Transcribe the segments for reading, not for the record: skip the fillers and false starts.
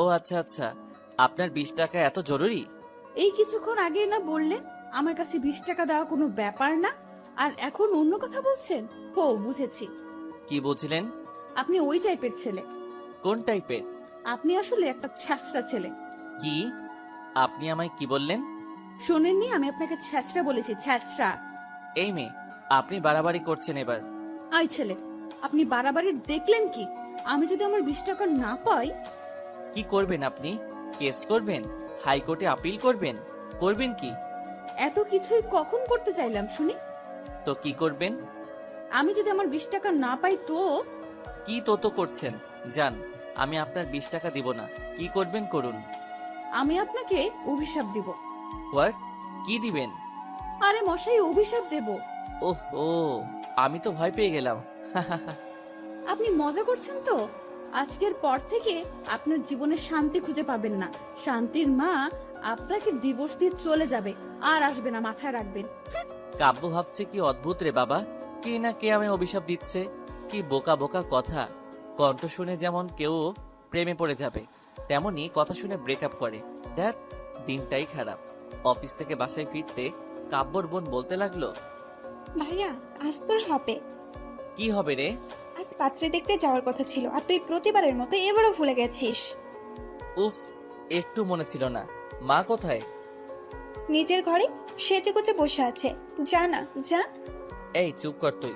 ও আচ্ছা আচ্ছা, আপনার 20 টাকা এত জরুরি? এই কিছুক্ষণ আগে না বললেন আমার কাছে 20 টাকা দেওয়া কোনো ব্যাপার না, আর এখন অন্য কথা বলছেন। ও বুঝেছি, কি বুঝলেন? আপনি ওই টাইপের ছেলে। কোন টাইপের? আপনি আসলে একটা ছ্যাঁচড়া ছেলে। কি? আপনি আমায় কি বললেন? শোনেননি, আমি আপনাকে ছ্যাঁচড়া বলেছি, ছ্যাঁচড়া। এই মেয়ে, আপনি বাড়াবাড়ি করছেন এবার। আই ছেলে, আপনি বাড়াবাড়ি দেখলেন কি? আমি যদি আমার 20 টাকা না পাই? কি করবেন আপনি? কেস করবেন? হাইকোর্টে আপিল করবেন? করবেন কি? এত কিছুই কখন করতে চাইলাম শুনি? তো কি করবেন? আমি যদি আমার 20 টাকা না পাই তো? কি তো করছেন? যান, আমি আপনার 20 টাকা দিব না। কি করবেন করুন। আমি আপনাকে অভিশাপ দিব। হোয়াট? কি দিবেন? আরে মশাই, অভিশাপ দেব। ওহ ও, আমি তো ভয় পেয়ে গেলাম। আপনি মজা করছেন তো? আজকের পর থেকে আপনার জীবনে শান্তি খুঁজে পাবেন না। শান্তির মা আপনাকে ডিভোর্স দিয়ে চলে যাবে, আর আসবে না, মাথায় রাখবেন। কাব্য ভাবছে কি অদ্ভুত রে বাবা, কে না কে আমায় অভিশাপ দিচ্ছে। কি বোকা বোকা কথা। কণ্ঠ শুনে যেমন কেউ প্রেমে পড়ে যাবে, তেমনি কথা শুনে ব্রেকআপ করে। দেখ, দিনটাই খারাপ। অফিস থেকে বাসায় ফিরতে কাব্যর বোন বলতে লাগলো, ভাইয়া, আজ তোর হবে। কি হবে রে? আজ পাত্রে দেখতে যাওয়ার কথা ছিল, আর তুই প্রতিবারের মতো এবারও ভুলে গেছিস। উফ, একটু মনে ছিল না। মা কোথায়? নিজের ঘরে সেজে গুজে বসে আছে। যা না, যা। এই চুপ কর তুই।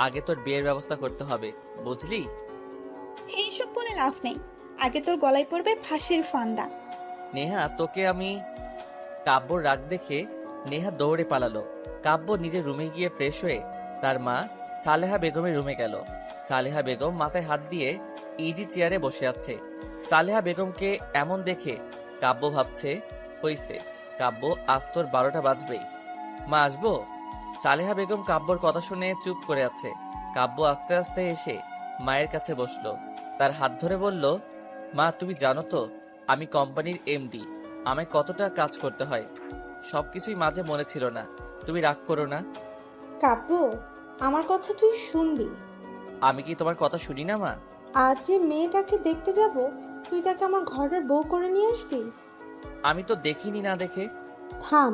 আগে তোর বিয়ের ব্যবস্থা করতে হবে, বুঝলি? এইসব বলে লাভ নেই। আগে তোর গলায় পড়বে ফাঁসির ফান্দা। নেহা, তোকে আমি। কাব্যর রাগ দেখে নেহা দৌড়ে পালালো। কাব্য নিজের রুমে গিয়ে ফ্রেশ হয়ে তার মা সালেহা বেগমের রুমে গেল। সালেহা বেগম মাথায় হাত দিয়ে ইজি চেয়ারে বসে আছে। সালেহা বেগমকে এমন দেখে কাব্য ভাবছে, হইছে, কাব্য আজ তোর 12টা বাজবেই। মা, আসবো? সালেহা বেগম কাব্যর কথা শুনে চুপ করে আছে। কাব্য আস্তে আস্তে এসে মায়ের কাছে বসলো। তার হাত ধরে বলল, মা তুমি জানো তো আমি কোম্পানির এমডি, আমায় কতটা কাজ করতে হয়। সবকিছুই মাঝে মনে ছিল না, তুমি রাগ করো না। কাব্য, আমার কথা তুই শুনবি। আমি কি তোমার কথা শুনি না মা? আজ যে মেয়েটাকে দেখতে যাব, তুই তাকে আমার ঘরের বউ করে নিয়ে আসবি? আমি তো দেখিনি না দেখে। থাম,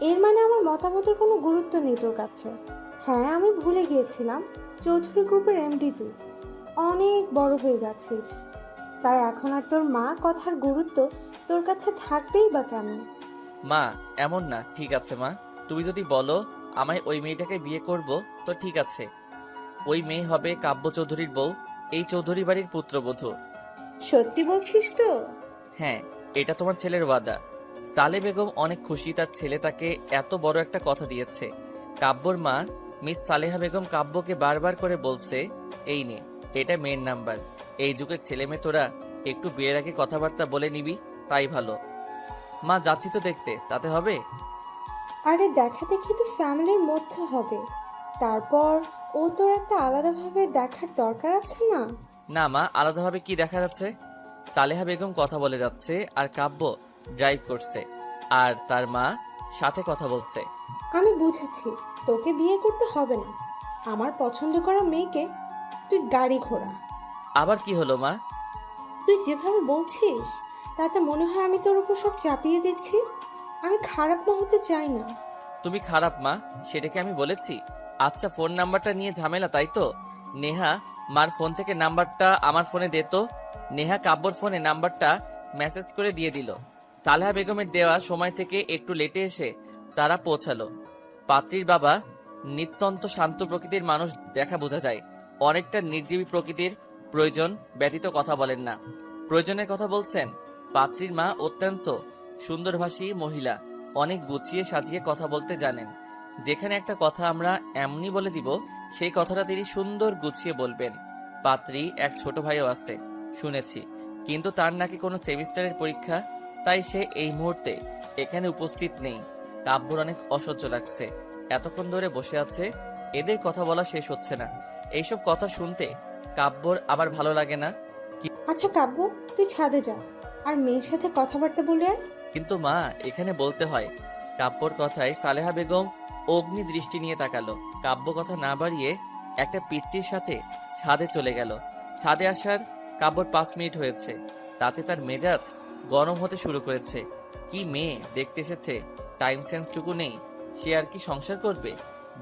এর মানে আমার মতামতের কোনো গুরুত্ব নেই তোর কাছে? হ্যাঁ, আমি ভুলে গিয়েছিলাম চৌধুরী গ্রুপের এমডি তুই অনেক বড় হয়ে গেছিস, তাই এখন আর তোর মা কথার গুরুত্ব তোর কাছে থাকবেই বা কেমন? মা, এমন না, ঠিক আছে মা, তুমি যদি বলো আমায় ওই মেয়েটাকে বিয়ে করব তো ঠিক আছে। ওই মেয়ে হবে কাব্য চৌধুরীর বউ, এই চৌধুরী বাড়ির পুত্রবধূ। সত্যি বলছিস তো? হ্যাঁ, এটা তোমার ছেলের ওয়াদা। সালে বেগম অনেক খুশি, তার ছেলে তাকে এত বড় একটা কথা দিয়েছে। কাব্যর মা মিস সালেহা বেগম কাব্যকে বারবার করে বলছে, এই নে, এটা মেয়ের নাম্বার। এই যুগের ছেলে মেয়ে তোরা একটু বিয়ের আগে কথাবার্তা বলে নিবি, তাই ভালো। মা, যাচ্ছি তো দেখতে, তাতে হবে? আরে দেখা দেখি তো ফ্যামিলির মধ্যে হবে, তারপর ও তোর একটা আলাদাভাবে দেখার দরকার আছে না? না মা, আলাদাভাবে কি দেখা যাচ্ছে? সালেহা বেগম কথা বলে যাচ্ছে আর কাব্য ড্রাইভ করছে, আর তার মা সাথে কথা বলছে। আমি বুঝেছি, তোকে বিয়ে করতে হবে না। আমার পছন্দ করা মেয়েকে তুই গাড়ি ঘোড়া। আবার কি হলো মা? তুই যেভাবে বলছিস তাতে মনে হয় আমি তোর উপর সব চাপিয়ে দিচ্ছি। আমি খারাপ না হতে চাই না। তুমি খারাপ মা, সেটাকে আমি বলেছি? আচ্ছা, ফোন নাম্বারটা নিয়ে ঝামেলা তাই তো? নেহা, মার ফোন থেকে নাম্বারটা আমার ফোনে দে তো। নেহা কাব্যর ফোনে নাম্বারটা মেসেজ করে দিয়ে দিল। সালেহা বেগমের দেওয়া সময় থেকে একটু লেটে এসে তারা পৌঁছালো। পাত্রীর বাবা নিত্যন্ত শান্ত প্রকৃতির মানুষ, দেখা বোঝা যায়। অনেকটা নির্জীবী প্রকৃতির, প্রয়োজন ব্যতীত কথা বলেন না। প্রয়োজনের কথা বলছেন। পাত্রীর মা অত্যন্ত সুন্দরভাষী মহিলা, অনেক গুছিয়ে সাজিয়ে কথা বলতে জানেন। যেখানে একটা কথা আমরা এমনি বলে দিব, সেই কথাটা তিনি সুন্দর গুছিয়ে বলবেন। পাত্রী এক ছোট ভাইও আছে শুনেছি, কিন্তু তার নাকি কোনো সেমিস্টারের পরীক্ষা, তাই সে এই মুহূর্তে এখানে উপস্থিত নেই। কাব্যর অনেক অসহ্য লাগছে, এতক্ষণ ধরে বসে আছে, এদের কথা বলা শেষ হচ্ছে না। এইসব কথা শুনতে কাব্যর আবার ভালো লাগে না। আচ্ছা কাব্য, তুই ছাদে যা আর মেয়ের সাথে কথাবার্তা বলে আয়। কিন্তু মা, এখানে বলতে হয়। কাব্যর কথায় সালেহা বেগম অগ্নি দৃষ্টি নিয়ে তাকালো। কাব্য কথা না বাড়িয়ে একটা পিচ্চির সাথে ছাদে চলে গেল। ছাদে আসার কাব্যর 5 মিনিট হয়েছে, তাতে তার মেজাজ গরম হতে শুরু করেছে। কি মেয়ে দেখতে এসেছে, টাইম সেন্সটুকু নেই। সে আর কি সংসার করবে?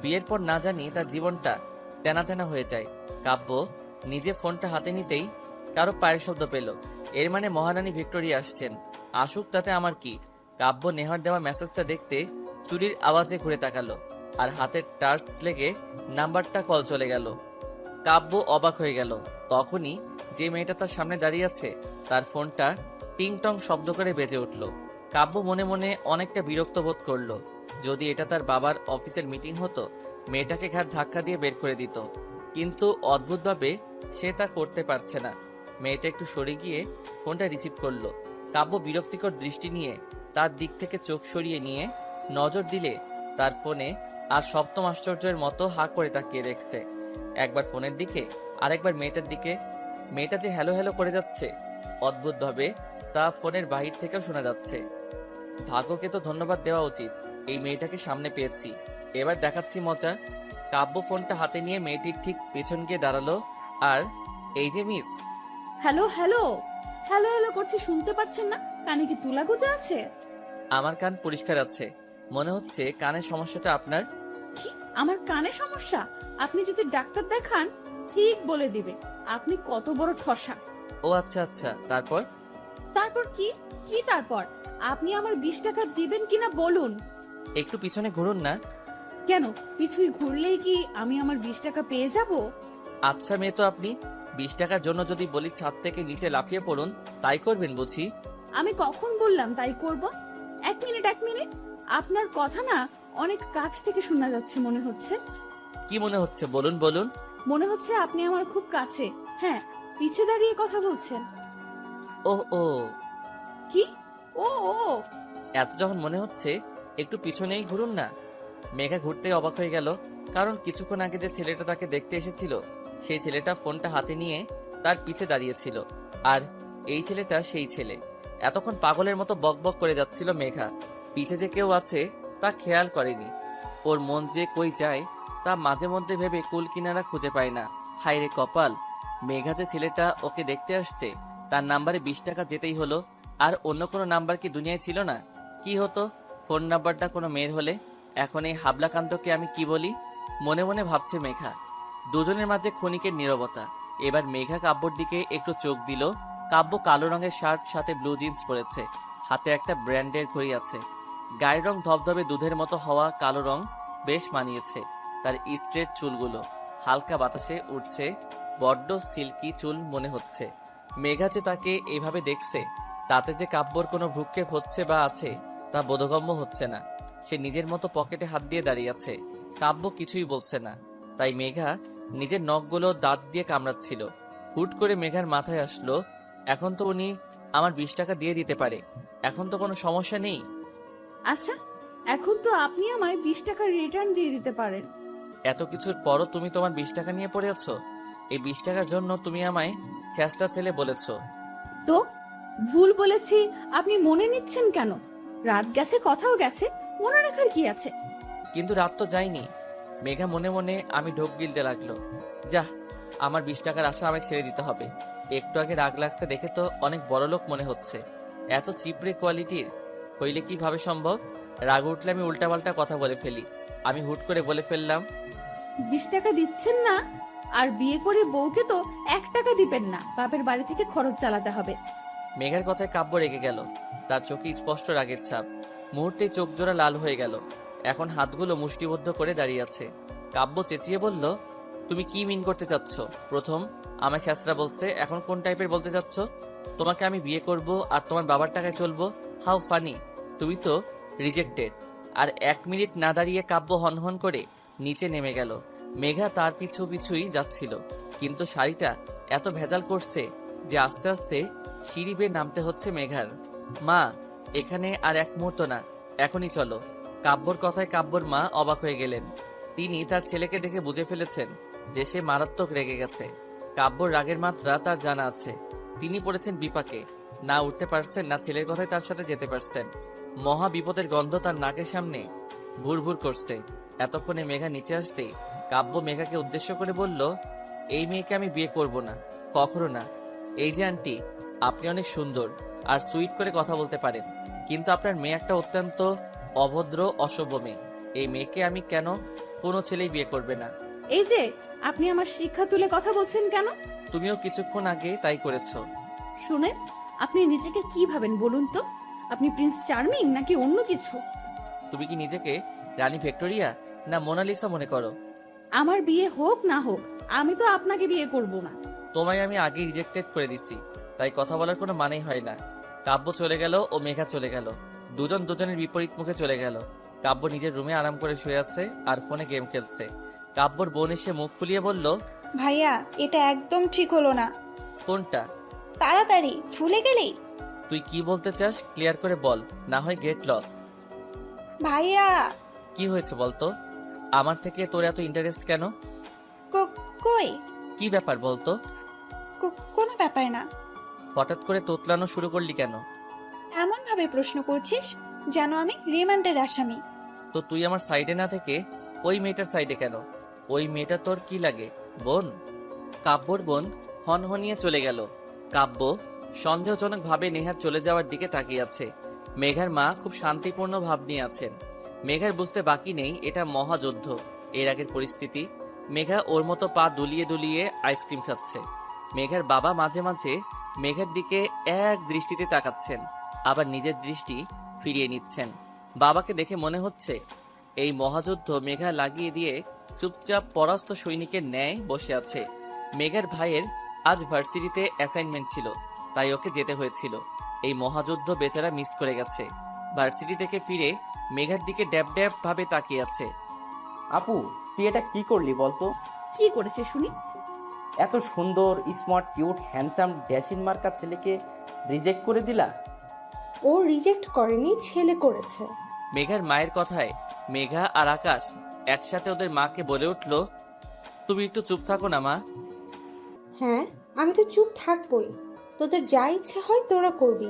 বিয়ের পর না জানি তার জীবনটা তেনা তেনা হয়ে যায়। কাব্য নিজে ফোনটা হাতে নিতেই কারো পায়ের শব্দ পেল। এর মানে মহারানী ভিক্টোরিয়া আসছেন। আসুক, তাতে আমার কি। কাব্য নেহার দেওয়া মেসেজটা দেখতে চুরির আওয়াজে ঘুরে তাকালো, আর হাতের টার্চ লেগে নাম্বারটা কল চলে গেল। কাব্য অবাক হয়ে গেল। তখনই যে মেয়েটা তার সামনে দাঁড়িয়ে আছে তার ফোনটা টিং টং শব্দ করে বেজে উঠল। কাব্য মনে মনে অনেকটা বিরক্ত বোধ করলো। যদি এটা তার বাবার অফিসের মিটিং হতো, মেয়েটাকে ঘাট ধাক্কা দিয়ে বের করে দিত, কিন্তু অদ্ভুতভাবে সে তা করতে পারছে না। মেয়েটা একটু সরে গিয়ে ফোনটা রিসিভ করলো। কাব্য বিরক্তিকর দৃষ্টি নিয়ে তার দিক থেকে চোখ সরিয়ে নিয়ে নজর দিলে তার ফোনে আর সপ্তম আশ্চর্যের মতো হাঁ করে তাকিয়ে দেখছে। একবার ফোনের দিকে, আরেকবার মেয়েটার দিকে। মেয়েটা যে হ্যালো হ্যালো করে যাচ্ছে, অদ্ভুতভাবে তা ফোনের বাহির থেকেও শোনা যাচ্ছে। ভাগ্যকে তো ধন্যবাদ দেওয়া উচিত, এই মেয়েটাকে সামনে পেয়েছি। এবার দেখাচ্ছি মজা। কাব্য ফোনটা হাতে নিয়ে মেয়েটির ঠিক পেছন গিয়ে দাঁড়ালো। আর এই যে miss. Hello hello hello hello করছি, শুনতে পাচ্ছেন না? কানে কি তুলা গুজে আছে? আমার কান পরিষ্কার আছে। মনে হচ্ছে কানের সমস্যাটা আপনার। কি, আমার কানে সমস্যা? আপনি যদি ডাক্তার দেখান ঠিক বলে দিবে আপনি কত বড় ঠসা। ও আচ্ছা আচ্ছা, তারপর? তারপর কি? কি তারপর? আপনি আমার 20 টাকা দিবেন কিনা বলুন। একটু পিছনে ঘুরুন না। কেন, পিছুই ঘুরলেই কি আমি আমার 20 টাকা পেয়ে যাব? আচ্ছা মেয়ে তো আপনি, 20 টাকার জন্য যদি বলি ছাদ থেকে নিচে লাফিয়ে পড়ুন, তাই করবেন বুঝি? আমি কখন বললাম তাই করব? এক মিনিট এক মিনিট, আপনার কথা না অনেক কাছ থেকে শোনা যাচ্ছে মনে হচ্ছে। কি মনে হচ্ছে বলুন বলুন। মনে হচ্ছে আপনি আমার খুব কাছে। হ্যাঁ, পিছে দাঁড়িয়ে কথা বলছেন। ও ও, কি? ও ও, এত যখন মনে হচ্ছে একটু পিছনেই ঘুরুন না। মেঘা ঘুরতে অবাক হয়ে গেল, কারণ কিছুক্ষণ আগে যে ছেলেটা তাকে দেখতে এসেছিল সেই ছেলেটা ফোনটা হাতে নিয়ে তার পিছে দাঁড়িয়েছিল, আর এই ছেলেটা সেই ছেলে। এতক্ষণ পাগলের মতো বকবক করে যাচ্ছিল মেঘা। পিছে যে কেউ আছে তা খেয়াল করেনি। ওর মন যে কই যায় তা মাঝে মধ্যে ভেবে কুল কিনারা খুঁজে পায় না। হায় রে কপাল, মেঘা যে ছেলেটা ওকে দেখতে আসছে তার নাম্বারে 20 টাকা যেতেই হলো। আর অন্য কোনো নাম্বার কি দুনিয়ায় ছিল না? কি হতো ফোন নাম্বারটা কোনো মেয়ের হলে? এখন এই হাবলাকান্তকে আমি কি বলি? মনে মনে ভাবছে মেঘা। দুজনের মাঝে ক্ষণিকের নীরবতা। এবার মেঘা কাব্যর দিকে একটু চোখ দিল। কাব্য কালো রঙের শার্ট সাথে ব্লু জিন্স পরেছে, হাতে একটা ব্র্যান্ডের ঘড়ি আছে। গায়ের রং ধবধবে দুধের মতো হওয়া কালো রং বেশ মানিয়েছে তার স্ট্রেট চুলগুলো। হালকা বাতাসে উঠছে, বড্ড সিল্কি চুল মনে হচ্ছে। মেঘা যে তাকে এভাবে দেখছে তাতে যে কাব্যর কোনো ভ্রুক্ষেপ হচ্ছে বা আছে তা বোধগম্য হচ্ছে না। সে নিজের মতো পকেটে হাত দিয়ে দাঁড়িয়ে আছে। কাব্য কিছুই বলছে না, তাই মেঘা নিজের নখগুলো দাঁত দিয়ে কামড়াচ্ছিল। হুট করে মেঘার মাথায় আসলো, এখন তো উনি আমার 20 টাকা দিয়ে দিতে পারে, এখন তো কোনো সমস্যা নেই। আচ্ছা, এখন তো আপনি আমায় 20 টাকা রিটার্ন দিয়ে দিতে পারেন। এত কিছুর পরও তুমি তোমার 20 টাকা নিয়ে পড়ে আছো? এই 20 টাকার জন্য তুমি আমায় চেষ্টা ছেলে বলেছো। তো ভুল বলেছি আপনি মনে নিচ্ছেন কেন? রাত গেছে, কথাও গেছে, মনে রাখার কি আছে? কিন্তু রাত তো যায়নি। মেঘা মনে মনে আমি ঢোক গিলতে লাগলো। যাহ, আমার 20 টাকার আশা আমায় ছেড়ে দিতে হবে। একটু আগে রাগ লাগছে দেখে তো অনেক বড়লোক মনে হচ্ছে। এত চিপড়ে কোয়ালিটির হইলে কিভাবে সম্ভব? রাগ উঠলে আমি উল্টাপাল্টা কথা বলে ফেলি। আমি হুট করে বলে ফেললাম, 20 টাকা দিচ্ছেন না? আর বিয়ে করে বউকে তো 1 টাকা দিবেন না, বাপের বাড়ি থেকে খরচ চালাতে হবে। মেঘার কথায় কাব্য রেগে গেল। তার চোখে স্পষ্ট রাগের ছাপ। মুহূর্তেই চোখ জোড়া লাল হয়ে গেল। এখন হাতগুলো মুষ্টিবদ্ধ করে দাঁড়িয়ে আছে। কাব্য চেঁচিয়ে বলল, তুমি কি মিন করতে চাচ্ছ? প্রথম আমায় শেষরা বলছে, এখন কোন টাইপের বলতে চাচ্ছ? তোমাকে আমি বিয়ে করব আর তোমার বাবার টাকায় চলবো? How funny! তুমি তো রিজেক্টেড। আর 1 মিনিট না দাঁড়িয়ে কাব্য হনহন করে নিচে নেমে গেল। মেঘা তার পিছু পিছুই যাচ্ছিল, কিন্তু শাড়িটা এত ভেজাল করছে যে আস্তে আস্তে সিঁড়ি বেয়ে নামতে হচ্ছে মেঘার। মা, এখানে আর 1 মুহূর্ত না, এখনই চলো। কাব্যর কথায় কাব্যর মা অবাক হয়ে গেলেন। তিনি তার ছেলেকে দেখে বুঝে ফেলেছেন যে সে মারাত্মক রেগে গেছে। কাব্যর রাগের মাত্রা তার জানা আছে। তিনি পড়েছেন বিপাকে, না উঠতে পারছেন না ছেলের কথায় তার সাথে যেতে পারছেন। মহা বিপদের গন্ধ তার নাকের সামনে ভুর ভুর করছে। এতক্ষণে মেঘা নিচে আসতেই কাব্য মেঘাকে উদ্দেশ্য করে বলল, এই মেয়েকে আমি বিয়ে করব না, কখনো না। এই যে আন্টি, আপনি অনেক সুন্দর আর সুইট করে কথা বলতে পারেন, কিন্তু আপনার মেয়ে একটা অত্যন্ত অভদ্র অসভ্য মেয়ে। এই মেয়েকে আমি কেন কোনো ছেলেই বিয়ে করবে না। এই যে আপনি আমার শিক্ষা তুলে কথা বলছেন কেন? তুমিও কিছুক্ষণ আগে তাই করেছো। শুনেন, আপনি নিজেকে কি ভাবেন বলুন তো? আপনি প্রিন্স চার্মিং নাকি অন্য কিছু? তুমি কি নিজেকে রানী ভিক্টোরিয়া না মোনালিসা মনে করো? আমার বিয়ে হোক না হোক, আমি তো আপনাকে বিয়ে করব না। তোমায় আমি আগেই রিজেক্টেড করে দিছি, তাই কথা বলার কোনো মানেই হয় না। কাব্য চলে গেল ও মেঘা চলে গেল, দুজন দুজনের বিপরীত মুখে চলে গেল। কাব্য নিজের রুমে আরাম করে শুয়ে আছে আর ফোনে গেম খেলছে। কাব্যর বোন এসে মুখ ফুলিয়ে বলল, ভাইয়া, এটা একদম ঠিক হলো না। কোনটা? তাড়াতাড়ি ভুলে গেলি? তুই কি বলতে চাস ক্লিয়ার করে বল, না হয় গেট লস। ভাইয়া, কি হয়েছে বলতো? আমার থেকে তোর এত ইন্টারেস্ট কেন? কই? কি ব্যাপার বলতো? কোনো ব্যাপার না। হঠাৎ করে তোতলানো শুরু করলি কেন? এমন ভাবে প্রশ্ন করছিস যেন আমি রিমান্ডের আসামি। তো তুই আমার সাইডে না থেকে ওই মেয়েটার সাইডে কেন? ওই মেয়েটা তোর কি লাগে, বোন? কাব্যর বোন হনহনিয়ে চলে গেল। কাব্য সন্দেহজনক ভাবে নেহার চলে যাওয়ার দিকে তাকিয়ে আছে। মেঘার মা খুব শান্তিপূর্ণ ভাব নিয়ে আছেন। মেঘার বুঝতে বাকি নেই এটা মহাযুদ্ধ। এর আগের পরিস্থিতি, মেঘা ওর মতো পা দুলিয়ে দুলিয়ে আইসক্রিম খাচ্ছে। মেঘার বাবা মাঝে মাঝে মেঘার দিকে এক দৃষ্টিতে তাকাচ্ছেন, আবার নিজের দৃষ্টি ফিরিয়ে নিচ্ছেন। বাবাকে দেখে মনে হচ্ছে এই মহাযুদ্ধ মেঘা লাগিয়ে দিয়ে চুপচাপ পরাস্ত সৈনিকের ন্যায় বসে আছে। মেঘার ভাইয়ের আজ ভার্সিটিতে অ্যাসাইনমেন্ট ছিল, তাই ওকে যেতে হয়েছিল। এই মহাযুদ্ধ বেচারা মিস করে গেছে। ভার্সিটি থেকে ফিরে মেঘার দিকে ড্যাব ড্যাব ভাবে তাকিয়ে আছে। আপু, তুই এটা কি করলি বলতো? কি করেছে শুনি? এত সুন্দর, স্মার্ট, কিউট, হ্যান্ডসাম, ড্যাশিন মার্কা ছেলেকে রিজেক্ট করে দিলা? ও রিজেক্ট করেনি, ছেলে করেছে। মেঘার মায়ের কথায় মেঘা আর আকাশ একসাথে ওদের মাকে বলে উঠল, তুমি একটু চুপ থাকো না মা। হ্যাঁ, আমি তো চুপ থাকবই। তোদের যা ইচ্ছে হয় তোরা করবি।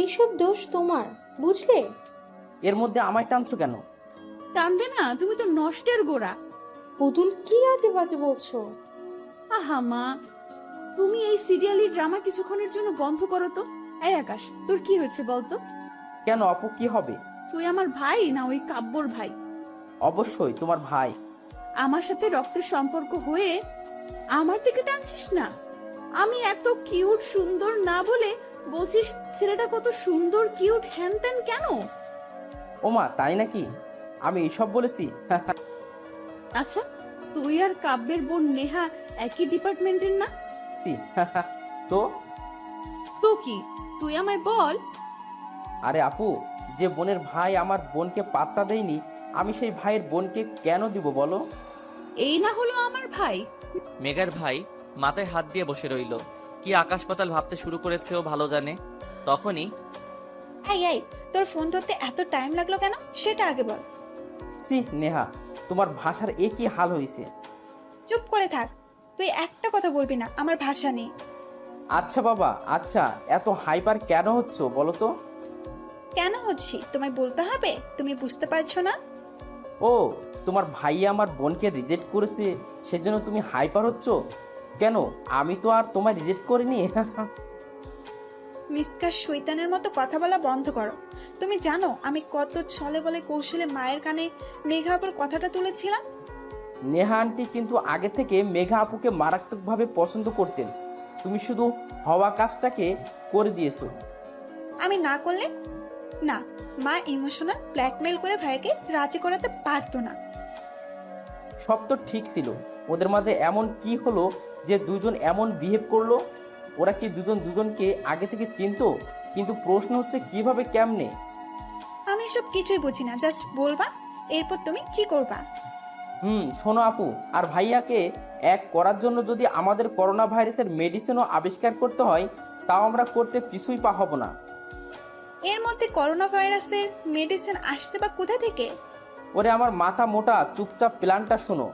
এইসব দোষ তোমার, বুঝলে? এর মধ্যে আমায় টানছো কেন? টানবে না, তুমি তো নষ্টের গোড়া। পুতুল, কি আজে বাজে বলছো? আহা মা, তুমি এই সিরিয়ালি ড্রামা কিছুক্ষণের জন্য বন্ধ করো তো। এই আকাশ, তোর কি হয়েছে বলতো? কেন আপু, কি হবে? তুই আমার ভাই না ওই কাব্যর ভাই? অবশ্যই তোমার ভাই। আমার সাথে রক্তের সম্পর্ক হয়ে আমার দিকে টানছিস না? আমি এত কিউট সুন্দর না বলে বলছিস ছেলেটা কত সুন্দর কিউট হ্যান ত্যান কেন? ওমা, তাই নাকি? আমি এসব বলেছি? আচ্ছা, তুই আর কাব্যের বোন নেহা একই ডিপার্টমেন্টের না? সি, তো? তো কি, তুই আমায় বল। আরে আপু, যে বোনের ভাই আমার বোনকে পাত্তা দেয়নি, আমি সেই ভাইয়ের বোনকে কেন দিব বলো? এই না হলো আমার ভাই? মেঘার ভাই মাথায় হাত দিয়ে বসে রইল। কি আকাশ পাতাল ভাবতে শুরু করেছে ও ভালো জানে। তখনই, এই, তোর ফোন ধরতে এত টাইম লাগলো কেন সেটা আগে বল। সি নেহা, তোমার ভাষার এ কি হাল হয়েছে? চুপ করে থাক, তুই একটা কথা বলবি না আমার ভাষা নেই। আচ্ছা বাবা, আচ্ছা, এত হাইপার কেন হচ্ছ বলো তো? কেন হচ্ছি তোমায় বলতে হবে? তুমি বুঝতে পারছো না? ও, তোমার ভাই আমার বোনকে রিজেক্ট করেছে, সেজন্য তুমি হাইপার হচ্ছ? কেন, আমি তো আর তোমায় রিজেক্ট করিনি। মিসকাস শৈতানের মতো কথা বলা বন্ধ করো। তুমি জানো আমি কত ছলে বলে কৌশলে মায়ের কানে মেঘা আপুর কথাটা তুলেছিলাম। নেহা আন্টি কিন্তু আগে থেকে মেঘা আপুকে মারাত্মকভাবে পছন্দ করতেন। তুমি শুধু হওয়া কাজটাকে করে দিয়েছো। আমি না করলে না, মা ইমোশনাল ব্ল্যাকমেল করে ভাইকে রাজি করাতে পারতো না। সব তো ঠিক ছিল, ওদের মাঝে এমন কি হলো যে দুজন এমন বিহেভ করলো? ওরা কি দুজন দুজনকে আগে থেকে চিনতো? কিন্তু প্রশ্ন হচ্ছে কিভাবে, কেমনে? আমি সব কিছুই বুঝি না, জাস্ট বলবা, এরপর তুমি কি করবা। শোনো আপু, আর ভাইয়াকে এক করার জন্য যদি আমাদের করোনা ভাইরাসের মেডিসিনও আবিষ্কার করতে হয়, তাও আমরা করতে কিছুই হব না। এর মধ্যে করোনা ভাইরাসের মেডিসিন আসছে বা কোথা থেকে? ওরে আমার মাথা মোটা, চুপচাপ প্ল্যানটা শোনো।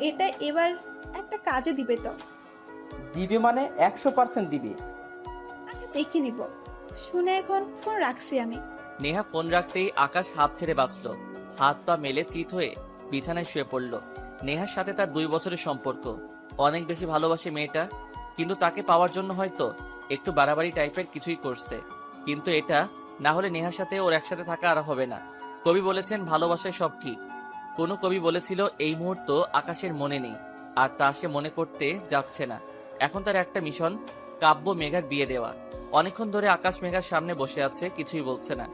এটা এবার একটা কাজে দিবে তো? দিবে মানে 100% দিবে। আচ্ছা, দেখে নিব। শুনে এখন ফোন রাখছি আমি। নেহা ফোন রাখতেই আকাশ হাঁপ ছেড়ে বাঁচল। হাত পা মেলে চিত হয়ে বিছানায় শুয়ে পড়ল। নেহার সাথে তার 2 বছরের সম্পর্ক। অনেক বেশি ভালোবাসে মেয়েটা, কিন্তু তাকে পাওয়ার জন্য হয়তো একটু বাড়াবাড়ি টাইপের কিছুই করছে। কিন্তু এটা না হলে নেহার সাথে ওর একসাথে থাকা আর হবে না। কবি বলেছেন ভালোবাসায় সব ঠিক। কোনো কবি বলেছিল এই মুহূর্ত আকাশের মনে নেই, আর তা সে মনে করতে যাচ্ছে না। এখন তার একটা মিশন, কাব্য মেঘার বিয়ে দেওয়া। অনেকক্ষণ ধরে আকাশ মেঘার সামনে বসে আছে, কিছুই বলছে না।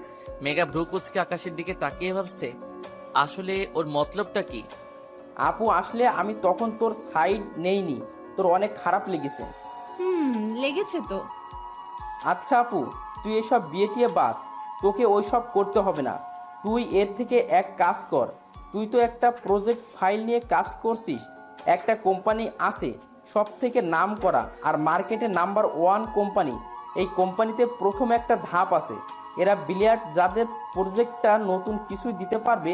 মেঘা ভ্রু কুচকে আকাশের দিকে তাকিয়ে ভাবছে আসলে ওর মতলবটা কি। আপু আসলে আমি তখন তোর সাইড নেইনি, তোর অনেক খারাপ লেগেছে। লেগেছে তো। আচ্ছা আপু, তুই এসব বিয়ে টিয়ে বাদ, তোকে ওইসব করতে হবে না। তুই এর থেকে এক কাজ কর, তুই তো একটা প্রজেক্ট ফাইল নিয়ে কাজ করছিস। একটা কোম্পানি আছে সব থেকে নাম করা আর মার্কেটে নাম্বার 1 কোম্পানি। এই কোম্পানিতে প্রথম একটা ধাপ আছে, এরা বিলিয়ার্ড যাদের প্রজেক্টটা নতুন কিছুই দিতে পারবে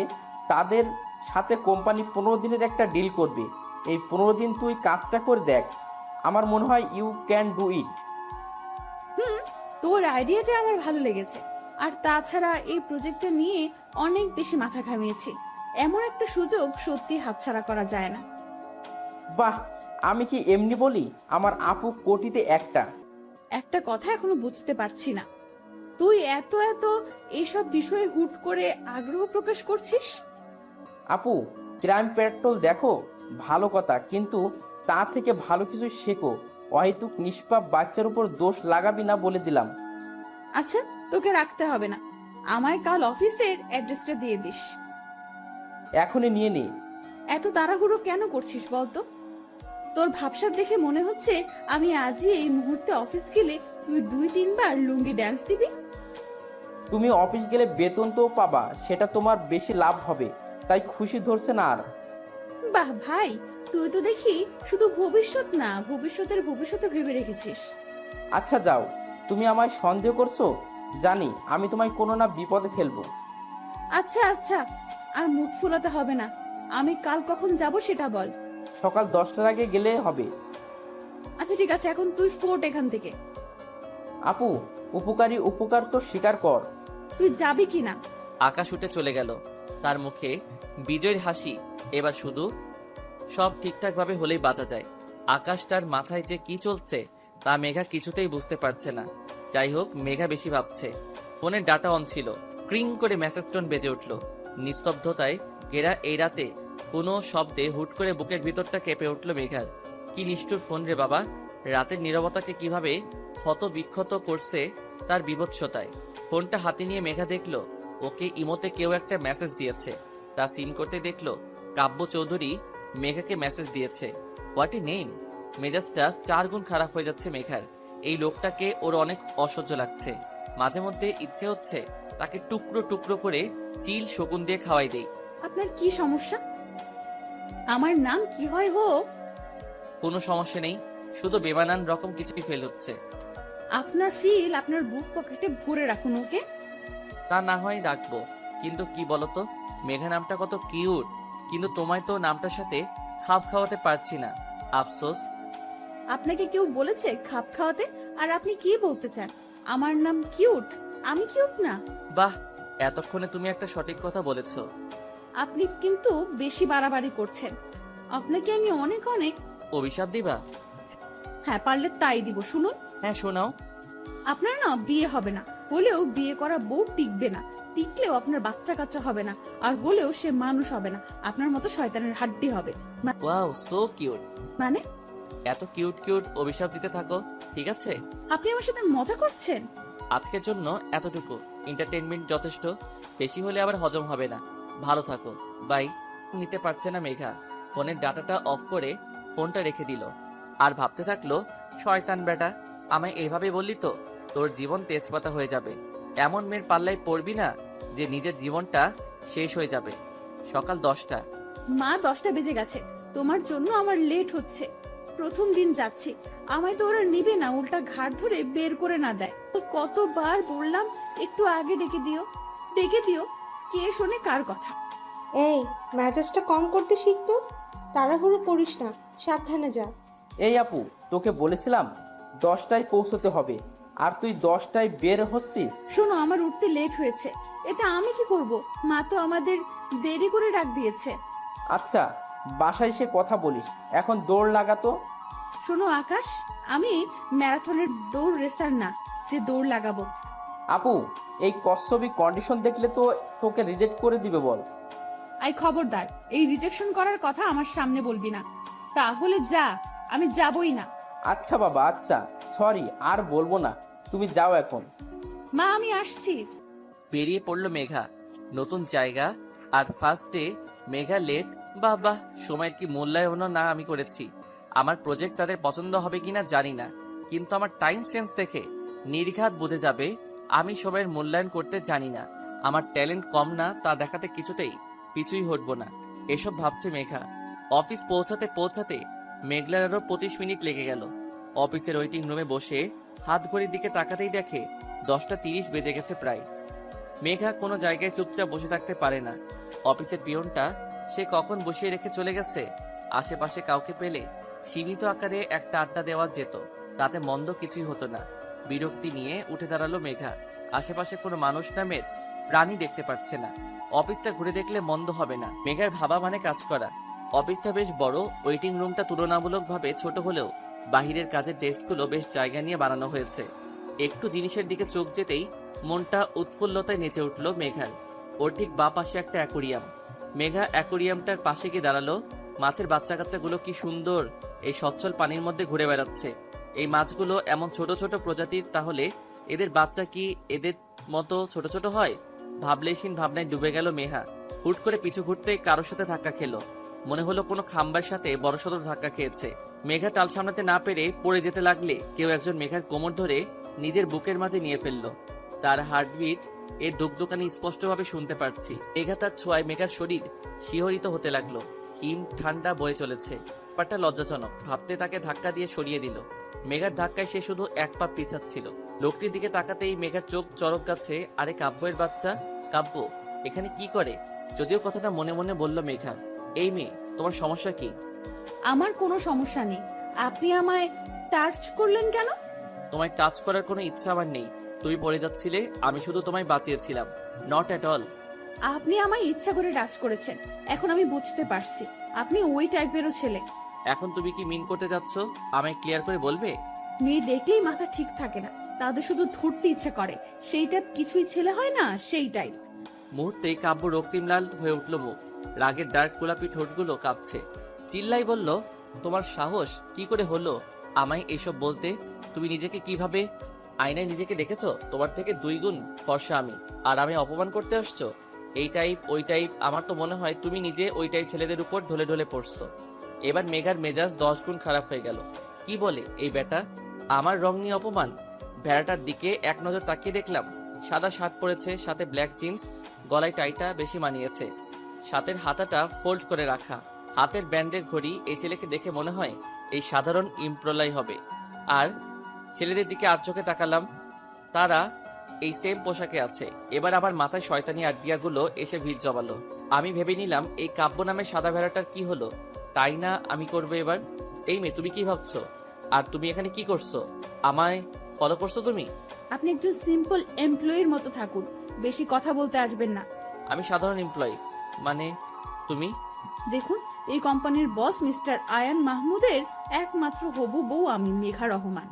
তাদের সাথে কোম্পানি 15 দিনের একটা ডিল করবে। এই 15 দিন তুই কাজটা করে দেখ, আমার মনে হয় ইউ ক্যান ডু ইট। তোর আইডিয়াটা আমার ভালো লেগেছে। আর তাছাড়া এই প্রজেক্টটা নিয়ে অনেক বেশি মাথা ঘামিয়েছি। এমন একটা সুযোগ সত্যি হাতছাড়া করা যায় না। বাহ, আমি কি এমনি বলি, আমার আপু কোটিতে একটা। একটা কথা এখনো বুঝতে পারছি না, তুই এত এত এইসব বিষয়ে হুট করে আগ্রহ প্রকাশ করছিস। আপু, ক্রাইম পেট্রোল দেখো ভালো কথা, কিন্তু তা থেকে ভালো কিছু শেখো। অহেতুক নিষ্পাপ বাচ্চার উপর দোষ লাগাবি না বলে দিলাম। আচ্ছা, তোকে রাখতে হবে না, আমায় কাল অফিসের অ্যাড্রেসটা দিয়ে দিস। এখনই নিয়ে নে। এত তাড়াহুড়ো কেন করছিস বলতো? তোর ভাবসাব দেখে মনে হচ্ছে আমি আজই এই মুহূর্তে অফিস গেলে তুই 2-3 বার লুঙ্গি ড্যান্স দিবি। তুমি অফিস গেলে বেতন তো পাবা, সেটা তোমার বেশি লাভ হবে, তাই খুশি ধরছে না আর। বাহ ভাই, তুই তো দেখি শুধু ভবিষ্যৎ না, ভবিষ্যতের ভবিষ্যতে ভেবে রেখেছিস। আচ্ছা যাও, তুমি আমায় সন্দেহ করছো, জানি আমি তোমায় কোনো না বিপদে ফেলবো। আচ্ছা আচ্ছা, আর মুখ ফুলাতে হবে না। আমি কাল কখন যাব সেটা বল। সকাল 10টার আগে গেলে হবে। আচ্ছা ঠিক আছে, এখন তুই ফোট এখান থেকে। আপু, উপকারী উপকার তো স্বীকার কর। তুই যাবি কি না? আকাশ উঠে চলে গেল, তার মুখে বিজয়ের হাসি। এবার শুধু সব ঠিকঠাকভাবে হলেই বাঁচা যায়। আকাশটার মাথায় যে কি চলছে তা মেঘা কিছুতেই বুঝতে পারছে না। যাই হোক, মেঘা বেশি ভাবছে। ফোনের ডাটা অন ছিল, ক্রিং করে মেসেজ টোন বেজে উঠল। নিস্তব্ধতায় ঘেরা এই রাতে কোনো শব্দে হুট করে বুকের ভিতরটা কেঁপে উঠল মেঘার। কি নিষ্ঠুর ফোন রে বাবা, রাতের নীরবতাকে কিভাবে ক্ষত বিক্ষত করছে তার বিভৎসতায়। ফোনটা হাতে নিয়ে মেঘা দেখলো ওকে ইমোতে কেউ একটা মেসেজ দিয়েছে। তা সিন করতে দেখলো কাব্য চৌধুরী মেঘাকে মেসেজ দিয়েছে। What a name! মেজাজটা 4 গুণ খারাপ হয়ে যাচ্ছে মেঘার। এই লোকটাকে ওর অনেক অসহ্য লাগছে। মাঝে মধ্যে ইচ্ছে হচ্ছে তাকে টুকরো টুকরো করে চিল শকুন দিয়ে খাওয়াই দেই। আপনার কি সমস্যা? আমার নাম কি হয় হোক, কোনো সমস্যা নেই, শুধু বেমানান রকম কিছুই ফেল হচ্ছে। আপনার ফিল আপনার বুক পকেটে ভরে রাখুন ওকে। তা না হয় রাখবো, কিন্তু কি বলতো, মেঘা নামটা কত কিউট, কিন্তু তোমায় তো নামটার সাথে খাপ খাওয়াতে পারছি না। আফসোস। আপনাকে কেউ বলেছে খাপ খাওয়াতে? আর আপনি কি বলতে চান? আমার নাম কিউট? আমি কিউট না? বাহ, এতক্ষণে তুমি একটা সঠিক কথা বলেছো। আপনি কিন্তু বেশি বাড়াবাড়ি করছেন। আপনাকে আমি অনেক অনেক অভিশাপ দিবা? হ্যাঁ, পারলে তাই দিব। শুনুন, হ্যাঁ শোনাও। আপনার না বিয়ে হবে না, হলেও বিয়ে করা বউ টিকবে না, টিকলেও আপনার বাচ্চা কাচ্চা হবে না, আর হলেও সে মানুষ হবে না, আপনার মতো শয়তানের হাড্ডি হবে। Wow, so cute. মানে? এত কিউট কিউট অভিশাপ দিতে থাকো, ঠিক আছে? আপনি আমার সাথে মজা করছেন? আজকের জন্য এতটুকু এন্টারটেইনমেন্ট যথেষ্ট, বেশি হলে আবার হজম হবে না। ভালো থাকো, বাই। নিতে পারছে না মেঘা, ফোনের ডাটাটা অফ করে ফোনটা রেখে দিল। আর ভাবতে থাকলো, শয়তান বেটা, আমায় এইভাবে বললি তো তোর জীবন তেজপাতা হয়ে যাবে। এমন মেয়ের পাল্লায় পড়বি না যে নিজের জীবনটা শেষ হয়ে যাবে। সকাল 10টা। মা, 10টা বেজে গেছে, তোমার জন্য আমার লেট হচ্ছে। প্রথম দিন যাচ্ছি, আমায় তো ওরা নিবে না, উল্টা ঘাট ধরে বের করে না দেয়। কতবার বললাম একটু আগে ডেকে দিও, ডেকে দিও, কে শোনে কার কথা? এই, মেজাজটা কম করতে শিখতো। তাড়াহুড়ো করিস না, সাবধানে যা। এই আপু, তোকে বলেছিলাম 10টায় পৌঁছতে হবে, আর তুই 10টায় বের হচ্ছিস। শোনো, আমার উঠতে লেট হয়েছে, এতে আমি কি করব? মা তো আমাদের দেরি করে ডাক দিয়েছে। আচ্ছা, বাসায় এসে কথা বলিস। এখন দৌড় লাগাতো। শোনো আকাশ, আমি ম্যারাথনের দৌড় রেসার না যে দৌড় লাগাবো। আপু, এই কচ্ছবি কন্ডিশন দেখলে তো তোকে রিজেক্ট করে দিবে বল। আই খবরদার, এই রিজেকশন করার কথা আমার সামনে বলবি না। তাহলে যা, আমি যাবই না। আচ্ছা বাবা, আচ্ছা, সরি, আর বলবো না, তুমি যাও এখন। মা আমি আসছি। বেরিয়ে পড়লো মেঘা। নতুন জায়গা আর ফার্স্ট ডে। মেঘা লেট। বাহ, সময়ের কি মূল্যায়নও না আমি করেছি। আমার প্রজেক্ট তাদের পছন্দ হবে কিনা জানি না, কিন্তু আমার টাইম সেন্স দেখে নির্ঘাত বুঝে যাবে আমি সময়ের মূল্যায়ন করতে জানি না। আমার ট্যালেন্ট কম না তা দেখাতে কিছুতেই পিছুই হটবো না, এসব ভাবছে মেঘা। অফিস পৌঁছাতে মেঘলার আরো 25 মিনিট লেগে গেল। অফিসের ওয়েটিং রুমে বসে হাত ঘড়ির দিকে তাকাতেই দেখে 10টা 30 বেজে গেছে প্রায়। মেঘা কোনো জায়গায় চুপচাপ বসে থাকতে পারে না। অফিসের পিয়নটা সে কখন বসিয়ে রেখে চলে গেছে। আশেপাশে কাউকে পেলে সীমিত আকারে একটা আড্ডা দেওয়া যেত, তাতে মন্দ কিছুই হতো না। বিরক্তি নিয়ে উঠে দাঁড়ালো মেঘা। আশেপাশে কোনো মানুষ নামের প্রাণী দেখতে পাচ্ছে না। অফিসটা ঘুরে দেখলে মন্দ হবে না। মেঘার ভাবা মানে কাজ করা। অফিসটা বেশ বড়। ওয়েটিং রুমটা তুলনামূলকভাবে ছোট হলেও বাহিরের কাজের ডেস্কগুলো বেশ জায়গা নিয়ে বানানো হয়েছে। একটু জিনিসের দিকে চোখ যেতেই মনটা উৎফুল্লতায় নেচে উঠল মেঘার। ওর ঠিক বাঁ পাশে একটা অ্যাকোরিয়াম। মেঘা অ্যাকোরিয়ামটার পাশে গিয়ে দাঁড়ালো। মাছের বাচ্চা কাচ্চাগুলো কি সুন্দর এই সচ্ছল পানির মধ্যে ঘুরে বেড়াচ্ছে। এই মাছগুলো এমন ছোট ছোট প্রজাতির, তাহলে এদের বাচ্চা কি এদের মতো ছোট ছোট হয়? ভাবলেশীন ভাবনায় ডুবে গেল মেঘা। হুট করে পিছু ঘুরতেই কারোর সাথে ধাক্কা খেলো। মনে হলো কোনো খাম্বার সাথে বড়সড় ধাক্কা খেয়েছে। মেঘা টাল সামলাতে না পেরে পড়ে যেতে লাগলে কেউ একজন মেঘার কোমর ধরে নিজের বুকের মাঝে নিয়ে ফেললো। তার হার্টবিট এর দুকদুকানি স্পষ্টভাবে শুনতে পারছি। মেঘা তার ছোঁয়ায় মেঘার শরীর শিহরিত হতে লাগলো। হিম ঠান্ডা বয়ে চলেছে। ব্যাপারটা লজ্জাজনক ভাবতে তাকে ধাক্কা দিয়ে সরিয়ে দিল। মেঘার ধাক্কায় সে শুধু এক পা পিছাচ্ছিল। লোকটির দিকে তাকাতেই মেঘার চোখ চরক গাছে। আরে কাব্যের বাচ্চা, কাব্য এখানে কি করে? যদিও কথাটা মনে মনে বলল মেঘা। এই মেয়ে, তোমার সমস্যা কি? আমার কোনো সমস্যা নেই। আপনি আমায় টাচ করলেন কেন? তোমায় টাচ করার কোনো ইচ্ছা আমার নেই। তুমি পড়ে যাচ্ছিলে, আমি শুধু তোমায় বাঁচিয়েছিলাম। Not at all. আপনি আমায় ইচ্ছা করে টাচ করেছেন। এখন আমি বুঝতে পারছি আপনি ওই টাইপেরও ছেলে। এখন তুমি কি মিন করতে যাচ্ছ? আমায় ক্লিয়ার করে বলবে? মেয়ে দেখলেই মাথা ঠিক থাকে না, তাদের শুধু ধরতে ইচ্ছে করে। সেই টাইপ কিছুই ছেলে হয় না, সেই টাইপ। মুহূর্তেই কাব্য রক্তিম লাল হয়ে উঠল মুখ। রাগের ডার্ক গোলাপি ঠোঁটগুলো কাঁপছে। চিল্লাই বলল, তোমার সাহস কি করে হলো আমায় এসব বলতে? তুমি নিজেকে কিভাবে আয়নায় নিজেকে দেখেছো? তোমার থেকে 2 গুণ ফর্সা আমি, আর আমি অপমান করতে আসছো? এই টাইপ ওই টাইপ, আমার তো মনে হয় তুমি নিজে ওই টাইপ ছেলেদের উপর ঢলে ঢলে পড়ছো। এবার মেঘার মেজাজ 10 গুণ খারাপ হয়ে গেল। কি বলে এই বেটা? আমার রং নিয়ে অপমান? ভেড়াটার দিকে এক নজর তাকিয়ে দেখলাম সাদা শার্ট পরেছে, সাথে ব্ল্যাক জিন্স, গলায় টাইটা বেশি মানিয়েছে, সাথের হাতাটা ফোল্ড করে রাখা, হাতের ব্যান্ডের ঘড়ি। এই ছেলেকে দেখে মনে হয় এই সাধারণ ইমপ্রলাই হবে। আর ছেলেদের দিকে আর চোখে তাকালাম, তারা এই সেম পোশাকে আছে। এবার আমার মাথায় শয়তানি আইডিয়াগুলো এসে ভিড় জমালো। আমি ভেবে নিলাম এই কাব্য নামের সাদা ভেড়াটার কি হলো, তাই না আমি করবো এবার। এই মেয়ে, তুমি কি ভাবছো? আর তুমি এখানে কি করছো? আমায় ফলো করছো তুমি? আপনি একজন সিম্পল এমপ্লয়ির মতো থাকুন, বেশি কথা বলতে আসবেন না। আমি সাধারণ এমপ্লয়ি মানে? তুমি দেখুন, এই কোম্পানির বস মিস্টার আয়ান মাহমুদের একমাত্র হবু বউ আমি, মেঘা রহমান।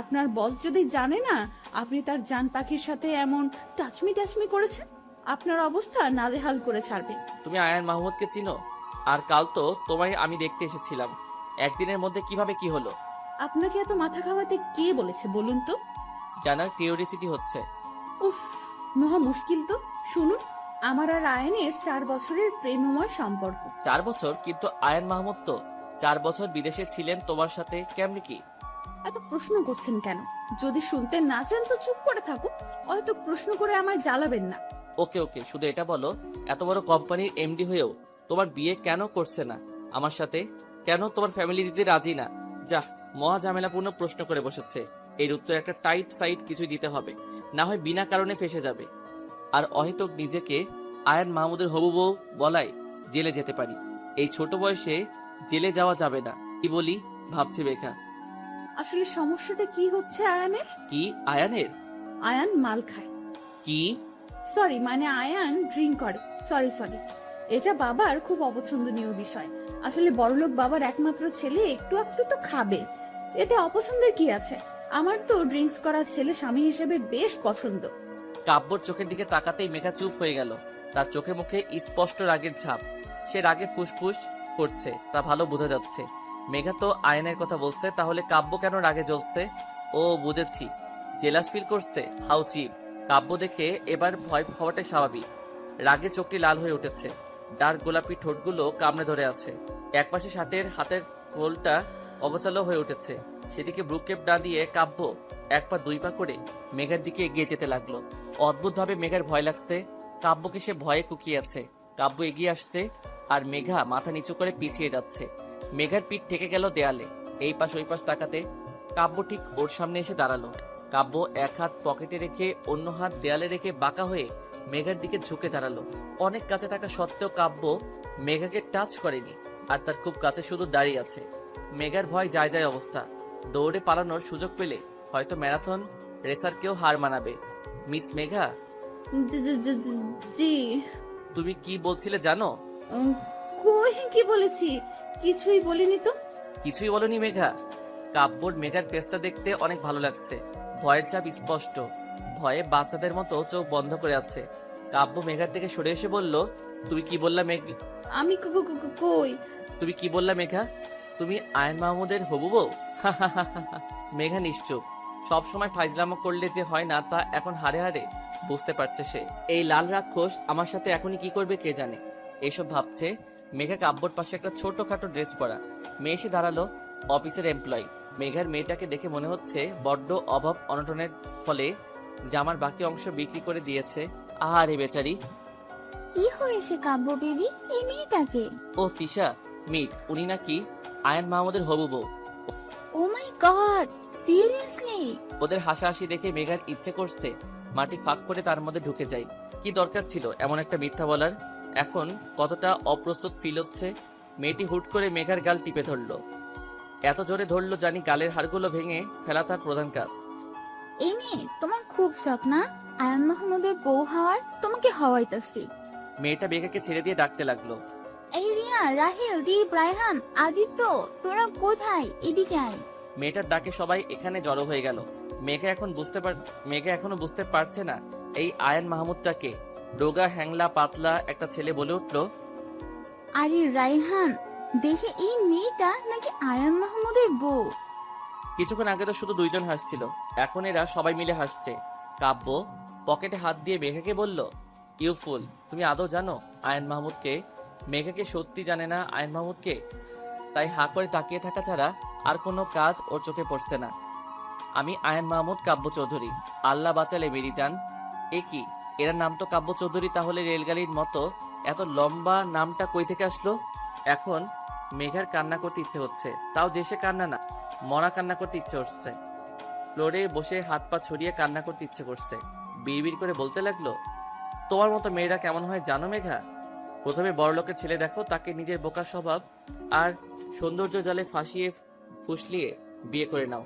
আপনার বস যদি জানে না আপনি তার জান পাখির সাথে এমন টাচমি করেছেন, আপনার অবস্থা নাজেহাল করে ছাড়বে। তুমি আয়ান মাহমুদকে চিনো? আর কাল তো তোমায় আমি দেখতে এসেছিলাম। একদিনের মধ্যে কিভাবে কি হলো? আপনাকে এত মাথা খাওয়াতে কে বলেছে বলুন তো? জানার কিউরিওসিটি হচ্ছে। উফ, মহা মুশকিল তো। শুনুন, আমার আর আয়নের 4 বছরের প্রেমময় সম্পর্ক। 4 বছর? কিন্তু আয়ান মাহমুদ তো 4 বছর বিদেশে ছিলেন তোমার সাথে, কেমনি কি? এত প্রশ্ন করছেন কেন? যদি শুনতে না চান তো চুপ করে থাকুন, হয়তো প্রশ্ন করে আমায় জ্বালাবেন না। ওকে ওকে, শুধু এটা বলো, এত বড় কোম্পানির এমডি হয়েও তোমার বিয়ে কেন করছে না আমার সাথে? কেন তোমার ফ্যামিলি দিতে রাজি না? যাহ, মহা ঝামেলাপূর্ণ প্রশ্ন করে বসেছে। এর উত্তর একটা টাইট সাইড কিছুই দিতে হবে, না হয় বিনা কারণে ফেসে যাবে। আর অহেতুক নিজেকে আয়ান মাহমুদের হবু বউ বলায় জেলে যেতে পারি। এই ছোট বয়সে জেলে যাওয়া যাবে না। কি বলি ভাবছি মেঘা। আসলে সমস্যাটা কি হচ্ছে আয়ানের? কি আয়ানের? আয়ান মাল খায়। কি? সরি, মানে আয়ান ড্রিঙ্ক করে। সরি, এটা বাবার খুব অপছন্দনীয় বিষয়। আসলে বড়লোক বাবার একমাত্র ছেলে একটু একটু তো খাবে, এতে অপছন্দের কি আছে? আমার তো ড্রিঙ্কস করা ছেলে স্বামী হিসেবে বেশ পছন্দ। কাব্যর চোখের দিকে তাকাতেই মেঘা চুপ হয়ে গেল। তার চোখে মুখে স্পষ্ট রাগের ছাপ। সে রাগে ফুসফুস করছে, তা ভালো বোঝা যাচ্ছে। মেঘা তো আয়নের কথা বলছে, তাহলে কাব্য কেন রাগে জ্বলছে? ও বুঝেছি, জেলাস ফিল করছে। How cheap. কাব্য দেখে এবার ভয় হওয়াটাই স্বাভাবিক। রাগে চোখটি লাল হয়ে উঠেছে, ডার্ক গোলাপি ঠোঁটগুলো কামড়ে ধরে আছে। একপাশে শার্টের হাতের ফোলটা অগোছালো হয়ে উঠেছে। সেদিকে ব্রুকেপ না দিয়ে কাব্য এক পা দুই পা করে মেঘার দিকে এগিয়ে যেতে লাগলো। অদ্ভুতভাবে মেঘার ভয় লাগছে। কাব্যকে সে ভয়ে কুকিয়ে আছে। কাব্য এগিয়ে আসছে আর মেঘা মাথা নিচু করে পিছিয়ে যাচ্ছে। মেঘার পিঠ ঠেকে গেল দেয়ালে। এই পাশ ওই পাশ তাকাতে কাব্য ঠিক ওর সামনে এসে দাঁড়ালো। কাব্য এক হাত পকেটে রেখে অন্য হাত দেয়ালে রেখে বাঁকা হয়ে মেঘার দিকে ঝুঁকে দাঁড়ালো। অনেক কাছে থাকা সত্ত্বেও কাব্য মেঘাকে টাচ করেনি, আর তার খুব কাছে শুধু দাঁড়িয়ে আছে। মেঘার ভয় যায় যায় অবস্থা। দৌড়ে পালানোর সুযোগ পেলে হয়তো ম্যারাথন রেসারকেও হার মানাবে। মিস মেঘা, জি। তুমি কি বলছিলে জানো? কই কি বলেছি? কিছুই বলিনি তো। কিছুই বলনি মেঘা? কাব্যর মেঘার ফেসটা দেখতে অনেক ভালো লাগছে। ভয়ের ছাপ স্পষ্ট। ভয়ে বাচ্চাদের মতো চোখ বন্ধ করে আছে। কাব্য মেঘার থেকে সরে এসে বলল, তুমি কি বললা মেঘ? আমি কই? তুমি কি বললা মেঘা? তুমি আয়ন মাহমুদের হবু বউ? মেঘা নিশ্চুপ। সব সময় ফাইজলামো করলে যে হয় না তা এখন হারে হারে বুঝতে পারছে সে। এই লাল রাক্ষস আমার সাথে এখনই কি করবে কে জানে। এসব ভাবছে। মেঘা কাব্যর পাশে একটা ছোটখাটো ড্রেস পরা মেয়ে এসে দাঁড়ালো। অফিসের এমপ্লয়ি। মেঘার মেয়েটাকে দেখে মনে হচ্ছে বড্ড অভাব অনটনের ফলে জামার বাকি অংশ বিক্রি করে দিয়েছে। আহারে বেচারি। কি হয়েছে কাব্য বেবি, এই মেয়েটাকে? ও তিশা, মিট। উনি নাকি আয়ন মাহমুদের হবু বউ। ও মাই গড, সিরিয়াসলি? ওদের হাসাহাসি দেখে মেঘার ইচ্ছে করছে মাটি ফাঁক করে তার মধ্যে ঢুকে যায়। কি দরকার ছিল এমন একটা মিথ্যা বলার? এখন কতটা অপ্রস্তুত ফিল হচ্ছে। মেয়েটি হুট করে মেঘার গাল টিপে ধরলো। এত জোরে ধরলো জানি গালের হাড়গুলো ভেঙে ফেলা তার প্রধান কাজ। এই মেয়ে তোমার খুব শখ না আয়ান মাহমুদের বউ হওয়ার? তোমাকে হওয়াইতাছি। মেয়েটা মেঘাকে ছেড়ে দিয়ে ডাকতে লাগলো। এই রিয়া, রাহিল, দীপ, রায়হান, আদিত্য, তোরা কোথায়? এদিকে আয়। মেয়েটার ডাকে সবাই এখানে জড়ো হয়ে গেল। মেঘা এখনো বুঝতে পারছে না এই আয়ন মাহমুদটাকে। রোগা হ্যাংলা পাতলা একটা ছেলে বলে উঠলো, আরে রায়হান, দেখে এই মেয়েটা নাকি আয়ান মাহমুদের বউ। কিছুক্ষণ আগে তো শুধু দুইজন হাসছিল, এখন এরা সবাই মিলে হাসছে। কাব্য পকেটে হাত দিয়ে মেঘাকে বলল, ইউ ফুল, তুমি আদৌ জানো আয়ন মাহমুদকে? মেঘাকে সত্যি জানে না আয়ন মাহমুদকে, তাই হা করে তাকিয়ে থাকা ছাড়া আর কোনো কাজ ওর চোখে পড়ছে না। আমি আয়ন মাহমুদ কাব্য চৌধুরী। আল্লাহ বাঁচালে বেরি যান। এ কি, এরা নাম তো কাব্য চৌধুরী, তাহলে রেলগাড়ির মতো এত লম্বা নামটা কই থেকে আসলো? এখন মেঘার কান্না করতে ইচ্ছে হচ্ছে, তাও যে সে কান্না না, মরা কান্না করতে ইচ্ছে হচ্ছে। ফ্লোরে বসে হাত পা ছড়িয়ে কান্না করতে ইচ্ছে করছে। বিড়বিড় করে বলতে লাগলো, তোমার মতো মেয়েরা কেমন হয় জানো মেঘা? প্রথমে বড়লোকের ছেলে দেখো, তাকে নিজের বোকা স্বভাব আর সৌন্দর্য জালে ফাঁসিয়ে ফুসলিয়ে বিয়ে করে নাও,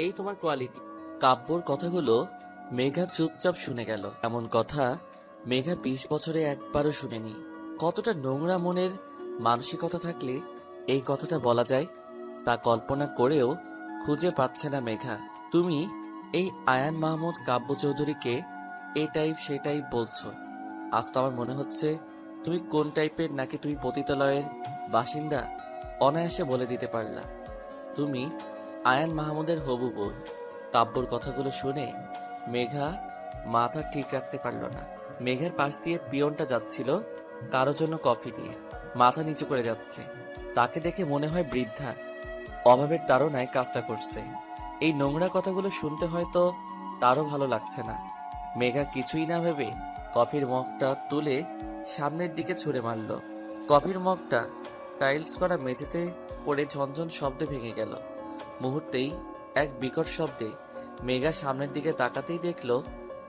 এই তোমার কোয়ালিটি। কাব্যর কথাগুলো মেঘা চুপচাপ শুনে গেল। এমন কথা মেঘা 20 বছরে একবারও শুনেনি। কতটা নোংরা মনের মানসিকতা থাকলে এই কথাটা বলা যায় তা কল্পনা করেও খুঁজে পাচ্ছে না মেঘা। তুমি এই আয়ান মাহমুদ কাব্য চৌধুরীকে এই টাইপ সেই টাইপ বলছো। আজ তো আমার মনে হচ্ছে তুমি কোন টাইপের, নাকি তুমি পতিতালয়ের বাসিন্দা অনায়াসে বলে দিতে পারলা তুমি আয়ান মাহমুদের হবু বউ। কাব্যর কথাগুলো শুনে মেঘা মাথা ঠিক রাখতে পারল না। মেঘার পাশ দিয়ে পিয়নটা যাচ্ছিল কারোর জন্য কফি নিয়ে, মাথা নিচু করে যাচ্ছে। তাকে দেখে মনে হয় বৃদ্ধা অভাবের তাড়নায় কাজটা করছে। এই নোংরা কথাগুলো শুনতে হয়তো তারও ভালো লাগছে না। মেঘা কিছুই না ভেবে কফির মগটা তুলে সামনের দিকে ছুঁড়ে মারল। কফির মগটা টাইলস করা মেঝেতে পড়ে ঝনঝন শব্দে ভেঙে গেল। মুহূর্তেই এক বিকট শব্দে মেঘা সামনের দিকে তাকাতেই দেখল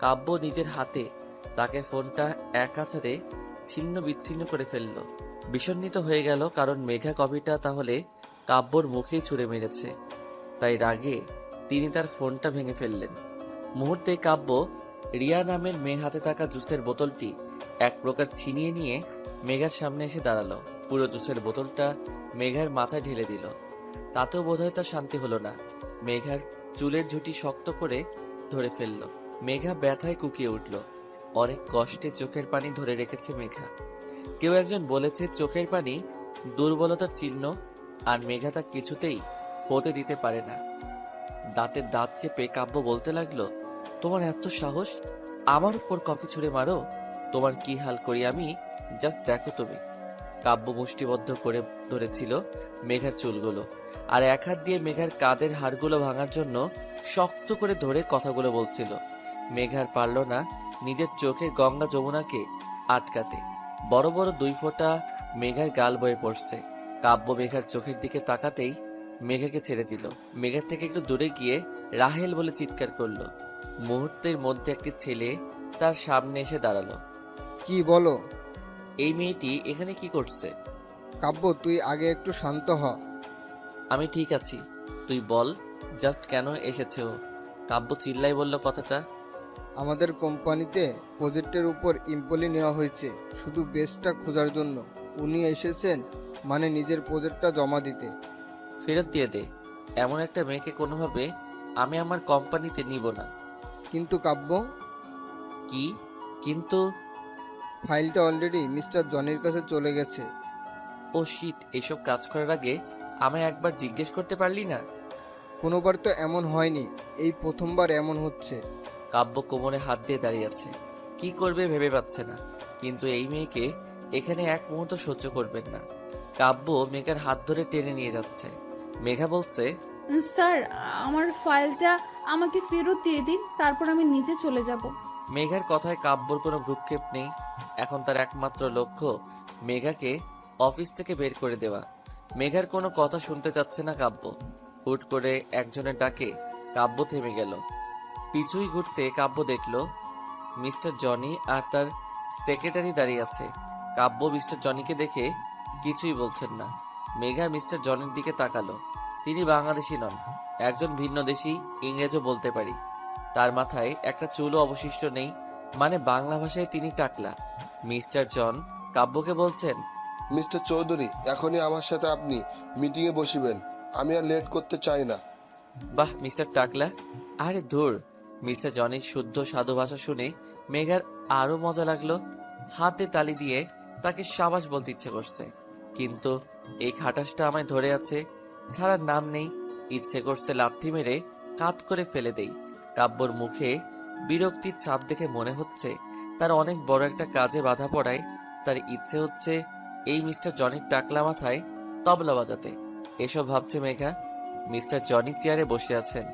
কাব্য নিজের হাতে তাকে ফোনটা এক আছাড়ে ছিন্ন বিচ্ছিন্ন করে ফেলল। বিষণ্ণিত হয়ে গেল, কারণ মেঘা কফিটা তাহলে কাব্যর মুখেই ছুঁড়ে মেরেছে। তাই রাগে তিনি তার ফোনটা ভেঙে ফেললেন। মুহূর্তে কাব্য রিয়া নামের মেয়ের হাতে থাকা জুসের বোতলটি এক প্রকার ছিনিয়ে নিয়ে মেঘার সামনে এসে দাঁড়ালো। পুরো জুসের বোতলটা মেঘার মাথায় ঢেলে দিল। তাতেও বোধহয় তার শান্তি হলো না। মেঘার চুলের ঝুঁটি শক্ত করে ধরে ফেলল। মেঘা ব্যথায় কুকিয়ে উঠল। অনেক কষ্টে চোখের পানি ধরে রেখেছে মেঘা। কেউ একজন বলেছে চোখের পানি দুর্বলতার চিহ্ন, আর মেঘা তা কিছুতেই হতে দিতে পারে না। দাঁতে দাঁত চেপে কাব্য বলতে লাগলো, তোমার এত সাহস, আমার উপর কফি ছুঁড়ে মারো? তোমার কি হাল করি আমি, জাস্ট দেখো তুমি। কাব্য মুষ্টিবদ্ধ করে ধরেছিল মেঘার চুলগুলো, আর এক হাত দিয়ে মেঘার কাঁধের হাড়গুলো ভাঙার জন্য শক্ত করে ধরে কথাগুলো বলছিল। মেঘার পারল না নিজের চোখের গঙ্গা যমুনাকে আটকাতে। বড় বড় 2 ফোঁটা মেঘার গাল বয়ে পড়ছে। কাব্য মেঘার চোখের দিকে তাকাতেই মেঘাকে ছেড়ে দিল। মেঘার থেকে একটু দূরে গিয়ে রাহেল বলে চিৎকার করলো। মুহূর্তের মধ্যে একটি ছেলে তার সামনে এসে দাঁড়ালো। কি বলো? এই মেয়েটি এখানে কি করছে? কাব্য, তুই আগে একটু শান্ত হ। আমি ঠিক আছি, তুই বল জাস্ট কেন এসেছে ও? কাব্য চিল্লাই বলল কথাটা। আমাদের কোম্পানিতে প্রজেক্টের উপর ইম্পলি নেওয়া হয়েছে শুধু বেস্টটা খোঁজার জন্য। উনি এসেছেন মানে নিজের প্রজেক্টটা জমা দিতে। ফেরত দিয়ে দে। এমন একটা মেয়েকে কোনোভাবে আমি আমার কোম্পানিতে নিব না। কিন্তু কাব্য, কি কিন্তু? ফাইলটা অলরেডি মিস্টার জনির কাছে চলে গেছে। ও শিট, এসব কাজ করার আগে আমায় একবার জিজ্ঞেস করতে পারলি না? কোনোবার তো এমন হয়নি, এই প্রথমবার এমন হচ্ছে। কাব্য কোমরে হাত দিয়ে দাঁড়িয়ে আছে, কি করবে ভেবে পাচ্ছে না। কিন্তু এই মেয়েকে এখানে এক মুহূর্ত সহ্য করবেন না। কাব্য মেঘার হাত ধরে টেনে নিয়ে যাচ্ছে। মেঘা বলছে, স্যার, আমার ফাইলটা আমাকে ফেরত দিয়ে দিন, তারপর আমি নিজে চলে যাব। মেঘার কথায় কাব্যর কোনো ভ্রুক্ষেপ নেই। এখন তার একমাত্র লক্ষ্য মেঘাকে অফিস থেকে বের করে দেওয়া। মেঘার কোনো কথা শুনতে চাচ্ছে না কাব্য। হুট করে একজনের ডাকে কাব্য থেমে গেল। পিছুই ঘুরতে কাব্য দেখল মিস্টার জনি আর তার সেক্রেটারি দাঁড়িয়ে আছে। কাব্য মিস্টার জনিকে দেখে কিছুই বলছেন না। মেঘা মিস্টার জনির দিকে তাকালো। তিনি বাংলাদেশি নন, একজন ভিন্নদেশী, ইংরেজও বলতে পারি। তার মাথায় একটা চুলও অবশিষ্ট নেই, মানে বাংলা ভাষায় তিনি টাকলা। মিস্টার জন কাব্যকে বলছেন, মিস্টার চৌধুরী, এখনই আমার সাথে আপনি মিটিংয়ে বসিবেন। আমি আর লেট করতে চাই না। বাহ মিস্টার টাকলা। আরে ধুর, মিস্টার জনির শুদ্ধ সাধু ভাষা শুনে মেঘার আরো মজা লাগলো। হাতে তালি দিয়ে তাকে সাবাস বলতে ইচ্ছে করছে, কিন্তু এই খাটাসটা আমায় ধরে আছে, ছাড়ার নাম নেই। ইচ্ছে করছে লাথি মেরে কাত করে ফেলে দেই। কাব্যর মুখে বিরক্তির ছাপ দেখে মনে হচ্ছে তার অনেক বড় একটা কাজে বাধা পড়ায় তার ইচ্ছে হচ্ছে এই মিস্টার জনির টাকলা মাথায় তবলা বাজাতে। এসব ভাবছে মেঘা। মিস্টার জনি চেয়ারে বসে আছেন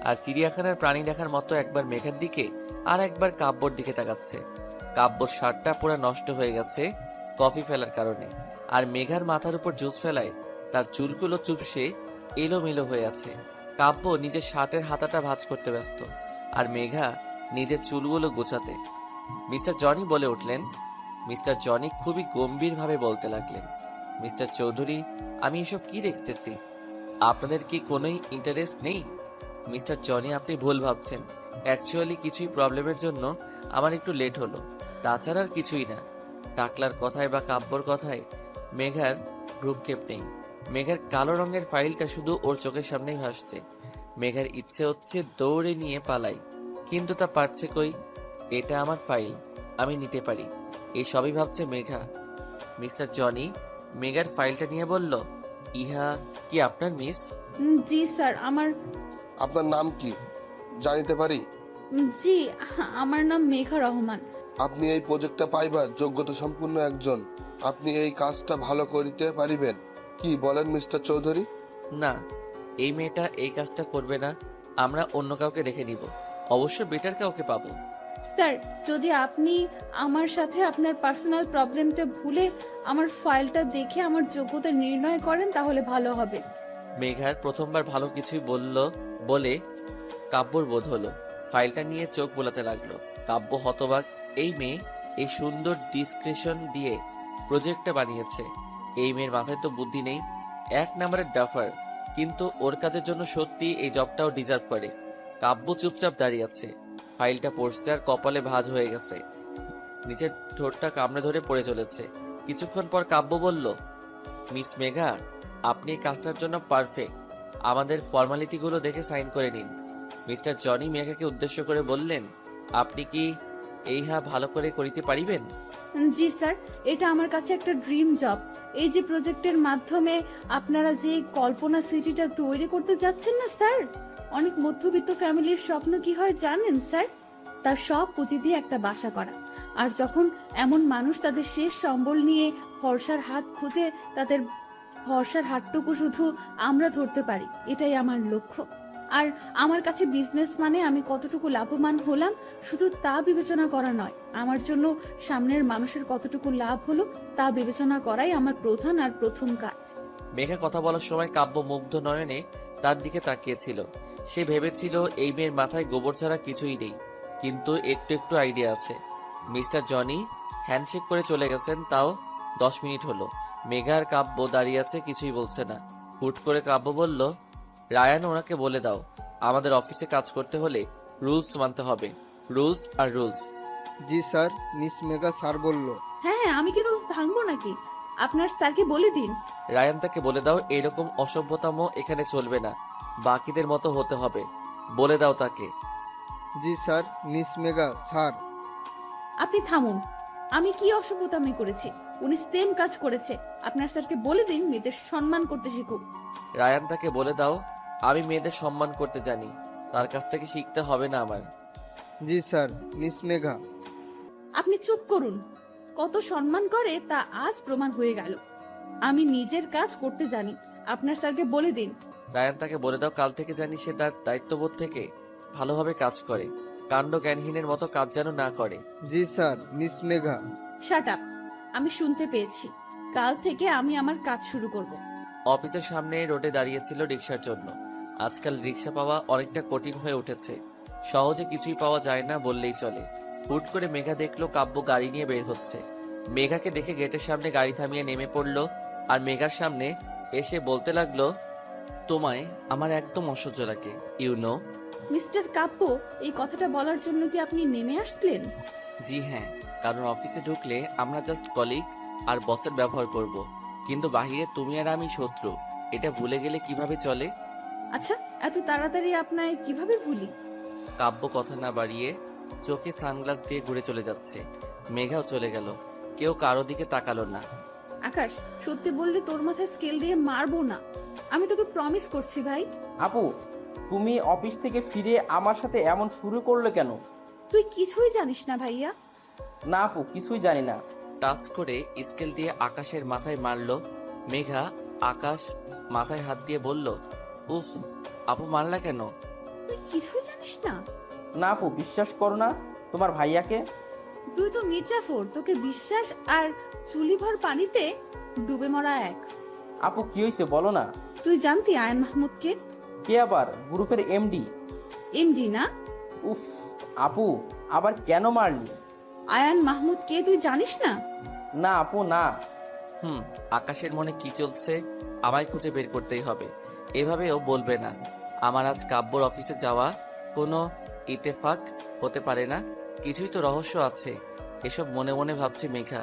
আর চিড়িয়াখানার প্রাণী দেখার মতো একবার মেঘার দিকে আর একবার কাব্যর দিকে তাকাচ্ছে। কাব্যর শার্টটা পুরো নষ্ট হয়ে গেছে কফি ফেলার কারণে, আর মেঘার মাথার উপর জুস ফেলায় তার চুলগুলো চুপসে এলোমেলো হয়ে আছে। কাব্য নিজের শার্টের হাতাটা ভাঁজ করতে ব্যস্ত, আর মেঘা নিজের চুলগুলো গোছাতে। মিস্টার জনি বলে উঠলেন। মিস্টার জনি খুবই গম্ভীরভাবে বলতে লাগলেন, মিস্টার চৌধুরী, আমি এসব কি দেখতেছি? আপনাদের কি কোনোই ইন্টারেস্ট নেই? মিস্টার জনি, আপনি ভুল ভাবছেন। অ্যাকচুয়ালি কিছুই প্রবলেমের জন্য আমার একটু লেট হলো, তাছাড়া আর কিছুই না। টাকলার কথায় বা কাব্যর কথায় মেঘার ভ্রুক্ষেপ নেই। মেঘার কালো রঙের ফাইলটা শুধু ওর চোখের সামনেই ভাসছে। মেঘার ইচ্ছে হচ্ছে দৌড়ে নিয়ে পালাই, কিন্তু তা পারছে কই। এটা আমার ফাইল, আমি নিতে পারি, এই সবই ভাবছে মেঘা। মিস্টার জনি মেঘার ফাইলটা নিয়ে বলল, ইহা কি আপনার মিস? জি স্যার, আপনার নাম কি জানিতে পারি? জি, আমার নাম মেঘা রহমান। আপনি এই প্রজেক্টটা পাইবার যোগ্যতা সম্পূর্ণ একজন। আপনি এই কাজটা ভালো করিতে পারিবেন, কি বলেন মিস্টার চৌধুরী? না, এই মেয়েটা এই কাজটা করবে না। আমরা অন্য কাউকে দেখে নিব, অবশ্য বেটার কাউকে পাবো। স্যার, যদি আপনি আমার সাথে আপনার পার্সোনাল প্রবলেমটা ভুলে আমার ফাইলটা দেখে আমার যোগ্যতা নির্ণয় করেন তাহলে ভালো হবে। মেঘার প্রথমবার ভালো কিছুই বলে কাব্যর বোধ হলো। ফাইলটা নিয়ে চোখ বোলাতে লাগলো। কাব্য হতবাক। এই মেয়ে এই সুন্দর ডিসক্রিপশন দিয়ে প্রজেক্টটা বানিয়েছে। এই মেয়ের মাথায় তো বুদ্ধি নেই, 1 নম্বরের ডাফার। কিন্তু ওর কাজের জন্য সত্যি এই জবটাও ডিজার্ভ করে। কাব্য চুপচাপ দাঁড়িয়ে আছে। ফাইলটা পড়ছে আর কপালে ভাঁজ হয়ে গেছে। নিচের ঠোঁটটা কামড়ে ধরে পড়ে চলেছে। কিছুক্ষণ পর কাব্য বলল, মিস মেঘা, আপনি এই কাজটার জন্য পারফেক্ট। আমাদের ফর্মালিটিগুলো দেখে সাইন করে নিন। মিস্টার জনি মেঘাকে উদ্দেশ্য করে বললেন, আপনি কি এইহা ভালো করে করিতে পারিবেন? জি স্যার, এটা আমার কাছে একটা ড্রিম জব। এই যে প্রজেক্টের মাধ্যমে আপনারা যে কল্পনা সিটিটা তৈরি করতে যাচ্ছেন না স্যার, অনেক মধ্যবিত্ত ফ্যামিলির স্বপ্ন কি হয় জানেন স্যার? তার সব পুঁজি দিয়ে একটা বাসা করা। আর যখন এমন মানুষ তাদের শেষ সম্বল নিয়ে ভরসার হাত খুঁজে, তাদের ভরসার হাতটুকু শুধু আমরা ধরতে পারি, এটাই আমার লক্ষ্য। আর আমার কাছে বিজনেস মানে আমি কতটুকু লাভবান হলাম শুধু তা বিবেচনা করা নয়, আমার জন্য সামনের মানুষের কতটুকু লাভ হলো তা বিবেচনা করাই আমার প্রধান আর প্রথম কাজ। মেঘা কথা বলার সময় কাব্য মুগ্ধ নয়নে তার দিকে তাকিয়েছিল। সে ভেবেছিল এই মেয়ের মাথায় গোবর ছাড়া কিছুই নেই, কিন্তু একটু একটু আইডিয়া আছে। মিস্টার জনি হ্যান্ডশেক করে চলে গেছেন, তাও 10 মিনিট হলো। মেঘা আর কাব্য দাঁড়িয়ে আছে, কিছুই বলছে না। হুট করে কাব্য বলল, রায়ান, ওনাকে বলে দাও আমাদের অফিসে কাজ করতে হলে রুলস মানতে হবে। রুলস আর রুলস। জি স্যার, মিস মেঘা স্যার বলল। হ্যাঁ হ্যাঁ, আমি কি রোজ ভাঙবো নাকি? আপনার স্যারকে বলে দিন। রায়ান, তাকে বলে দাও এরকম অসভ্যতামো এখানে চলবে না, বাকিদের মতো হতে হবে। বলে দাও তাকে। জি স্যার, মিস মেঘা স্যার। আপনি থামুন। আমি কি অসভ্যতামি করেছি? উনি সেম কাজ করেছে। আপনার স্যারকে বলে দিন মেয়েদের সম্মান করতে শিখুক। রায়ান, তাকে বলে দাও আমি মেয়েদের সম্মান করতে জানি, তার কাছ থেকে শিখতে হবে না আমার। জি স্যার, মিস মেঘা। আপনি চুপ করুন। কত সম্মান করে তা আজ প্রমাণ হয়ে গেল। আমি নিজের কাজ করতে জানি। আপনার স্যারকে বলে দিন। রায়ান, তাকে বলে দাও কাল থেকে জানি সে তার দায়িত্ববোধ থেকে ভালোভাবে কাজ করে, কাণ্ড জ্ঞানহীনের মতো কাজ যেন না করে। জি sir, miss Megha. Shut up. আমি শুনতে পেয়েছি। কাল থেকে আমি আমার কাজ শুরু করব। অফিসের সামনে রোডে দাঁড়িয়েছিল রিক্সার জন্য। আজকাল রিক্সা পাওয়া অনেকটা কঠিন হয়ে উঠেছে, সহজে কিছুই পাওয়া যায় না বললেই চলে। হুট করে মেঘা দেখলো কাব্য গাড়ি নিয়ে বের হচ্ছে। মেঘাকে দেখে গেটের সামনে গাড়ি থামিয়ে নেমে পড়লো আর মেঘার সামনে এসে বলতে লাগলো, তোমায় আমার একদম অসহ্য লাগে, ইউ নো। মিস্টার কাব্য, এই কথাটা বলার জন্য কি আপনি নেমে আসলেন? জি হ্যাঁ, কারণ অফিসে ঢুকলে আমরা জাস্ট কলিগ আর বসের ব্যবহার করব, কিন্তু বাহিরে তুমি আর আমি শত্রু, এটা ভুলে গেলে কিভাবে চলে? আচ্ছা, এত তাড়াতাড়ি আপনায় কিভাবে ভুলি? কাব্য কথা না বাড়িয়ে চোখে সানগ্লাস দিয়ে ঘুরে চলে যাচ্ছে। মেঘাও চলে গেল, কেউ কারো দিকে তাকালো না। আকাশ, সত্যি বললে তোর মাথায় স্কেল দিয়ে মারবো না। আমি তোকে প্রমিস করছি ভাই। আপু, তুমি অফিস থেকে ফিরে আমার সাথে এমন শুরু করলে কেন? তুই কিছুই জানিস না ভাইয়া। না আপু, কিছুই জানি না। টাচ করে স্কেল দিয়ে আকাশের মাথায় মারলো মেঘা। আকাশ মাথায় হাত দিয়ে বলল, উফ, আপু মারলা কেন? তুই কিছুই জানিস না? না আপু, বিশ্বাস করো না তোমার ভাইয়াকে। তুই তো মির্জাফর, তোকে বিশ্বাস আর চুলিভর পানিতে ডুবে মরা এক। আপু, কি হয়েছে বলো না। তুই জানতি আয়ন মাহমুদকে? কে আবার? গ্রুপের এমডি? এমডি না। উফ আপু, আবার কেন মারলি? আয়ান মাহমুদ কে তুই জানিস না? না আপু, না। আকাশের মনে কি চলছে আমায় খুঁজে বের করতেই হবে, এভাবেও বলবে না। আমার আজ কাব্যর অফিসে যাওয়া কোনো ইতেফাক হতে পারে না, কিছুই তো রহস্য আছে, এসব মনে মনে ভাবছে মেঘা।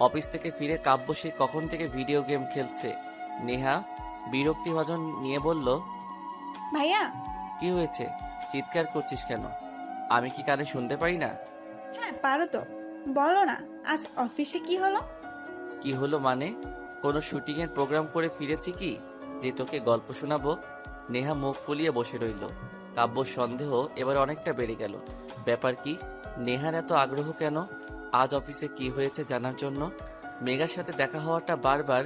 অফিস থেকে ফিরে কাব্য সে কখন থেকে ভিডিও গেম খেলছে। নেহা বিরক্তিভাজন নিয়ে বলল, ভাইয়া। কি হয়েছে, চিৎকার করছিস কেন? আমি কি কানে শুনতে পাই না? হ্যাঁ পারো তো, বলো না আজ অফিসে কি হলো? কি হলো মানে? কোনো শুটিং এর প্রোগ্রাম করে ফিরেছি কি যে তোকে গল্প শোনাবো? নেহা মুখ ফুলিয়ে বসে রইল। কাব্যর সন্দেহ এবার অনেকটা বেড়ে গেল। ব্যাপার কি? নেহার এত আগ্রহ কেন আজ অফিসে কি হয়েছে জানার জন্য? মেঘার সাথে দেখা হওয়াটা বারবার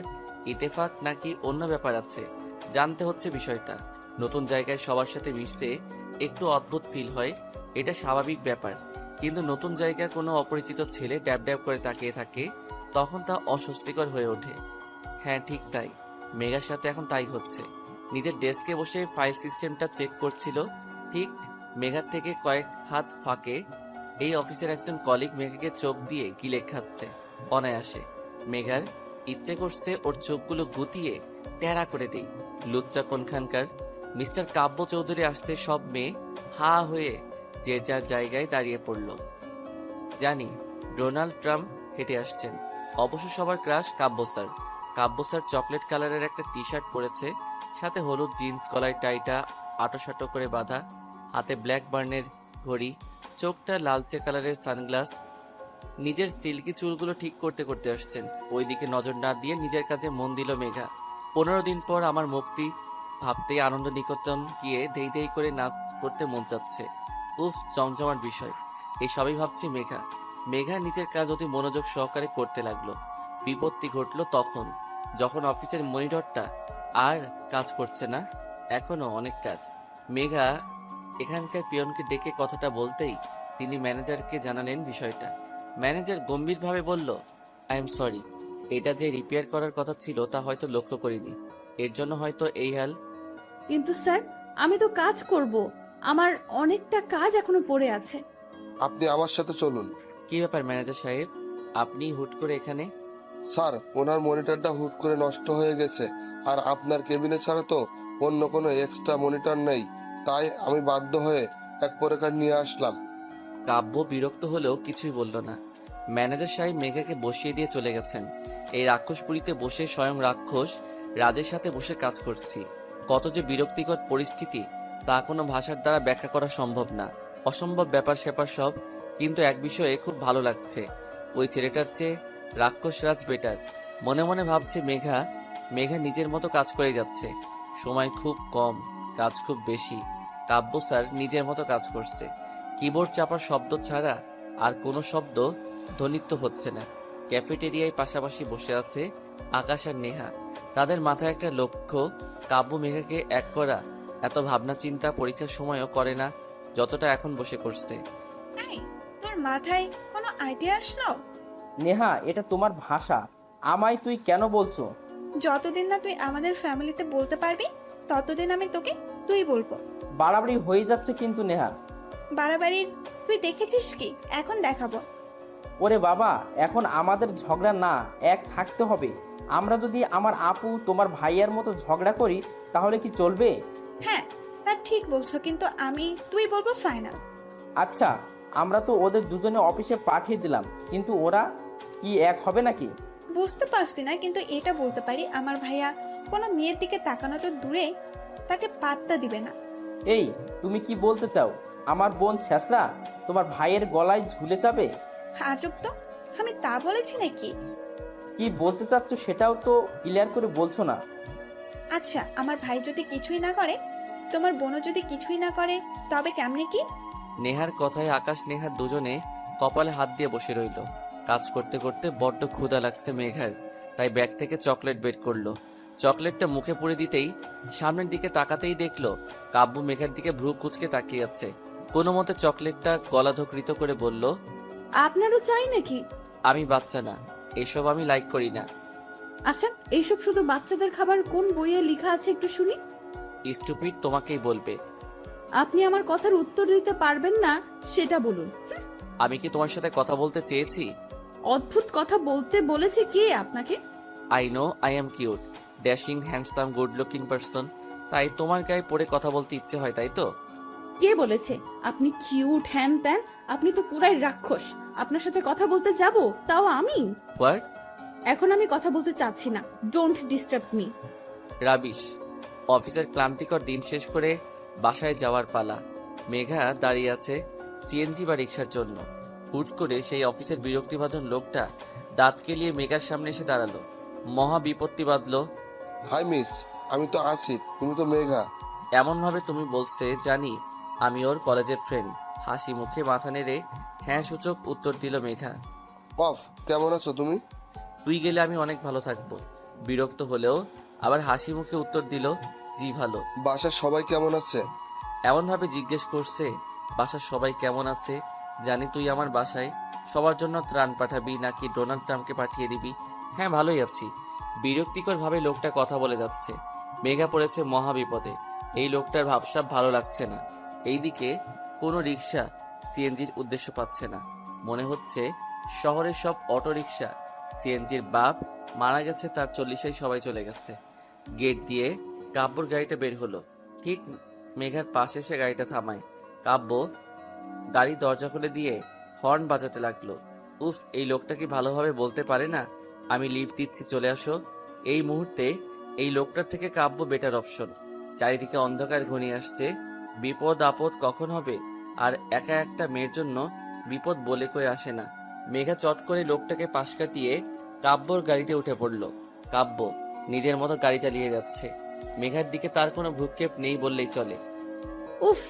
ইতেফাক নাকি অন্য ব্যাপার আছে? জানতে হচ্ছে বিষয়টা। নতুন জায়গায় সবার সাথে মিশতে একটু অদ্ভুত ফিল হয়, এটা স্বাভাবিক ব্যাপার, কিন্তু নতুন জায়গায় কোনো অপরিচিত ছেলে ড্যাব ড্যাব করে তাকিয়ে থাকে, তখন তা অস্বস্তিকর হয়ে ওঠে। হ্যাঁ ঠিক তাই, মেঘার সাথে এখন তাই হচ্ছে। নিজের ডেস্কে বসে ফাইল সিস্টেমটা চেক করছিল, ঠিক মেঘার থেকে কয়েক হাত ফাঁকে এই অফিসের একজন কলিগ মেঘাকে চোখ দিয়ে গিলে খাচ্ছে অনায়াসে। মেঘার ইচ্ছে করছে ওর চোখগুলো গুটিয়ে টেরা করে দেই। লুচ্চা কোনখানকার। মিস্টার কাব্য চৌধুরী আসতে সব মেয়ে হা হয়ে যে যার জায়গায় দাঁড়িয়ে পড়ল। জানি ডোনাল্ড ট্রাম্প হেঁটে আসছেন, অবশ্য সবার ক্রাশ কাব্য স্যার। কাব্য স্যার চকলেট কালারের একটা টি শার্ট পরেছে, সাথে হলুদ জিন্স, গলায় টাইটা আটোসাটো করে বাঁধা, হাতে ব্ল্যাক বার্নের ঘড়ি, চোখটা লালচে কালারের সানগ্লাস। নিজের সিল্কি চুলগুলো ঠিক করতে করতে আসছেন। ওইদিকে নজর না দিয়ে নিজের কাজে মন দিল মেঘা। 15 দিন পর আমার মুক্তি ভাবতেই আনন্দ নিকেতন গিয়ে দেই দেই করে নাচ করতে মন চাচ্ছে। উফ, জমজমার বিষয়। এই সবই ভাবছি মেঘা। মেঘা নিজের কাজ অতি মনোযোগ সহকারে করতে লাগলো। বিপত্তি ঘটল তখন, যখন অফিসের মনিটরটা আর কাজ করছে না। এখনো অনেক কাজ। মেঘা এখানকার পিয়নকে ডেকে কথাটা বলতেই তিনি ম্যানেজারকে জানালেন বিষয়টা। ম্যানেজার গম্ভীরভাবে বলল, আই এম সরি, এটা যে রিপেয়ার করার কথা ছিল তা হয়তো লক্ষ্য করিনি, এর জন্য হয়তো এই হাল। কিন্তু স্যার, আমি তো কাজ করব, আমার অনেকটা কাজ এখনো পড়ে আছে। আপনি আমার সাথে চলুন। কি ব্যাপার ম্যানেজার সাহেব, আপনি হুট করে এখানে? স্যার, ওনার মনিটরটা হুট করে নষ্ট হয়ে গেছে, আর আপনার কেবিনে ছাড়া তো অন্য কোনো এক্সট্রা মনিটর নেই, তাই আমি বাধ্য হয়ে এক প্রকার নিয়ে আসলাম। কাব্য বিরক্ত হলেও কিছুই বলল না। ম্যানেজার সাহেব মেঘাকে বসিয়ে দিয়ে চলে গেছেন। এই রাক্ষসপুরীতে বসে স্বয়ং রাক্ষস রাজের সাথে বসে কাজ করছি। কত যে বিরক্তিকর পরিস্থিতি তা কোনো ভাষার দ্বারা ব্যাখ্যা করা সম্ভব না। অসম্ভব ব্যাপার স্যাপার সব। কিন্তু এক বিষয়ে খুব ভালো লাগছে, ওই ছেলেটার চেয়ে রাক্ষস রাজ বেটার। মনে মনে ভাবছে মেঘা। মেঘা নিজের মতো কাজ করে যাচ্ছে। সময় খুব কম, কাজ খুব বেশি। কাব্য স্যার নিজের মতো কাজ করছে। কিবোর্ড চাপার শব্দ ছাড়া আর কোনো শব্দ ধ্বনিত হচ্ছে না। ক্যাফেটেরিয়ায় পাশাপাশি বসে আছে আকাশ আর নেহা। তাদের মাথায় একটা লক্ষ্য, কাব্য মেঘাকে এক করা। এত ভাবনা চিন্তা পরীক্ষার সময়ও করে না যতটা এখন বসে করছে। এই, তোর মাথায় কোনো আইডিয়া আসলো? নেহা, এটা তোমার ভাষা, আমায় তুই কেন বলছো? যতদিন না তুই আমাদের ফ্যামিলিতে বলতে পারবি ততদিন আমি তোকে তুই বলবো। বাড়াবাড়ি হয়ে যাচ্ছে কিন্তু নেহা। বাড়াবাড়ির তুই দেখেছিস কি? এখন দেখাবো। ওরে বাবা, এখন আমাদের ঝগড়া না, এক থাকতে হবে। আমরা যদি আমার আপু তোমার ভাইয়ার মতো ঝগড়া করি তাহলে কি চলবে? হ্যাঁ, তা ঠিক বলছো, কিন্তু আমি তুই বলবো ফাইনাল। আচ্ছা, আমরা তো ওদের দুজনে অফিসে পাঠিয়ে দিলাম, কিন্তু ওরা কি এক হবে নাকি? বুঝতে পারছি না, কিন্তু এটা বলতে পারি আমার ভাইয়া কোনো মেয়ের দিকে তাকানো তো দূরে, তাকে পাত্তা দিবে না। এই, তুমি কি বলতে চাও? আমার বোন ছেঁচড়া তোমার ভাইয়ের গলায় ঝুলে যাবে? আজব তো, আমি তা বলেছি নাকি? কি বলতে চাচ্ছ সেটাও তো ক্লিয়ার করে বলছো না। আচ্ছা, আমার ভাই যদি কিছুই না করে, তোমার বোনও যদি কিছুই না করে, তবে কেমনে কি? নেহার কথায় আকাশ নেহার দুজনে কপালে হাত দিয়ে বসে রইল। কাজ করতে করতে বড্ড ক্ষুধা লাগছে মেঘার, তাই ব্যাগ থেকে চকলেট বের করলো। চকলেটটা মুখে পুরে দিতেই সামনের দিকে তাকাতেই দেখলো কাব্য মেঘার দিকে ভ্রু কুচকে তাকিয়ে আছে। কোনো মতে চকলেটটা গলা ধকৃত করে বলল, আপনারও চাই নাকি? আমি বাচ্চা না, এসব আমি লাইক করি না। আচ্ছা, এইসব শুধু বাচ্চাদের খাবার কোন বইয়ে লেখা আছে একটু শুনি। স্টুপিড তোমাকেই বলবে। আপনি আমার কথার উত্তর দিতে পারবেন না সেটা বলুন। আমি কি তোমার সাথে কথা বলতে চেয়েছি? অদ্ভুত কথা বলতে বলেছে কে আপনাকে? I know I am cute, dashing, handsome, good looking person, তাই তোমার গায়ে পড়ে কথা বলতে ইচ্ছে হয়, তাই তো? কে বলেছে আপনি কিউট হ্যান ত্যান? আপনি তো পুরাই রাক্ষস। আপনার সাথে কথা বলতে যাব, তাও আমি? হোয়াট? এখন আমি কথা বলতে চাচ্ছি না, ডোন্ট ডিস্টার্ব মি। রাবিশ। অফিসের ক্লান্তিকর দিন শেষ করে বাসায় যাওয়ার পালা। মেঘা দাঁড়িয়ে আছে সিএনজি বা রিক্সার জন্য। হুট করে সেই অফিসের বিরক্তিভাজন লোকটা দাঁত কেলিয়ে মেঘার সামনে এসে দাঁড়ালো। মহা বিপত্তি বাঁধলো। হাই মিস, আমি তো আসিফ, তুমি তো মেঘা। এমনভাবে তুমি বলছে জানি আমি ওর কলেজের ফ্রেন্ড। হাসি মুখে মাথা নেড়ে হ্যাঁ সূচক উত্তর দিল মেঘা। অফ, কেমন আছো তুমি? তুই গেলে আমি অনেক ভালো থাকবো। বিরক্ত হলেও আবার হাসি মুখে উত্তর দিল, জি ভালো। বাসার সবাই কেমন আছে? এমনভাবে জিজ্ঞেস করছে বাসার সবাই কেমন আছে, জানি তুই আমার বাসায় সবার জন্য ত্রাণ পাঠাবি নাকি ডোনাল্ড ট্রাম্পকে পাঠিয়ে দিবি। হ্যাঁ, ভালোই আছি। বিরক্তিকর ভাবে লোকটা কথা বলে যাচ্ছে। মেঘা পড়েছে মহা বিপদে। এই লোকটার ভাবসাব ভালো লাগছে না। এইদিকে কোনো রিক্সা সিএনজির উদ্দেশ্য পাচ্ছে না। মনে হচ্ছে শহরের সব অটো রিক্সা সিএনজির বাপ মারা গেছে, তার 40-এই সবাই চলে গেছে। গেট দিয়ে কাব্যর গাড়িটা বের হলো। ঠিক মেঘার পাশে এসে গাড়িটা থামায়। কাব্য গাড়ি দরজা খুলে দিয়ে হর্ন বাজাতে লাগলো। উফ, এই লোকটা কি ভালোভাবে বলতে পারে না আমি লিফট দিচ্ছি, চলে আসো। এই মুহূর্তে এই লোকটার থেকে কাব্য বেটার অপশন। চারিদিকে অন্ধকার ঘনিয়ে আসছে, বিপদ আপদ কখন হবে, আর একা একটা মেয়ের জন্য বিপদ বলে কয়ে আসে না। মেঘা চট করে লোকটাকে পাশ কাটিয়ে কাব্যর গাড়িতে উঠে পড়ল। কাব্য নিজের মতো গাড়ি চালিয়ে যাচ্ছে। মেঘার দিকে তার কোনো ভ্রুক্ষেপ নেই বললেই চলে। উফ,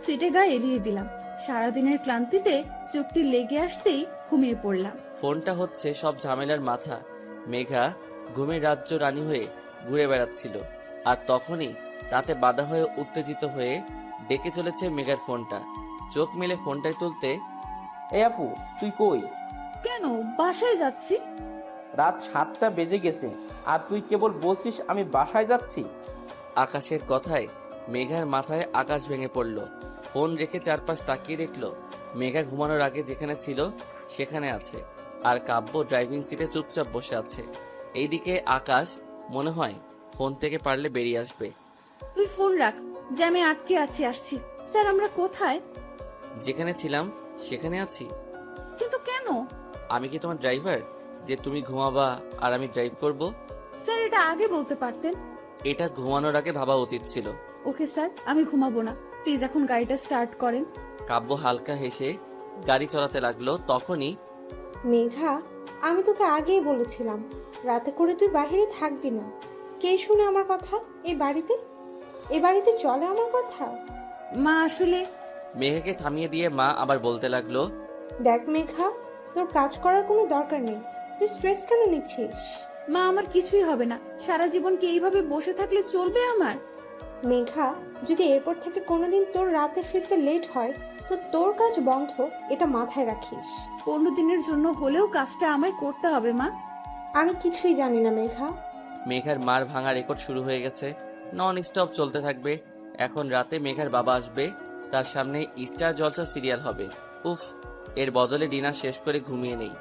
সিটে গায়ে এলিয়ে দিলাম। সারাদিনের ক্লান্তিতে চোখটি লেগে আসতেই ঘুমিয়ে পড়লাম। ফোনটা হচ্ছে সব ঝামেলার মাথা। মেঘা ঘুমের রাজ্য রানী হয়ে ঘুরে বেড়াচ্ছিল, আর তখনই তাতে বাধা হয়ে উত্তেজিত হয়ে ডেকে চলেছে মেঘার ফোনটা। চোখ মেলে ফোনটাই তুলতে, এই আপু, তুই কই? কেন, বাসায় যাচ্ছি। রাত 7টা বেজে গেছে আর তুই কেবল বলছিস আমি বাসায় যাচ্ছি। আকাশের কথায় মেঘার মাথায় আকাশ ভেঙে পড়ল। ফোন রেখে চারপাশ তাকিয়ে দেখল মেঘা ঘুমানোর আগে যেখানে ছিল সেখানে আছে, আর কাব্য ড্রাইভিং সিটে চুপচাপ বসে আছে। এইদিকে আকাশ মনে হয় ফোন থেকে পারলে বেরিয়ে আসবে। তুই ফোন রাখ, জ্যামে আটকে আছি, আসছি। স্যার, আমরা কোথায়? যেখানে ছিলাম সেখানে আছি। কিন্তু কেন? আমি কি তোমার ড্রাইভার যে তুমি ঘুমাবা আর আমি ড্রাইভ করব? স্যার, এটা আগে বলতে পারতেন। এটা ঘুমানোর আগে ভাবা উচিত ছিল। ওকে স্যার, আমি ঘুমাবো না। প্লিজ এখন গাড়িটা স্টার্ট করেন। কাব্য হালকা হেসে গাড়ি চালাতে লাগলো। তখনই মেঘা, আমি তোকে আগেই বলেছিলাম রাতে করে তুই বাইরে থাকবি না। কে শুনে আমার কথা? এই বাড়িতে চলে আমার কথা? মা আসলে মেঘাকে থামিয়ে দিয়ে মা আবার বলতে লাগলো, দেখ মেঘা, তোর কাজ করার কোনো দরকার নেই। তুই স্ট্রেস কেন নিচ্ছিস? মা, আমার কিছুই হবে না। সারা জীবন কি এইভাবে বসে থাকলে চলবে আমার? মেঘা, যদি এরপর থেকে কোনোদিন তোর রাতে ফিরতে লেট হয় তো তোর কাজ বন্ধ, এটা মাথায় রাখিস। 15 দিনের জন্য হলেও কাজটা আমায় করতে হবে মা। আমি কিছুই জানি না মেঘা। মেঘার মার ভাঙা রেকর্ড শুরু হয়ে গেছে। নন স্টপ চলতে থাকবে। এখন রাতে মেঘার বাবা আসবে, তার সামনে স্টার জলসা সিরিয়াল হবে। উফ, এর বদলে ডিনার শেষ করে ঘুমিয়ে নেই।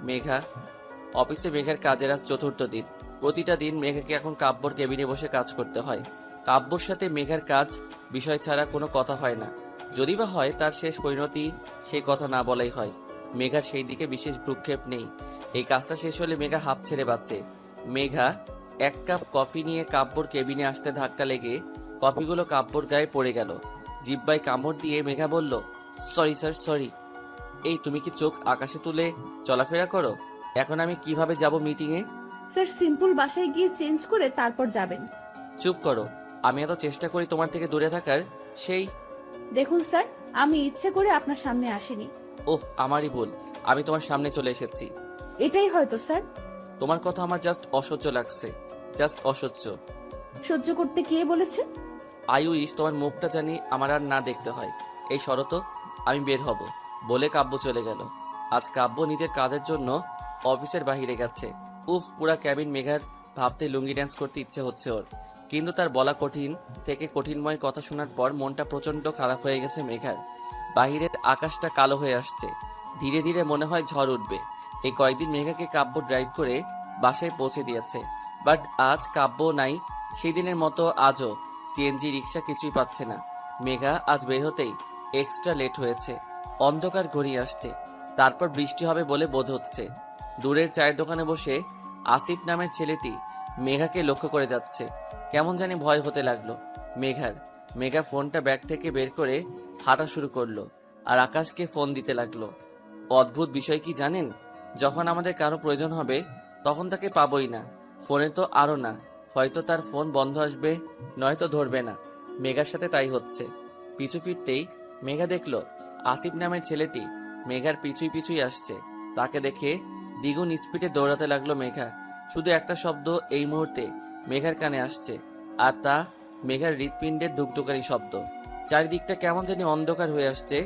মেঘা অফিসে মেঘার কাজের আজ 4র্থ দিন। প্রতিটা দিন মেঘাকে এখন কাব্যর কেবিনে বসে কাজ করতে হয়। কাব্যর সাথে মেঘার কাজ বিষয় ছাড়া কোনো কথা হয় না। যদি বা হয় তার শেষ পরিণতি সেই কথা না বলাই হয়। মেঘার সেই দিকে বিশেষ ভ্রুক্ষেপ নেই। এই কাজটা শেষ হলে মেঘা হাঁপ ছেড়ে বাঁচে। মেঘা 1 কাপ কফি নিয়ে কাব্যর কেবিনে আসতে ধাক্কা লেগে কফিগুলো কাব্যর গায়ে পড়ে গেল। জিব্বায় কামড় দিয়ে মেঘা বলল, সরি স্যার, সরি। এই তুমি কি চোখ আকাশে তুলে চলাফেরা করো? এখন আমি কিভাবে যাব মিটিংয়ে? স্যার, সিম্পল বাসায় গিয়ে চেঞ্জ করে তারপর যাবেন। চুপ করো। আমি এত চেষ্টা করি তোমার থেকে দূরে থাকার, সেই দেখুন স্যার, আমি ইচ্ছে করে আপনার সামনে আসিনি। ওহ, আমারই ভুল। আমি তোমার সামনে চলে এসেছি। এটাই হয়তো স্যার। তোমার কথা আমার জাস্ট অসহ্য লাগছে, জাস্ট অসহ্য। সহ্য করতে কে বলেছে? আই উইশ তোমার মুখটা জানি আমার আর না দেখতে হয়। এই শরত, আমি বের হব বলে কাব্য চলে গেল। আজ কাব্য নিজের কাজের জন্য অফিসের বাইরে গেছে। উফ, পুরা ক্যাবিন মেঘার ভাবতে লুঙ্গি ড্যান্স করতে ইচ্ছে হচ্ছে ওর। কিন্তু তার বলা কঠিন থেকে কঠিনময় কথা শোনার পর মনটা প্রচন্ড খারাপ হয়ে গেছে মেঘার। বাহিরের আকাশটা কালো হয়ে আসছে। ধীরে ধীরে মনে হয় ঝড় উঠবে। এই কয়েকদিন মেঘাকে কাব্য ড্রাইভ করে বাসায় পৌঁছে দিয়েছে, বাট আজ কাব্য নাই। সেই দিনের মতো আজও সিএনজি রিক্সা কিছুই পাচ্ছে না। মেঘা আজ বের হতেই এক্সট্রা লেট হয়েছে। অন্ধকার ঘনিয়ে আসছে, তারপর বৃষ্টি হবে বলে বোধ হচ্ছে। দূরের চায়ের দোকানে বসে আসিফ নামের ছেলেটি মেঘাকে লক্ষ্য করে যাচ্ছে। কেমন জানি ভয় হতে লাগলো মেঘার। মেঘা ফোনটা ব্যাগ থেকে বের করে হাঁটা শুরু করলো আর আকাশকে ফোন দিতে লাগলো। অদ্ভুত বিষয় কি জানেন, যখন আমাদের কারো প্রয়োজন হবে তখন তাকে পাবোই না। ফোনে তো আরও না, হয়তো তার ফোন বন্ধ আসবে, নয়তো ধরবে না। মেঘার সাথে তাই হচ্ছে। পিছু ফিরতেই মেঘা দেখলো আসিফ নামের ছেলেটি মেঘার পিছুই পিছুই আসছে। তাকে দেখে দ্বিগুণ স্পিডে দৌড়াতে লাগলো মেঘা। শুধু একটা শব্দ এই মুহূর্তে মেঘার কানে আসছে, আর তা মেঘার হৃৎপিণ্ডের ধুকধুকারি শব্দ। চারিদিকটা কেমন জানি অন্ধকার হয়ে আসছে।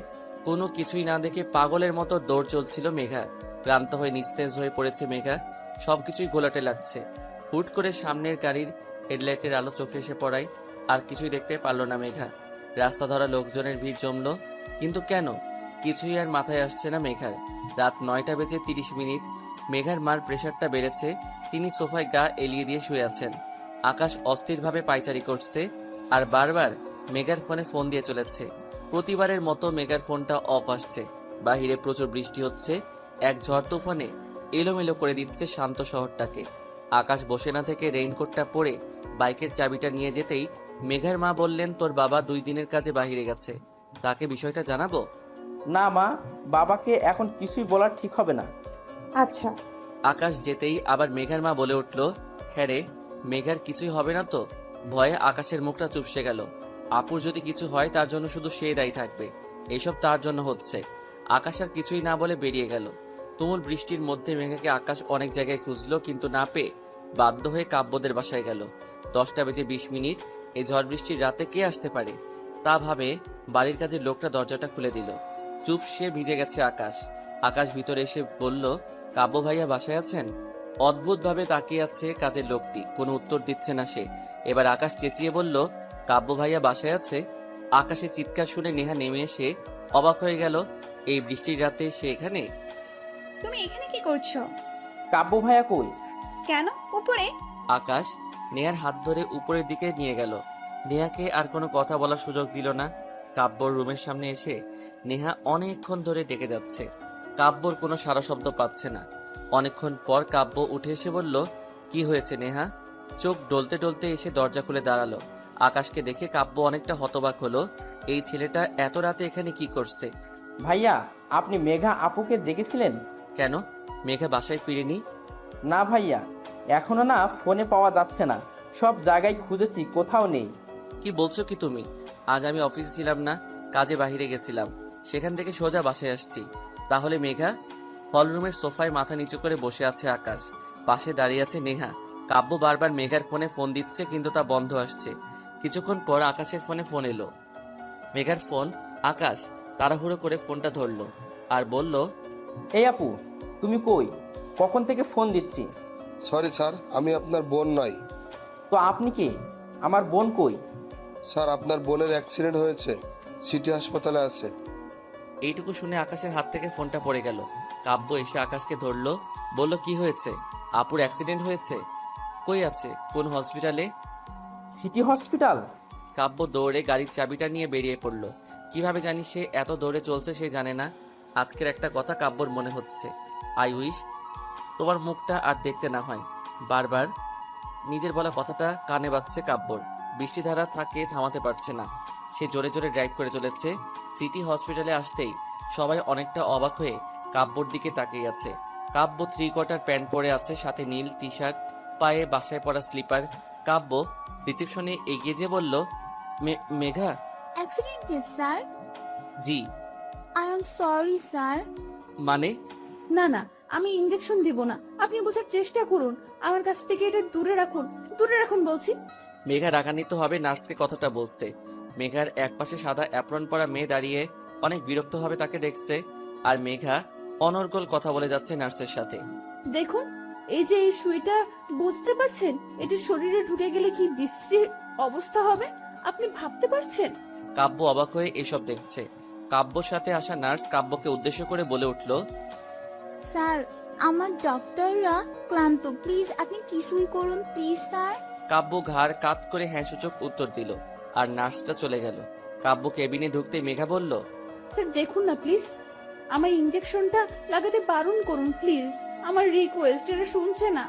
কোনো কিছুই না দেখে পাগলের মতো দৌড় চলছিল মেঘা। ক্লান্ত হয়ে নিস্তেজ হয়ে পড়েছে মেঘা। সবকিছুই ঘোলাটে লাগছে। হুট করে সামনের গাড়ির হেডলাইটের আলো চোখে এসে পড়ায় আর কিছুই দেখতে পারল না মেঘা। রাস্তা ধরা লোকজনের ভিড় জমলো, কিন্তু কেন কিছুই আর মাথায় আসছে না মেঘার। রাত 9টা বেজে 30 মিনিট। মেঘার মার প্রেশারটা বেড়েছে। তিনি সোফায় গা এলিয়ে দিয়ে শুয়ে আছেন। আকাশ অস্থিরভাবে পায়চারি করছে আর বারবার মেঘার ফোনে ফোন দিয়ে চলেছে। প্রতিবারের মতো মেঘার ফোনটা অফ আসছে। বাহিরে প্রচুর বৃষ্টি হচ্ছে। এক ঝড় তুফানে এলোমেলো করে দিচ্ছে শান্ত শহরটাকে। আকাশ বসে না থেকে রেইনকোটটা পরে বাইকের চাবিটা নিয়ে যেতেই মেঘার মা বললেন, তোর বাবা 2 দিনের কাজে বাইরে গেছে, তাকে বিষয়টা জানাবো? না মা, বাবাকে এখন কিছুই বলার ঠিক হবে না। আচ্ছা। আকাশ যেতেই আবার মেঘার মা বলে উঠল, হ্যাঁ রে, মেঘার কিছুই হবে না তো? ভয়ে আকাশের মুখটা চুপসে গেল। আপুর যদি কিছু হয় তার জন্য শুধু সে দায়ী থাকবে, এইসব তার জন্য হচ্ছে। আকাশ আর কিছুই না বলে বেরিয়ে গেল। তুমুল বৃষ্টির মধ্যে মেঘাকে আকাশ অনেক জায়গায় খুঁজলো, কিন্তু না পেয়ে বাধ্য হয়ে কাব্যদের বাসায় গেল। 10:20 এই ঝড় বৃষ্টির রাতে কে আসতে পারে তা ভাবে বাড়ির কাজের লোকটা দরজাটা খুলে দিল। চুপ সে ভিজে গেছে আকাশ। আকাশ ভিতরে এসে বলল, কাব্য ভাইয়া বাসায় আছেন? অদ্ভুতভাবে তাকিয়ে আছে কাজের লোকটি, কোনো উত্তর দিচ্ছে না সে। এবার আকাশ চেঁচিয়ে বলল, কাব্য ভাইয়া বাসায় আছে? আকাশের চিৎকার শুনে নেহা নেমে এসে অবাক হয়ে গেল, এই বৃষ্টির রাতে সে এখানে? তুমি এখানে কি করছো? কাব্য ভাইয়া কই? কেন উপরে? আকাশ নেহার হাত ধরে উপরের দিকে নিয়ে গেল। নেহাকে আর কোনো কথা বলার সুযোগ দিল না। কাব্যর রুমের সামনে এসে নেহা অনেকক্ষণ ধরে ডেকে যাচ্ছে। কাব্যর কোনো সারা শব্দ পাচ্ছে না। অনেকক্ষণ পর কাব্য উঠে এসে বলল, কি হয়েছে নেহা? চোখ ডলতে ডলতে এসে দরজা খুলে দাঁড়ালো। আকাশকে দেখে কাব্য অনেকটা হতবাক হলো, এই ছেলেটা এত রাতে এখানে কি করছে? ভাইয়া, আপনি মেঘা আপুকে দেখেছিলেন? কেন, মেঘা বাসায় ফিরেনি? না ভাইয়া, এখনো না ফোনে পাওয়া যাচ্ছে না, সব জায়গায় খুঁজেছি, কোথাও নেই। কি বলছো কি তুমি? আজ আমি অফিসে ছিলাম না, কাজে বাইরে গেছিলাম, সেখান থেকে সোজা বাসায় আসছি। তাহলে মেঘা? হলরুমের সোফায় মাথা নিচু করে বসে আছে আকাশ, পাশে দাঁড়িয়ে আছে নেহা। কাব্য বারবার মেঘার ফোনে ফোন দিচ্ছে, কিন্তু তা বন্ধ আসছে। কিছুক্ষণ পর আকাশের ফোনে ফোন এলো। মেঘার ফোন। আকাশ তাড়াহুড়ো করে ফোনটা ধরলো আর বলল, এই আপু, তুমি কই? কখন থেকে ফোন দিচ্ছি। সরি স্যার, আমি আপনার বোন নই। তো আপনি কে? আমার বোন কই? স্যার, আপনার বোনের অ্যাক্সিডেন্ট হয়েছে, সিটি হাসপাতালে আছে। এইটুকু শুনে আকাশের হাত থেকে ফোনটা পড়ে গেল। কাব্য এসে আকাশকে ধরলো, বলল, কি হয়েছে? আপুর অ্যাক্সিডেন্ট হয়েছে? কই আছে, কোন হসপিটালে? City hospital? কাব্য দৌড়ে গাড়ির চাবিটা নিয়ে বেরিয়ে পড়ল। কিভাবে জানি সে এত দৌড়ে চলছে সে জানে না। আজকের একটা কথা কাব্যর মনে হচ্ছে, আই উইশ তোমার মুখটা আর দেখতে না হয়। বারবার নিজের বলা কথাটা কানে বাজছে কাব্যর। বৃষ্টিধারা থাকে থামাতে পারছে না। সে জোরে জোরে ড্রাইভ করে চলেছে। সিটি হসপিটালে আসতেই সবাই অনেকটা অবাক হয়ে কাব্যর দিকে তাকিয়ে আছে। কাব্য 3/4 প্যান্ট পরে আছে, সাথে নীল টি শার্ট, পায়ে বাসায় পরা স্লিপার। কাব্য রিসেপশনে এগিয়ে যেয়ে বলল, Megha? Accident case sir. G. I am sorry sir. মানে? না না, আমি ইঞ্জেকশন দিব না, আপনি বোঝার চেষ্টা করুন। আমার কাছ থেকে এটা দূরে রাখুন, দূরে রাখুন বলছি। মেঘা রাগান্বিত হবে নার্সকে কথাটা বলছে। মেঘার একপাশে সাদা অ্যাপ্রন পরা মেয়ে দাঁড়িয়ে অনেক বিরক্তভাবে তাকে দেখছে, আর মেঘা অনর্গল কথা বলে যাচ্ছে নার্সের সাথে। দেখুন, এই যে এই সুইটা, বুঝতে পারছেন এটা শরীরে ঢুকে গেলে কি বিশ্রী অবস্থা হবে আপনি ভাবতে পারছেন? কাব্য অবাক হয়ে এসব দেখছে। কাব্যর সাথে আসা নার্স কাব্যকে উদ্দেশ্য করে বলে উঠল, স্যার, আমার ডক্টররা ক্লান্ত, প্লিজ আপনি কিছুই করুন প্লিজ স্যার। কাব্য ঘাড় কাত করে হ্যাঁ সূচক উত্তর দিল, আর নার্সটা চলে গেল। কাব্য কেবিনে ঢুকতে মেঘা বলল, স্যার দেখুন না প্লিজ, আমার ইঞ্জেকশনটা লাগাতে বারণ করুন প্লিজ, আমার রিকোয়েস্ট, এটা শুনছে না।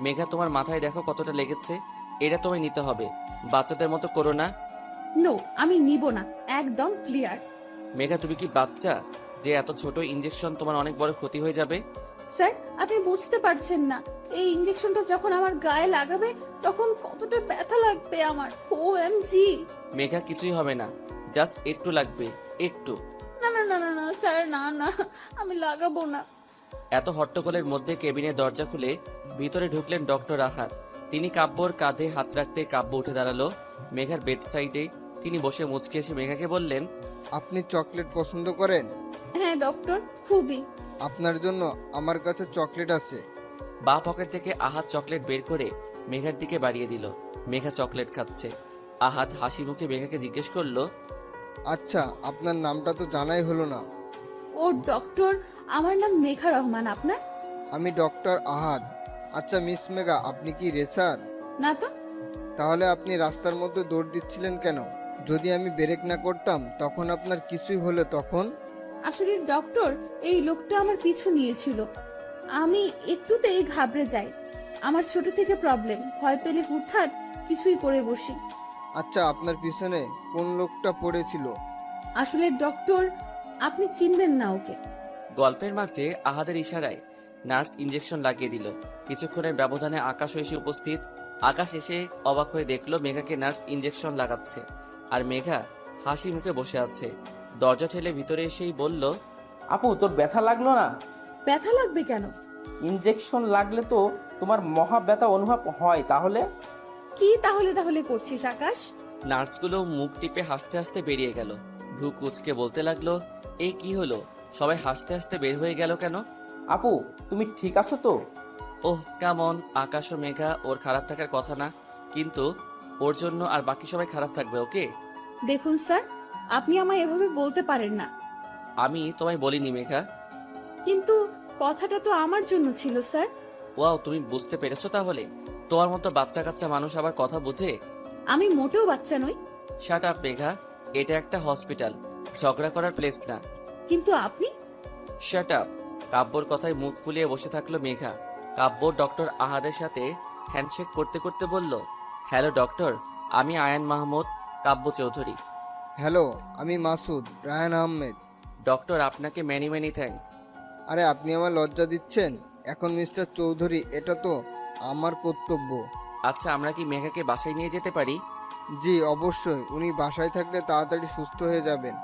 মেঘা তোমার মাথায় দেখো কতটা লেগেছে, এটা তোমায় নিতে হবে, বাচ্চাদের মতো করো না। নো, আমি নিব না, একদম ক্লিয়ার। মেঘা তুমি কি বাচ্চা যে এত ছোট ইঞ্জেকশন তোমার অনেক বড় ক্ষতি হয়ে যাবে? স্যার আপনি বুঝতে পারছেন না, এই ইঞ্জেকশনটা যখন আমার গায়ে লাগাবে তখন কতটা ব্যথা লাগবে আমার। OMG! মেঘা কিছুই হবে না, জাস্ট একটু লাগবে, একটু। না না না না না স্যার, না না, আমি লাগাবো না। এত হট্টগোলের মধ্যে কেবিনের দরজা খুলে ভিতরে ঢুকলেন ডক্টর আহাদ। তিনি কাব্যর কাঁধে হাত রাখতে কাব্য উঠে দাঁড়ালো মেঘার বেড সাইডে। তিনি বসে মুচকে এসে মেঘাকে বললেন, আপনি চকলেট পছন্দ করেন? হ্যাঁ ডক্টর, খুবই। আপনার জন্য আমার কাছে চকলেট আছে। বাঁ পকেট থেকে আহাদ চকলেট বের করে মেঘার দিকে বাড়িয়ে দিল। মেঘা চকলেট খাচ্ছে। আহাদ হাসি মুখে মেঘাকে জিজ্ঞেস করলো, আচ্ছা, আপনার নামটা তো জানাই হলো না। ও ডক্টর, আমার নাম মেঘা রহমান। আপনার? আমি ডক্টর আহাদ। আচ্ছা মিস মেঘা, আপনি কি রেসার? না তো। তাহলে আপনি রাস্তার মধ্যে দৌড় দিচ্ছিলেন কেন? যদি আমি ব্রেক না করতাম তখন আপনার কিছুই হলে তখন? আসলে ডক্টর, এই লোকটা আমার পিছু নিয়েছিল, আমি একটুতেই ঘাবড়ে যাই, আমার ছোট থেকে প্রবলেম, ভয় পেলে হুটহাট কিছুই করে বসি। আচ্ছা, আপনার পিছনে কোন লোকটা পড়েছিল? আসলে ডক্টর, আপনি চিনবেন না ওকে। গল্পের মাঝে আহাদের ইশারায় নার্স ইঞ্জেকশন লাগিয়ে দিল। কিছুক্ষণের ব্যবধানে আকাশ এসে উপস্থিত। আকাশ এসে অবাক হয়ে দেখলো মেঘাকে নার্স ইঞ্জেকশন লাগাচ্ছে, আর মেঘা হাসি মুখে বসে আছে। দরজা ঠেলে ভিতরে এসেই বলল, আপু, তোর ব্যথা লাগলো না? ব্যথা লাগবে কেন? ইঞ্জেকশন লাগলে তো তোমার মহা ব্যথা অনুভব হয়। তাহলে কি তাহলে তাহলে করছিস আকাশ? নার্সগুলো মুখ টিপে হাসতে হাসতে বেরিয়ে গেল। ভ্রু কুচকে বলতে লাগলো, এই কি হলো, সবাই হাসতে হাসতে বের হয়ে গেল কেন? আপু, তুমি ঠিক আছো তো? ওহ কেমন, আকাশ ও মেঘা ওর খারাপ থাকার কথা না, কিন্তু ওর জন্য আর বাকি সবাই খারাপ থাকবে ওকে? দেখুন স্যার, আপনি আমায় এভাবে বলতে পারেন না। আমি তোমায় বলিনি মেঘা। কিন্তু কথাটা তো আমার জন্য ছিল স্যার। ওয়াও, তুমি বুঝতে পেরেছো তাহলে? তোমার মতো বাচ্চা কাচ্চা মানুষ আবার কথা বুঝে? আমি মোটেও বাচ্চা নই। শাট আপ মেঘা, এটা একটা হসপিটাল, ঝগড়া করার প্লেস না। কিন্তু আপনি। Shut up. কাব্যর কথায় মুখ ফুলিয়ে বসে থাকলো মেঘা। কাব্য ডক্টর আহাদের সাথে হ্যান্ডশেক করতে করতে বলল, হ্যালো ডক্টর, আমি আয়ান মাহমুদ, কাব্য চৌধুরী। হ্যালো, আমি মাসুদ রায়হান আহমেদ। ডক্টর, আপনাকে মেনি মেনি থ্যাঙ্কস। আরে আপনি আমার লজ্জা দিচ্ছেন এখন মিস্টার চৌধুরী, এটা তো আমার কর্তব্য। আচ্ছা, আমরা কি মেঘাকে বাসায় নিয়ে যেতে পারি? জি অবশ্যই, উনি বাসায় থাকলে তাড়াতাড়ি সুস্থ হয়ে যাবেন,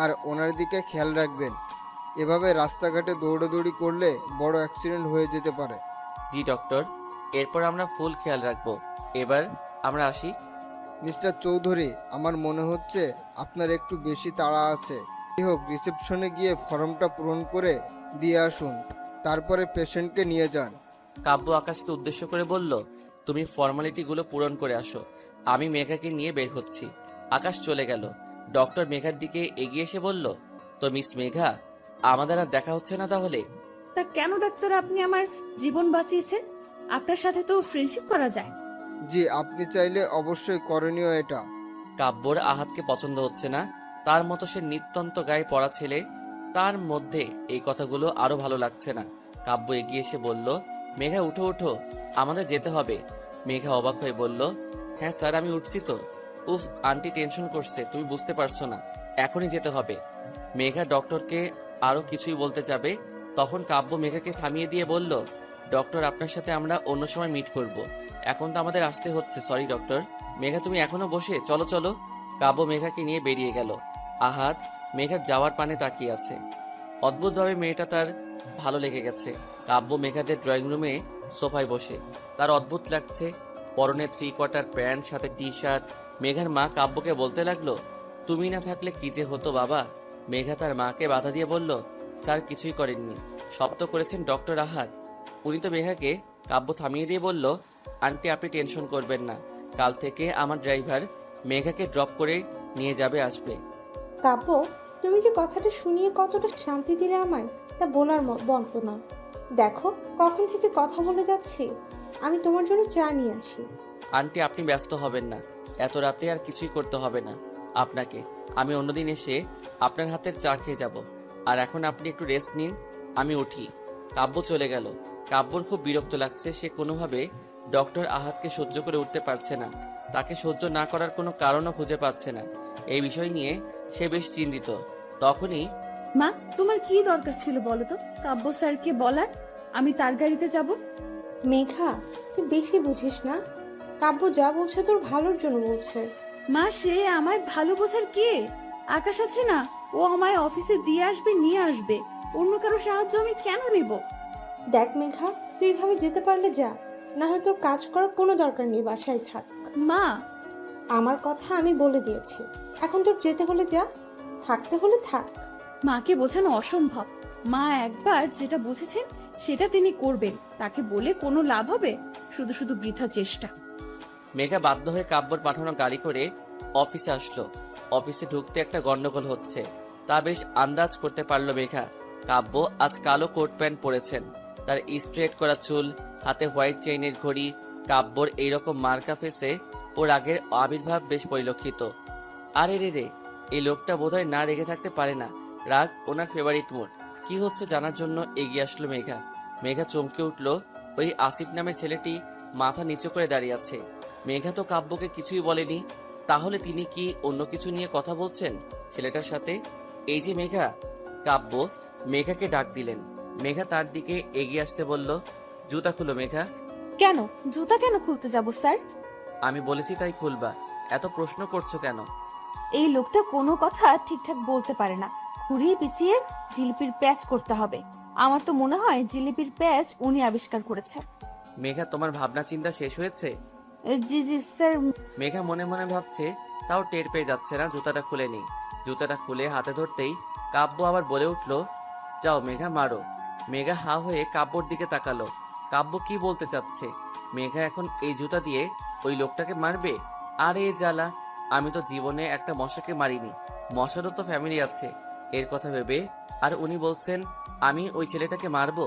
আর ওনার দিকে খেয়াল রাখবেন। এভাবে রাস্তাঘাটে দৌড়াদৌড়ি করলে বড় অ্যাক্সিডেন্ট হয়ে যেতে পারে। জি ডক্টর, এরপর আমরা ফুল খেয়াল রাখবো। এবার আমরা আসি। মিস্টার চৌধুরী, আমার মনে হচ্ছে আপনার একটু বেশি তাড়া আছে। যাই হোক, রিসেপশনে গিয়ে ফর্মটা পূরণ করে দিয়ে আসুন, তারপরে পেশেন্টকে নিয়ে যান। কাব্য আকাশকে উদ্দেশ্য করে বলল, তুমি ফর্মালিটিগুলো পূরণ করে আসো, আমি মেঘাকে নিয়ে বের হচ্ছি। আকাশ চলে গেল। ডক্টর মেঘার দিকে এগিয়ে এসে বলল, তো মিস মেঘা, আমাদের আর দেখা হচ্ছে না তাহলে? তা কেন ডাক্তার, আপনি আমার জীবন বাঁচিয়েছেন, আপনার সাথে তো ফ্রেন্ডশিপ করা যায়। জি, আপনি চাইলে অবশ্যই করণীয় এটা। কাব্যর আহাতকে পছন্দ হচ্ছে না, তার মতো সে নিত্যন্ত গায়ে পড়া ছেলে, তার মধ্যে এই কথাগুলো আরো ভালো লাগছে না। কাব্য এগিয়ে এসে বলল, মেঘা উঠো উঠো, আমাদের যেতে হবে। মেঘা অবাক হয়ে বলল, হ্যাঁ স্যার, আমি উঠছি তো। উফ, আন্টি টেনশন করছে, তুমি বুঝতে পারছো না, এখনই যেতে হবে। মেঘা ডক্টরকে আরো কিছুই বলতে যাবে, তখন কাব্য মেঘাকে থামিয়ে দিয়ে বলল, ডক্টর, আপনার সাথে আমরা অন্য সময় মিট করব, এখন তো আমাদের আসতে হচ্ছে, সরি ডক্টর। মেঘা, তুমি এখনো বসে, চলো চলো। কাব্য মেঘাকে নিয়ে বেরিয়ে গেল। আহাদ মেঘার যাওয়ার পানে তাকিয়ে আছে। অদ্ভুতভাবে মেয়েটা তার ভালো লেগে গেছে। কাব্য মেঘাদের ড্রয়িং রুমে সোফায় বসে, তার অদ্ভুত লাগছে। পরনে 3/4 প্যান্ট, সাথে টি শার্ট। মেঘার মা কাব্যকে বলতে লাগলো, তুমি না থাকলে কি যে হতো বাবা। মেঘা তার মাকে বাধা দিয়ে বলল, স্যার কিছুই করেননি, সব তো করেছেন ডক্টর আহাদ, উনি তো। মেঘাকে কাব্য থামিয়ে দিয়ে বলল, আন্টি আপনি টেনশন করবেন না, কাল থেকে আমার ড্রাইভার মেঘাকে ড্রপ করে নিয়ে যাবে আসবে। কাব্য, তুমি যে কথাটা শুনিয়ে কতটা শান্তি দিলে আমায়, তা বলার মতো না। দেখো কখন থেকে কথা বলে যাচ্ছি, আমি তোমার জন্য চা নিয়ে আসি। আন্টি আপনি ব্যস্ত হবেন না, এত রাতে আর কিছুই করতে হবে না আপনাকে। আমি অন্যদিন এসে আপনার হাতের চা খেয়ে যাব, আর এখন আপনি একটু রেস্ট নিন, আমি উঠি। কাব্য চলে গেল। কাব্যর খুব বিরক্ত লাগছে, সে কোনোভাবে ডক্টর আহাদকে সহ্য করে উঠতে পারছে না, তাকে সহ্য না করার কোনো কারণও খুঁজে পাচ্ছে না। এই বিষয় নিয়ে সে বেশ চিন্তিত। তখনই, মা, তোমার কি দরকার ছিল বলো তো কাব্য স্যারকে বলার আমি তার গাড়িতে যাব? মেঘা, তুই বেশি বুঝিস না। কাব্য যা বলছে তোর ভালোর জন্য বলছে। মা, সে আমায় ভালো বোঝার কে? আকাশ আছে না, ও আমায় অফিসে দিয়ে আসবে, নিয়ে আসবে, অন্য কারো সাহায্য আমি কেন নেব? দেখ মেঘা, তুই এইভাবে যেতে পারলে যা, না হলে তোর কাজ করার কোনো দরকার নেই, বাসায় থাক। মা, আমার কথা আমি বলে দিয়েছি, এখন তোর যেতে হলে যা, থাকতে হলে থাক। মাকে বোঝানো অসম্ভব। মা একবার যেটা বুঝেছেন সেটা তিনি করবেন, তাকে বলে কোনো লাভ হবে? শুধু শুধু বৃথা চেষ্টা। মেঘা বাধ্য হয়ে কাব্যর পাঠানো গাড়ি করে অফিসে আসলো। অফিসে ঢুকতে একটা গন্ডগোল হচ্ছে, তা বেশ আন্দাজ করতে পারলো মেঘা। কাব্য আজ কালো কোট প্যান্ট পরেছেন, তার স্ট্রেট করা চুল, হাতে হোয়াইট চেইনের ঘড়ি। কাব্যর এইরকম মার্কা ফেসে ওর আগের আবির্ভাব বেশ পরিলক্ষিত। আরে রে, এই লোকটা বোধহয় না রেগে থাকতে পারে না, রাগ ওনার ফেভারিট মুড। কি হচ্ছে জানার জন্য এগিয়ে আসলো মেঘা। মেঘা চমকে উঠল, ওই আসিফ নামের ছেলেটি মাথা নিচু করে দাঁড়িয়ে আছে। মেঘা তো কাব্যকে কিছুই বলেনি, তাহলে তিনি কি অন্য কিছু নিয়ে কথা বলছেন ছেলেটার সাথে? এই যে মেঘা। কাব্য মেঘাকে ডাক দিলেন। মেঘা তার দিকে এগিয়ে আসতে বলল, জুতা খুলো মেঘা। কেন? জুতা কেন খুলতে যাব স্যার? আমি বলেছি তাই খুলবা, এত প্রশ্ন করছো কেন? এই লোকটা কোনো কথা ঠিকঠাক বলতে পারে না। ঘুরিয়ে পিছিয়ে জিলিপির প্যাচ করতে হবে। আমার তো মনে হয় জিলিপির প্যাচ উনি আবিষ্কার করেছে। মেঘা, তোমার ভাবনা চিন্তা শেষ হয়েছে? জি জি স্যার। মেঘা মনে মনে ভাবছে, তাও টের পেয়ে যাচ্ছে না জুতাটা খুলে নি। জুতাটা খুলে হাতে ধরতেই কাব্য আবার বলে উঠল, যাও মেঘা মারো। মেঘা হা হয়ে কাব্যর দিকে তাকালো। কাব্য কি বলতে চাচ্ছে? মেঘা এখন এই জুতা দিয়ে ওই লোকটাকে মারবে? আরে জ্বালা, আমি তো জীবনে একটা মশাকে মারিনি, মশারও তো ফ্যামিলি আছে। এর কথা ভেবে আর উনি বলছেন আমি ওই ছেলেটাকে মারবো।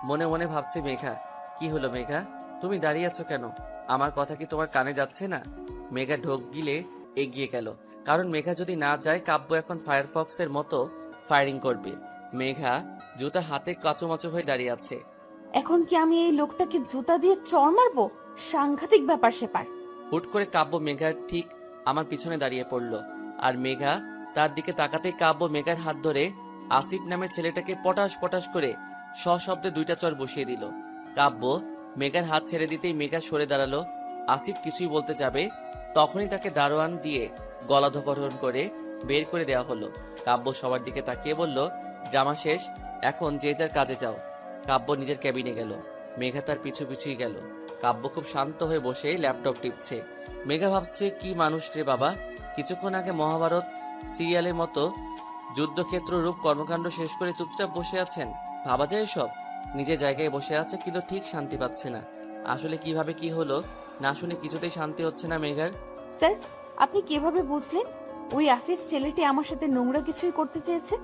মনে মনে ভাবছে মেঘা। কি হলো মেঘা, তুমি দাঁড়িয়ে আছো কেন? আমার কথা কি তোমার কানে যাচ্ছে না? মেঘা ঢোক গিলে এগিয়ে গেল, কারণ মেঘা যদি না যায় কাব্য এখন ফায়ারফক্সের মতো ফায়ারিং করবে। মেঘা জুতা হাতে কাঁচোমাচো হয়ে দাঁড়িয়ে আছে। এখন কি আমি এই লোকটাকে জুতা দিয়ে চড় মারবো? সাংঘাতিক ব্যাপার সেপার। হুট করে কাব্য মেঘার ঠিক আমার পিছনে দাঁড়িয়ে পড়ল, আর মেঘা তার দিকে তাকাতেই কাব্য মেঘার হাত ধরে আসিফ নামের ছেলেটাকে পটাশ পটাশ করে সশব্দে 2টা চড় বসিয়ে দিল। কাব্য মেঘার হাত ছেড়ে দিতেই মেঘা সরে দাঁড়ালো। আসিফ কিছুই বলতে যাবে, তখনই তাকে দারোয়ান দিয়ে গলা ধকরণ করে বের করে দেওয়া হলো। কাব্য সবার দিকে তাকিয়ে বলল, ড্রামা শেষ, এখন যে যার কাজে যাও। কাব্য নিজের ক্যাবিনে গেল। মেঘা তার পিছু পিছুই গেল। কাব্য খুব শান্ত হয়ে বসে ল্যাপটপ টিপছে। মেঘা ভাবছে, কি মানুষ রে বাবা, কিছুক্ষণ আগে মহাভারত সিরিয়ালের মতো যুদ্ধক্ষেত্র রূপ কর্মকাণ্ড শেষ করে চুপচাপ বসে আছেন। ভাবা যায় সব। নিজের জায়গায় বসে আছে কিন্তু ঠিক শান্তি পাচ্ছে না। আসলে কিভাবে কি হলো না শুনে কিছুতেই শান্তি হচ্ছে না মেঘার। স্যার, আপনি কিভাবে বুঝলেন ওই আসিফ ছেলেটি আমার সাথে নোংরা কিছুই করতে চেয়েছে?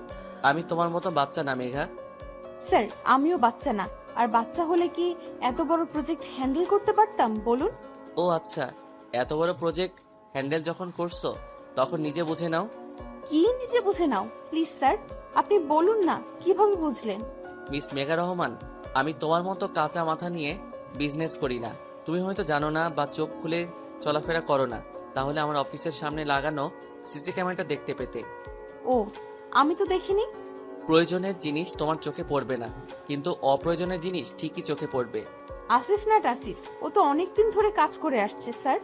আমি তোমার মতো বাচ্চা না মেঘা। স্যার, আমিও বাচ্চা না। আর বাচ্চা হলে কি এত বড় প্রজেক্ট হ্যান্ডেল করতে পারতাম বলুন? ও আচ্ছা, এত বড় প্রজেক্ট হ্যান্ডেল যখন করছো তখন নিজে বুঝে নাও। কি নিজে বুঝে নাও? প্লিজ স্যার, আপনি বলুন না কিভাবে বুঝলেন? মিস মেঘা রহমান, আমি তোমার মতো কাঁচা মাথা নিয়ে বিজনেস করি না। তুমি হয়তো জানো না বা চোখ খুলে চলাফেরা করো না, তাহলে আমার অফিসের সামনে লাগানো সিসি ক্যামেরাটা দেখতে পেতে। ও, আমি তো দেখিনি। প্রয়োজনের জিনিস তোমার চোখে পড়বে না, কিন্তু অপ্রয়োজনের জিনিস ঠিকই চোখে পড়বে। আসিফ না আসিফ, ও তো অনেকদিন ধরে কাজ করে আসছে স্যার।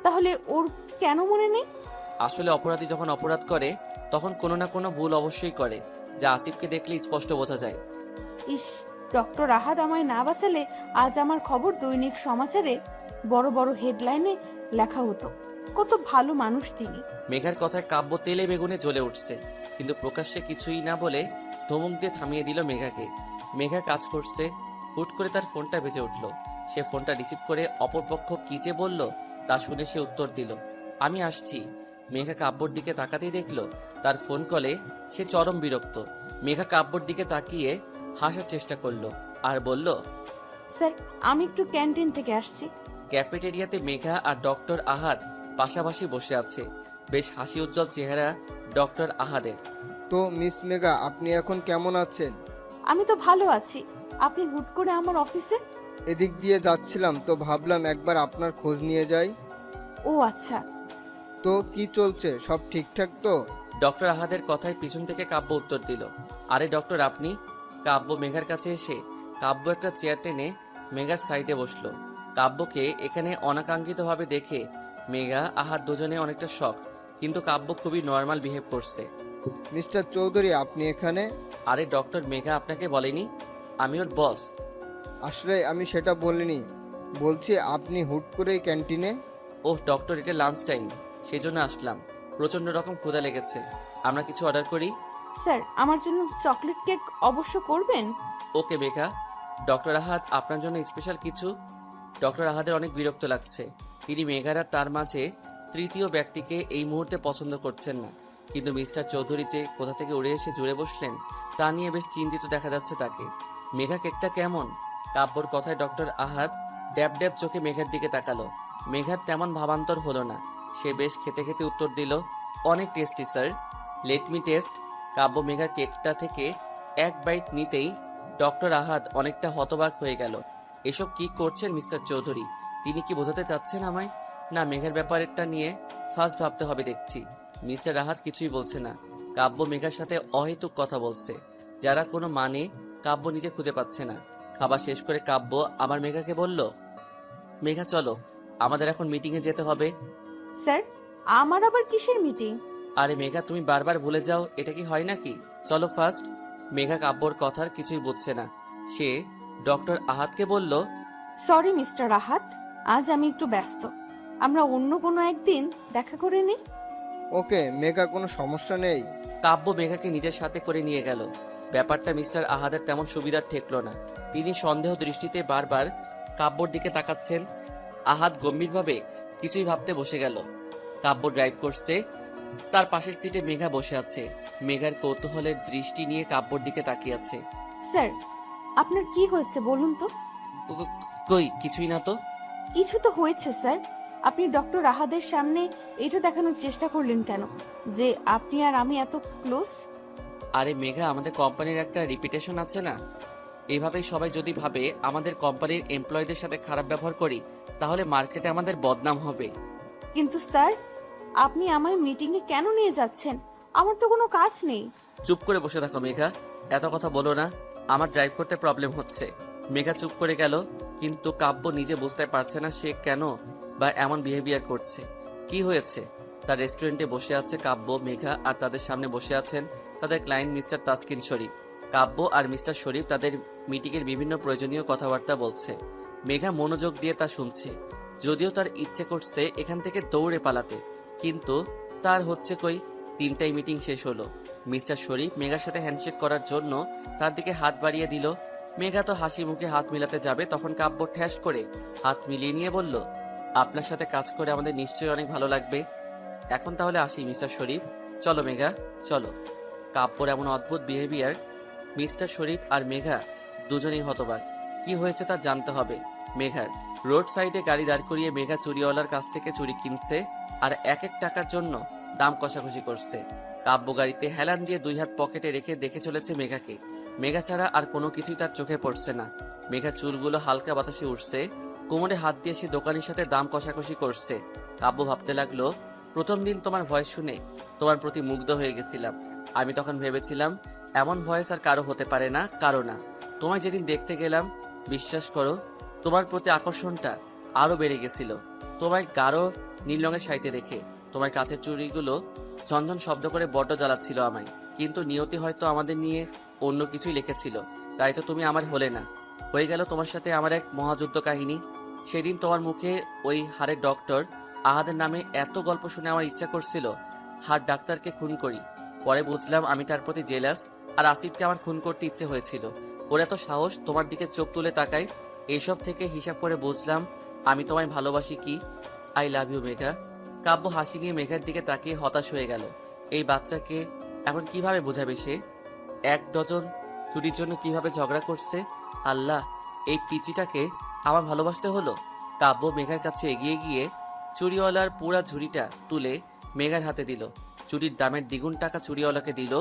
তাহলে ওর কেন মনে নেই? আসলে অপরাধী যখন অপরাধ করে তখন কোনো না কোনো ভুল অবশ্যই করে, যা আসিফকে দেখলে স্পষ্ট বোঝা যায়। ইস, ডক্টর আহাদ আমায় না বাঁচালে আজ আমার খবর দৈনিক সমাচারে বড় বড় হেডলাইনে লেখা হতো। কত ভালো মানুষ তিনি। মেঘার কথায় কাব্য তেলে বেগুনে জ্বলে উঠছে, কিন্তু প্রকাশ্যে কিছুই না বলে ধমক দিয়ে থামিয়ে দিল মেঘাকে। মেঘা কাজ করছে, হুট করে তার ফোনটা বেজে উঠল। সে ফোনটা রিসিভ করে অপরপক্ষ কি যে বলল তা শুনে সে উত্তর দিল, আমি আসছি। মেঘা কাব্যর দিকে তাকাতেই দেখলো তার ফোন কলে সে চরম বিরক্ত। মেঘা কাব্যর দিকে তাকিয়ে হাসার চেষ্টা করলো আর বলল, স্যার, আমি একটু ক্যান্টিন থেকে আসছি। ক্যাফেটেরিয়াতে মেঘা আর ডক্টর আহাদ পাশাপাশি বসে আছে। বেশ হাসি উজ্জ্বল চেহারা ডক্টর আহাদের। তো মিস মেঘা, আপনি এখন কেমন আছেন? আমি তো ভালো আছি। আপনি হুট করে আমার অফিসে? এদিক দিয়ে যাচ্ছিলাম তো ভাবলাম একবার আপনার খোঁজ নিয়ে যাই। ও আচ্ছা। তো কি চলছে, সব ঠিকঠাক তো? ডক্টর আহাদের কথায় পিছন থেকে কাব্য উত্তর দিল, আরে ডক্টর আপনি? কাব্য মেঘার কাছে এসে কাব্য একটা চেয়ার টেনে মেঘার সাইডে বসলো। কাব্যকে এখানে অনাকাঙ্ক্ষিতভাবে দেখে মেঘা আহাদ দুজনে অনেকটা শক, কিন্তু কাব্য খুবই নর্মাল বিহেভ করছে। মিস্টার চৌধুরী, আপনি এখানে? আরে ডক্টর, মেঘা আপনাকে বলেনি আমি ওর বস? আসলে আমি সেটা বলিনি, বলছি আপনি হুট করেই ক্যান্টিনে? ওহ ডক্টর, এটা লাঞ্চ টাইম, সেই জন্য আসলাম। প্রচন্ড রকম ক্ষুধা লেগেছে, আমরা কিছু অর্ডার করি? স্যার, আমার জন্য চকলেট কেক অবশ্য করবেন। ওকে মেঘা। ডক্টর আহাদ, আপনার জন্য স্পেশাল কিছু? ডক্টর আহাদের অনেক বিরক্ত লাগছে। তিনি মেঘার আর তার মাঝে তৃতীয় ব্যক্তিকে এই মুহূর্তে পছন্দ করছেন না, কিন্তু মিস্টার চৌধুরী যে কোথা থেকে উড়ে এসে জুড়ে বসলেন তা নিয়ে বেশ চিন্তিত দেখা যাচ্ছে তাকে। মেঘা কেকটা কেমন? কাব্যর কথায় ডক্টর আহাদ ড্যাব ড্যাব চোখে মেঘার দিকে তাকালো। মেঘার তেমন ভাবান্তর হলো না, সে বেশ খেতে খেতে উত্তর দিল, অনেক tasty sir, let me taste. Kabya মেঘার কেকটা থেকে এক বাইট নিতেই ডক্টর আহাদ অনেকটা হতবাক হয়ে গেল। এসব কি করছেন মিস্টার চৌধুরী? তিনি কি বোঝাতে চাচ্ছেন আমায়? না মেঘার ব্যাপারটা নিয়ে ফার্স্ট ভাবতে হবে দেখছি। মিস্টার রাহাত কিছুই বলছে না। কাব্য মেঘার সাথে অহেতুক কথা বলছে, যারা কোনো মানে কাব্য নিজে খুঁজে পাচ্ছে না। খাবার শেষ করে কাব্য আবার মেঘাকে বলল, মেঘা চলো, আমাদের এখন মিটিংয়ে যেতে হবে। স্যার, আমার আবার কিসের মিটিং? আরে মেঘা, তুমি বারবার ভুলে যাও, এটা কি হয় নাকি? চলো ফার্স্ট। মেঘা কাব্যর কথার কিছুই বুঝছে না। সে ডক্টর আহাতকে বলল, সরি মিস্টার রাহাত, আজ আমি একটু ব্যস্ত। আমরা অন্য কোনো একদিন দেখা করে নিই। ওকে মেঘা, কোনো সমস্যা নেই। কাব্য মেঘাকে নিজের সাথে করে নিয়ে গেল। ব্যাপারটা মিস্টার আহাদের তেমন সুবিধার ঠেকল না। তিনি সন্দেহ দৃষ্টিতে বারবার কাব্যর দিকে তাকাচ্ছেন। আহাদ গম্ভীরভাবে কিছুই ভাবতে বসে গেল। কাব্য ড্রাইভ করছে, তার পাশের সিটে মেঘা বসে আছে। মেঘার কৌতূহলের দৃষ্টি নিয়ে কাব্যর দিকে তাকিয়ে আছে। স্যার, আপনার কি হয়েছে বলুন তো? কই কিছুই না তো। কিছু তো হয়েছে স্যার। আপনি ডক্টর রাহাদের সামনে এটা দেখানোর চেষ্টা করলেন কেন যে আপনি আর আমি এত ক্লোজ? আরে মেঘা, আমাদের কোম্পানির একটা রিপিটেশন আছে না? এইভাবেই সবাই যদি ভাবে আমাদের কোম্পানির এমপ্লয়ীদের সাথে খারাপ ব্যবহার করি, তাহলে মার্কেটে আমাদের বদনাম হবে। কিন্তু স্যার, আপনি আমায় মিটিংয়ে কেন নিয়ে যাচ্ছেন? আমার তো কোনো কাজ নেই। চুপ করে বসে থাকো মেঘা, এত কথা বলো না। আমার ড্রাইভ করতে প্রবলেম হচ্ছে। মেঘা চুপ করে গেল, কিন্তু কাব্য নিজে বুঝতে পারছে না সে কেন বা এমন বিহেভিয়ার করছে। কি হয়েছে? তার রেস্টুরেন্টে বসে আছে কাব্য, মেঘা আর তাদের সামনে বসে আছেন তাদের ক্লায়েন্ট মিস্টার তাসকিন শরীফ। কাব্য আর মিস্টার শরীফ তাদের মিটিংয়ের বিভিন্ন প্রয়োজনীয় কথাবার্তা বলছে। মেঘা মনোযোগ দিয়ে তা শুনছে। যদিও তার ইচ্ছে করছে এখান থেকে দৌড়ে পালাতে, কিন্তু তার হচ্ছে কই। 3টায় মিটিং শেষ হলো। মিস্টার শরীফ মেঘার সাথে হ্যান্ডশেক করার জন্য তার দিকে হাত বাড়িয়ে দিল। মেঘা তো হাসি মুখে হাত মিলাতে যাবে, তখন কাব্য ঠ্যাস করে হাত মিলিয়ে নিয়ে বলল, আপনার সাথে কাজ করে আমাদের নিশ্চয়ই অনেক ভালো লাগবে। এখন তাহলে আসি মিস্টার শরীফ। চলো মেঘা, চলো। কাব্যর এমন অদ্ভুত বিহেভিয়ার, মিস্টার শরীফ আর মেঘা দুজনেই হতবাক। কি হয়েছে তা জানতে হবে মেঘার। রোড সাইডে গাড়ি দাঁড় করিয়ে মেঘা চুরিওয়ালার কাছ থেকে চুরি কিনছে আর এক এক টাকার জন্য দাম কষাকষি করছে। কাব্য গাড়িতে হেলান দিয়ে 2 হাত পকেটে রেখে দেখে চলেছে মেঘাকে। মেঘা ছাড়া আর কোনো কিছুই তার চোখে পড়ছে না। মেঘার চুলগুলো হালকা বাতাসে উঠছে। কোমরে হাত দিয়ে সে দোকানের সাথে দাম কষাকষি করছে। কাব্য ভাবতে লাগলো, প্রথম দিন তোমার ভয়েস শুনে তোমার প্রতি মুগ্ধ হয়ে গেছিলাম। আমি তখন ভেবেছিলাম এমন ভয়েস আর কারো হতে পারে না, কারো না। তোমায় যেদিন দেখতে গেলাম, বিশ্বাস করো তোমার প্রতি আকর্ষণটা আরো বেড়ে গেছিল। তোমায় গাঢ় নীল রঙের শাড়িতে দেখে তোমার কাছের চুড়িগুলো ঝনঝন শব্দ করে বড্ড জ্বালাচ্ছিল আমায়। কিন্তু নিয়তি হয়তো আমাদের নিয়ে অন্য কিছুই লিখেছিল, তাই তো তুমি আমার হলে না। হয়ে গেল তোমার সাথে আমার এক মহাযুদ্ধ কাহিনী। সেদিন তোমার মুখে ওই হাড়ের ডক্টর আহাদের নামে এত গল্প শুনে আমার ইচ্ছা করছিল হাড় ডাক্তারকে খুন করি। পরে বুঝলাম আমি তার প্রতি জেলাস, আর আসিফকে আমার খুন করতে ইচ্ছে হয়েছিল। ওর এত সাহস তোমার দিকে চোখ তুলে তাকায়। এইসব থেকে হিসাব করে বুঝলাম আমি তোমায় ভালোবাসি। কি আই লাভ ইউ মেঘা। কাব্য হাসি নিয়ে মেঘার দিকে তাকিয়ে হতাশ হয়ে গেল। এই বাচ্চাকে এখন কিভাবে বোঝাবে সে? 1 ডজন চুরির জন্য কিভাবে ঝগড়া করছে। আল্লাহ, এই পিচিটাকে আমার ভালোবাসতে হলো। কাব্য মেঘার কাছে এগিয়ে গিয়ে চুরিওয়ালার পুরা ঝুড়িটা তুলে মেঘার হাতে দিল। চুরির দামের দ্বিগুণ টাকা চুরিওয়ালাকে দিল।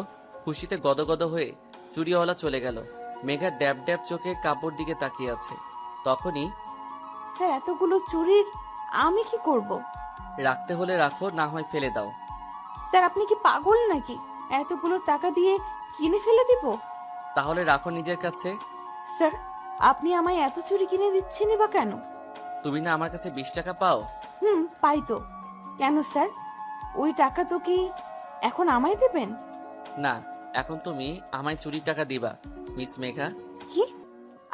খুশিতে গদগদ হয়ে চুরিওয়ালা চলে গেল। মেঘার ড্যাব ড্যাব চোখে কাব্যর দিকে তাকিয়ে আছে। তখনই, স্যার, এতগুলো চুরির আমি কি করব? রাখতে হলে রাখো, না হয় ফেলে দাও। স্যার, আপনি কি পাগল নাকি? এতগুলো টাকা দিয়ে কিনে ফেলে দিব? তাহলে রাখো নিজের কাছে। স্যার, আপনি আমায় এত চুরি কিনে দিচ্ছেনই বা কেন? তুমি না আমার কাছে 20 টাকা পাও? পাই তো। কেন স্যার, ওই টাকা তো কি এখন আমায় দেবেন? না, এখন তুমি আমায় চুরির টাকা দিবা মিস মেঘা। কি?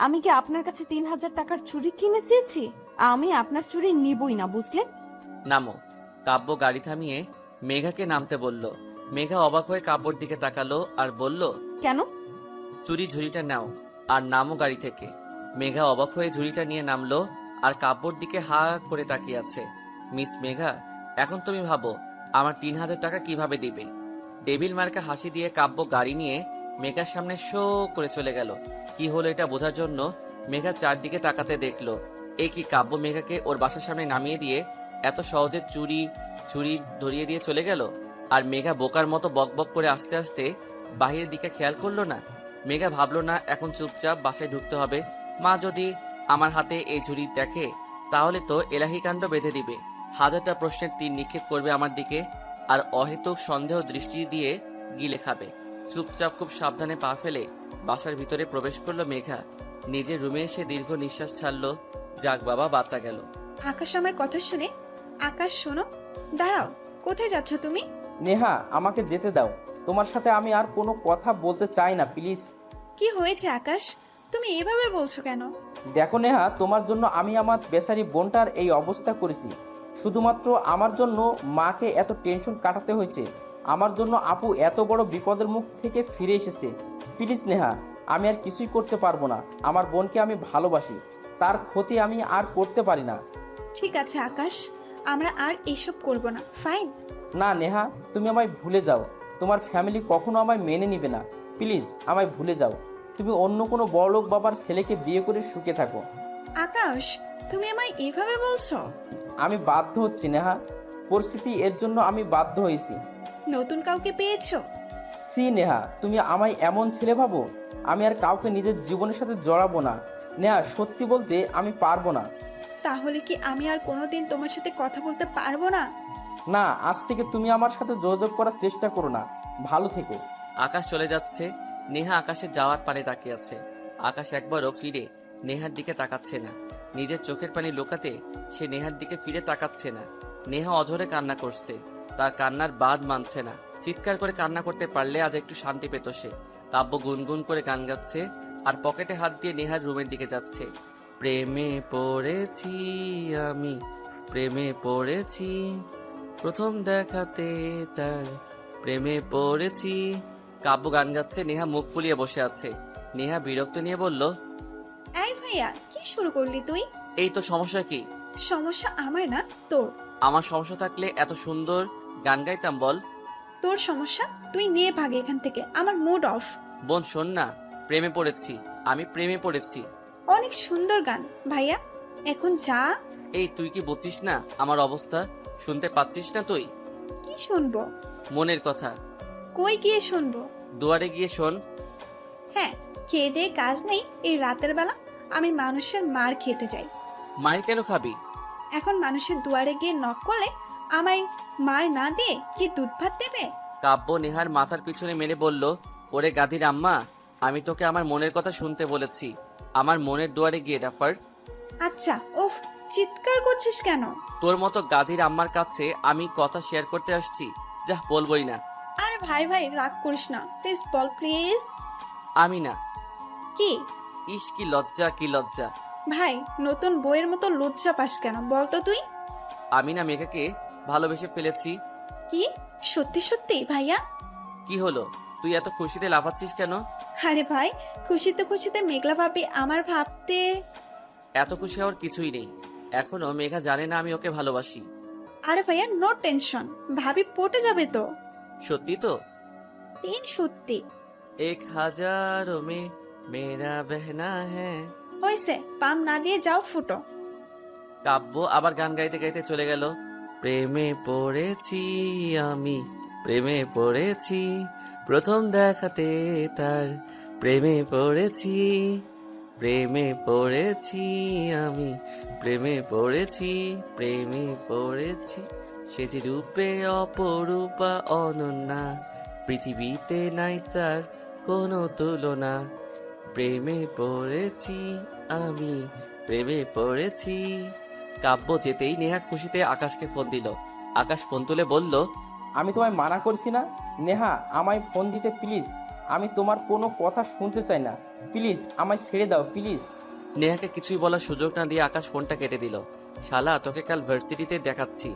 আমি কি আপনার কাছে 3000 টাকার চুরি কিনে চেয়েছি? আমি আপনার চুরি নিবই না, বুঝলেন? নামো। কাব্য গাড়ি থামিয়ে মেঘাকে নামতে বলল। মেঘা অবাক হয়ে কাব্যর দিকে তাকালো আর বলল, কেন? চুরি ঝুড়িটা নাও আর নামো গাড়ি থেকে। মেঘা অবাক হয়ে ঝুড়িটা নিয়ে নামলো আর কাব্যর দিকে হা করে তাকিয়ে আছে। মিস মেঘা, এখন তুমি ভাবো আমার 3000 টাকা কিভাবে দিবে। ডেভিল মার্কা হাসি দিয়ে কাব্য গাড়ি নিয়ে মেঘার সামনে শো করে চলে গেল। কি হলো এটা বোঝার জন্য মেঘা চারদিকে তাকাতে দেখলো কি কাব্য মেঘাকে ওর বাসার সামনে নামিয়ে দিয়ে এত সহজে ছুরি ধরিয়ে দিয়ে চলে গেল। আর মেঘা বোকার মতো বকবক করে আস্তে আস্তে বাহিরের দিকে খেয়াল করলো না। মেঘা ভাবলো না এখন চুপচাপ বাসায় ঢুকতে হবে। মা যদি আমার হাতে এই ঝুড়ি দেখে তাহলে তো এলাহি কাণ্ড বেঁধে দিবে। হাজারটা প্রশ্নের তীর নিক্ষেপ করবে আমার দিকে আর অহেতুক সন্দেহ দৃষ্টি দিয়ে গিলে খাবে। চুপচাপ খুব সাবধানে পা ফেলে বাসার ভিতরে প্রবেশ করলো মেঘা। নিজের রুমে এসে দীর্ঘ নিঃশ্বাস ছাড়লো। যাক বাবা, বাঁচা গেল। আকাশ আমার কথা শুনে, আকাশ শোনো, দাঁড়াও, কোথায় যাচ্ছ তুমি? নেহা, আমাকে যেতে দাও। তোমার সাথে আমি আর কোনো কথা বলতে চাই না, প্লিজ। কি হয়েছে আকাশ, তুমি এভাবে বলছো কেন? দেখো নেহা, তোমার জন্য আমি আমার বেচারি বোনটার এই অবস্থা করেছি। শুধুমাত্র আমার জন্য মাকে এত টেনশন কাটাতে হয়েছে। আমার জন্য আপু এত বড় বিপদের মুখ থেকে ফিরে এসেছে। প্লিজ নেহা, আমি আর কিছুই করতে পারবো না। আমার বোনকে আমি ভালোবাসি, তার ক্ষতি আমি আর করতে পারি না। ঠিক আছে আকাশ, আমরা আর এসব করব না, ফাইন? না নেহা, তুমি আমায় ভুলে যাও। তোমার ফ্যামিলি কখনো আমায় মেনে নিবে না। প্লিজ আমায় ভুলে যাও। তুমি অন্য কোনো বড়লোক বাবার ছেলেকে বিয়ে করে সুখে থাকো। আকাশ, তুমি আমায় এভাবে বলছো? আমি বাধ্য হচ্ছি নেহা, পরিস্থিতি, এর জন্য আমি বাধ্য হয়েছি। নতুন কাউকে পেয়েছো? সি নেহা, তুমি আমায় এমন ছেলে ভাবো? আমি আর কাউকে নিজের জীবনের সাথে জড়াবো না। নেহা, সত্যি বলতে আমি পারবো না। তাহলে কি আমি আর কোনোদিন তোমার সাথে কথা বলতে পারবো না? না, আজ থেকে তুমি আমার সাথে যোগাযোগ করার চেষ্টা করো না। ভালো থেকো। আকাশ চলে যাচ্ছে। নেহা আকাশের যাওয়ার পানে তাকিয়ে আছে। আকাশ একবারও ফিরে নেহার দিকে তাকাচ্ছে না। নিজের চোখের পানি লুকাতে সে নেহার দিকে ফিরে তাকাচ্ছে না। নেহা অঝরে কান্না করছে। তার কান্নার বাদ মানছে না। চিৎকার করে কান্না করতে পারলে আজ একটু শান্তি পেত সে। কাব্য গুনগুন করে গান গাচ্ছে আর পকেটে হাত দিয়ে নেহার রুমের দিকে যাচ্ছে। প্রেমে পড়েছি আমি, প্রেমে পড়েছি, প্রথম দেখাতে তার প্রেমে পড়েছি। কাব্য গান গাচ্ছে, নেহা মুখ ফুলিয়ে বসে আছে। নেহা বিরক্ত নিয়ে বলল, এই ভাইয়া, কি শুরু করলি তুই? এই তো সমস্যা কি? সমস্যা আমার না তোর। আমার সমস্যা থাকলে এত সুন্দর গান গাইতাম বল। তোর সমস্যা, তুই নিয়ে ভাগে এখান থেকে, আমার মুড অফ। বোন শোন না, প্রেমে পড়েছি, আমি প্রেমে পড়েছি। অনেক সুন্দর গান ভাইয়া, এখন যা। এই তুই কি বুঝছিস না আমার অবস্থা? শুনতে পাচ্ছিস না তুই? কি শুনবো? মনের কথা। কই গিয়ে শুনবো? দুয়ারে গিয়ে শোন। হ্যাঁ, খেয়ে দিয়ে কাজ নেই এই রাতের বেলা, আমি মানুষের মার খেতে যাই। মায়ের কেন খাবি? এখন মানুষের দুয়ারে গিয়ে নক করলে আমায় মার না দিয়ে কি দুধ ভাত দেবে? কাব্য নেহার মাথার পিছনে মেরে বলল, ওরে গাদির আম্মা, আমি তোকে আমার মনের কথা শুনতে বলেছি। আমার মনের দুয়ারে গিয়ে ডাফার। আচ্ছা, উফ, চিৎকার করছিস কেন? তোর মতো গাদির আম্মার কাছে আমি কথা শেয়ার করতে আসছি, যা বলবই না। আরে ভাই ভাই, রাগ করিস না, প্লিজ বল, প্লিজ। আমি না। কি? ইস কি লজ্জা, কি লজ্জা। ভাই, নতুন বইয়ের মতো লজ্জা পাস কেন বল তো তুই? আমি না মেঘাকে ভালোবেসে ফেলেছি। কি? সত্যি সত্যি ভাইয়া? কি হলো, তুই এত খুশিতে লাফাচ্ছিস কেন? আরে ভাই, খুশিতে খুশিতে মেঘলা ভাবি আমার ভাবতে। এত খুশি হওয়ার কিছুই নেই। এখনো মেঘা জানে না আমি ওকে ভালোবাসি। আরে ভাইয়া, নো টেনশন, ভাবি পটে যাবে তো। সত্যি তো? সত্যি। 1000 में मेरा बहना है। হয়েছে, পাম না দিয়ে যাও, ফুটো। কাব্য আবার গান গাইতে গাইতে চলে গেল। প্রেমে পড়েছি আমি, প্রেমে পড়েছি, প্রথম দেখাতে তার প্রেমে পড়েছি, প্রেমে পড়েছি আমি, প্রেমে পড়েছি, প্রেমে পড়েছি, সে যে রূপে অপরূপা অনন্যা, পৃথিবীতে নাই তার কোনো তুলনা। প্রেমে পড়েছি আমি, প্রেমে পড়েছি। কাব্য যেতেই নেহা খুশিতে আকাশকে ফোন দিল। আকাশ ফোন তুলে বলল, আমি তোমায় মানা করছি না নেহা, আমায় ফোন দিতে প্লিজ। আমি তোমার কোনো কথা শুনতে চাই না। প্লিজ আমায় ছেড়ে দাও, প্লিজ। নেহাকে কিছুই বলার সুযোগ না দিয়ে আকাশ ফোনটা কেটে দিল। শালা, তোকে কাল ভার্সিটিতে দেখাচ্ছি।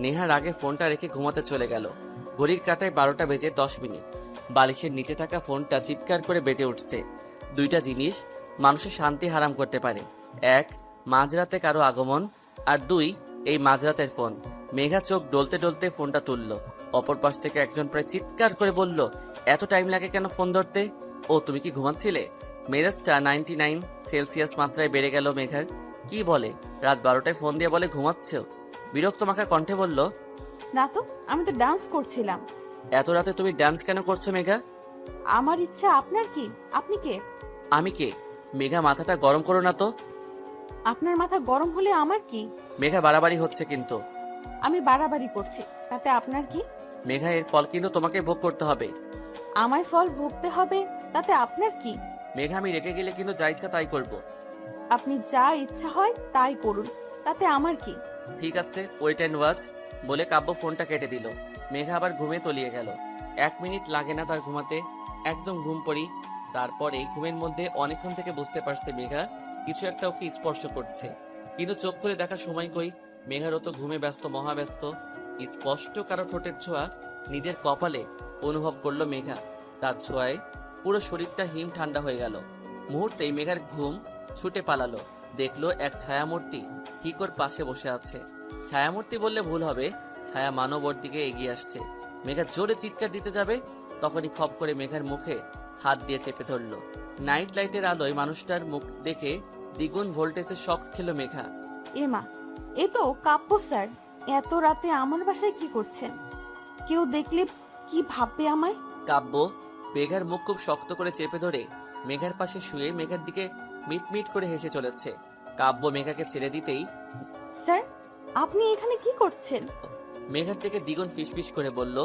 নেহার আগে ফোনটা রেখে ঘুমাতে চলে গেল। ঘড়ির কাঁটায় 12টা বেজে 10 মিনিট। বালিশের নিচে থাকা ফোনটা চিৎকার করে বেজে উঠছে। দুইটা জিনিস মানুষের শান্তি হারাম করতে পারে, এক মাঝরাতে কারো আগমন, আর দুই এই মাঝরাতের ফোন। মেঘা চোখ ডলতে ডলতে ফোনটা তুলল। অপর পাশ থেকে একজন প্রায় চিৎকার করে বলল, এত টাইম লাগে কেন ফোন ধরতে? ও তুমি কি ঘুমাচ্ছিলে? মেজাজটা 99 সেলসিয়াস মাত্রায় বেড়ে গেল মেঘার। কি বলে, রাত 12টায় ফোন দিয়ে বলে ঘুমাচ্ছ? বিরক্ত মাখা কণ্ঠে বলল, না তো, আমি তো ডান্স করছিলাম। এত রাতে তুমি ডান্স কেন করছো মেঘা? আমার ইচ্ছা, আপনার কি? আপনি কে? আমি কে? মেঘা মাথাটা গরম করো না তো। আপনার মাথা গরম হলে আমার কি? মেঘা বাড়াবাড়ি হচ্ছে কিন্তু। আমি বাড়াবাড়ি করছি, তাতে আপনার কি? মেঘা, এর ফল কিন্তু তোমাকে ভোগ করতে হবে। আমায় ফল ভুগতে হবে, তাতে আপনার কি? মেঘা, আমি রেগে গেলে কিন্তু যা ইচ্ছা তাই করব। আপনি যা ইচ্ছা হয় তাই করুন, তাতে আমার কি? ঠিক আছে, ওয়েট অ্যান্ড ওয়াচ বলে কাব্য ফোনটা কেটে দিল। মেঘা আবার ঘুমে তলিয়ে গেল। 1 মিনিট লাগে না তার ঘুমাতে, একদম ঘুম পড়ি। তারপরে ঘুমের মধ্যে অনেকক্ষণ থেকে বুঝতে পারছে মেঘা কিছু একটা ওকে স্পর্শ করছে, কিন্তু চোখ খুলে দেখার সময় কই। মেঘারও তো ঘুমে ব্যস্ত, মহাব্যস্ত। স্পষ্ট কারো ঠোঁটের ছোঁয়া নিজের কপালে অনুভব করলো মেঘা। তার ছোঁয়ায় পুরো শরীরটা হিম ঠান্ডা হয়ে গেল। মুহূর্তেই মেঘার ঘুম ছুটে পালালো। দেখলো এক ছায়ামূর্তি ঠিক ওর পাশে বসে আছে। ছায়ামূর্তি বললে ভুল হবে, ছায়া মানব ওর দিকে এগিয়ে আসছে। মেঘা জোরে চিৎকার দিতে যাবে, তখনই খপ করে মেঘার মুখে হাত দিয়ে চেপে ধরলো। নাইট লাইটের আলোয় মানুষটার মুখ দেখে দ্বিগুণ ভোল্টেজের শক খেলো মেঘা। এমা, এ তো কাব্য স্যার। এত রাতে আমার বাসায় কি করছেন? কেউ দেখলে কি ভাববে আমায়? কাব্য মেঘার মুখ খুব শক্ত করে চেপে ধরে মেঘার পাশে শুয়ে মেঘার দিকে মিটমিট করে হেসে চলেছে। কাব্য মেঘাকে ছেড়ে দিতেই স্যার, আপনি এখানে কি করছেন? মেঘার দিকে দ্বিগুণ ফিসফিস করে বলল,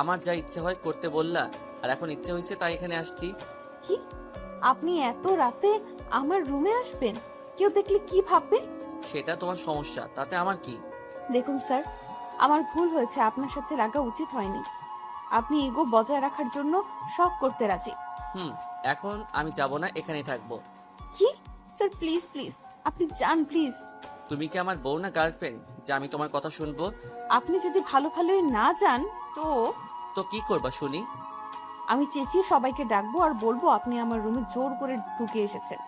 আমার যা ইচ্ছে হয় করতে বললা, আর এখন ইচ্ছে হয়েছে তাই এখানে আসছি। কি? আপনি এত রাতে আমার রুমে আসবেন? কেউ দেখলে কি ভাববে? সেটা তোমার সমস্যা, তাতে আমার কি? দেখুন স্যার, আমার ভুল হয়েছে, আপনার সাথে রাগা উচিত হয়নি। আপনি ইগো বজায় রাখার জন্য শক করতে রাজি। এখন আমি যাব না, এখানেই থাকবো। কি? স্যার প্লিজ প্লিজ, আপনি যান প্লিজ। তুমি কি আমার বউ না গার্লফ্রেন্ড যে আমি তোমার কথা শুনবো? আপনি যদি ভালো ভালোই না যান তো তো কি করবা শুনি? আমি চেঁচিয়ে সবাইকে ডাকবো আর বলবো আপনি আমার রুমে জোর করে ঢুকে এসেছেন।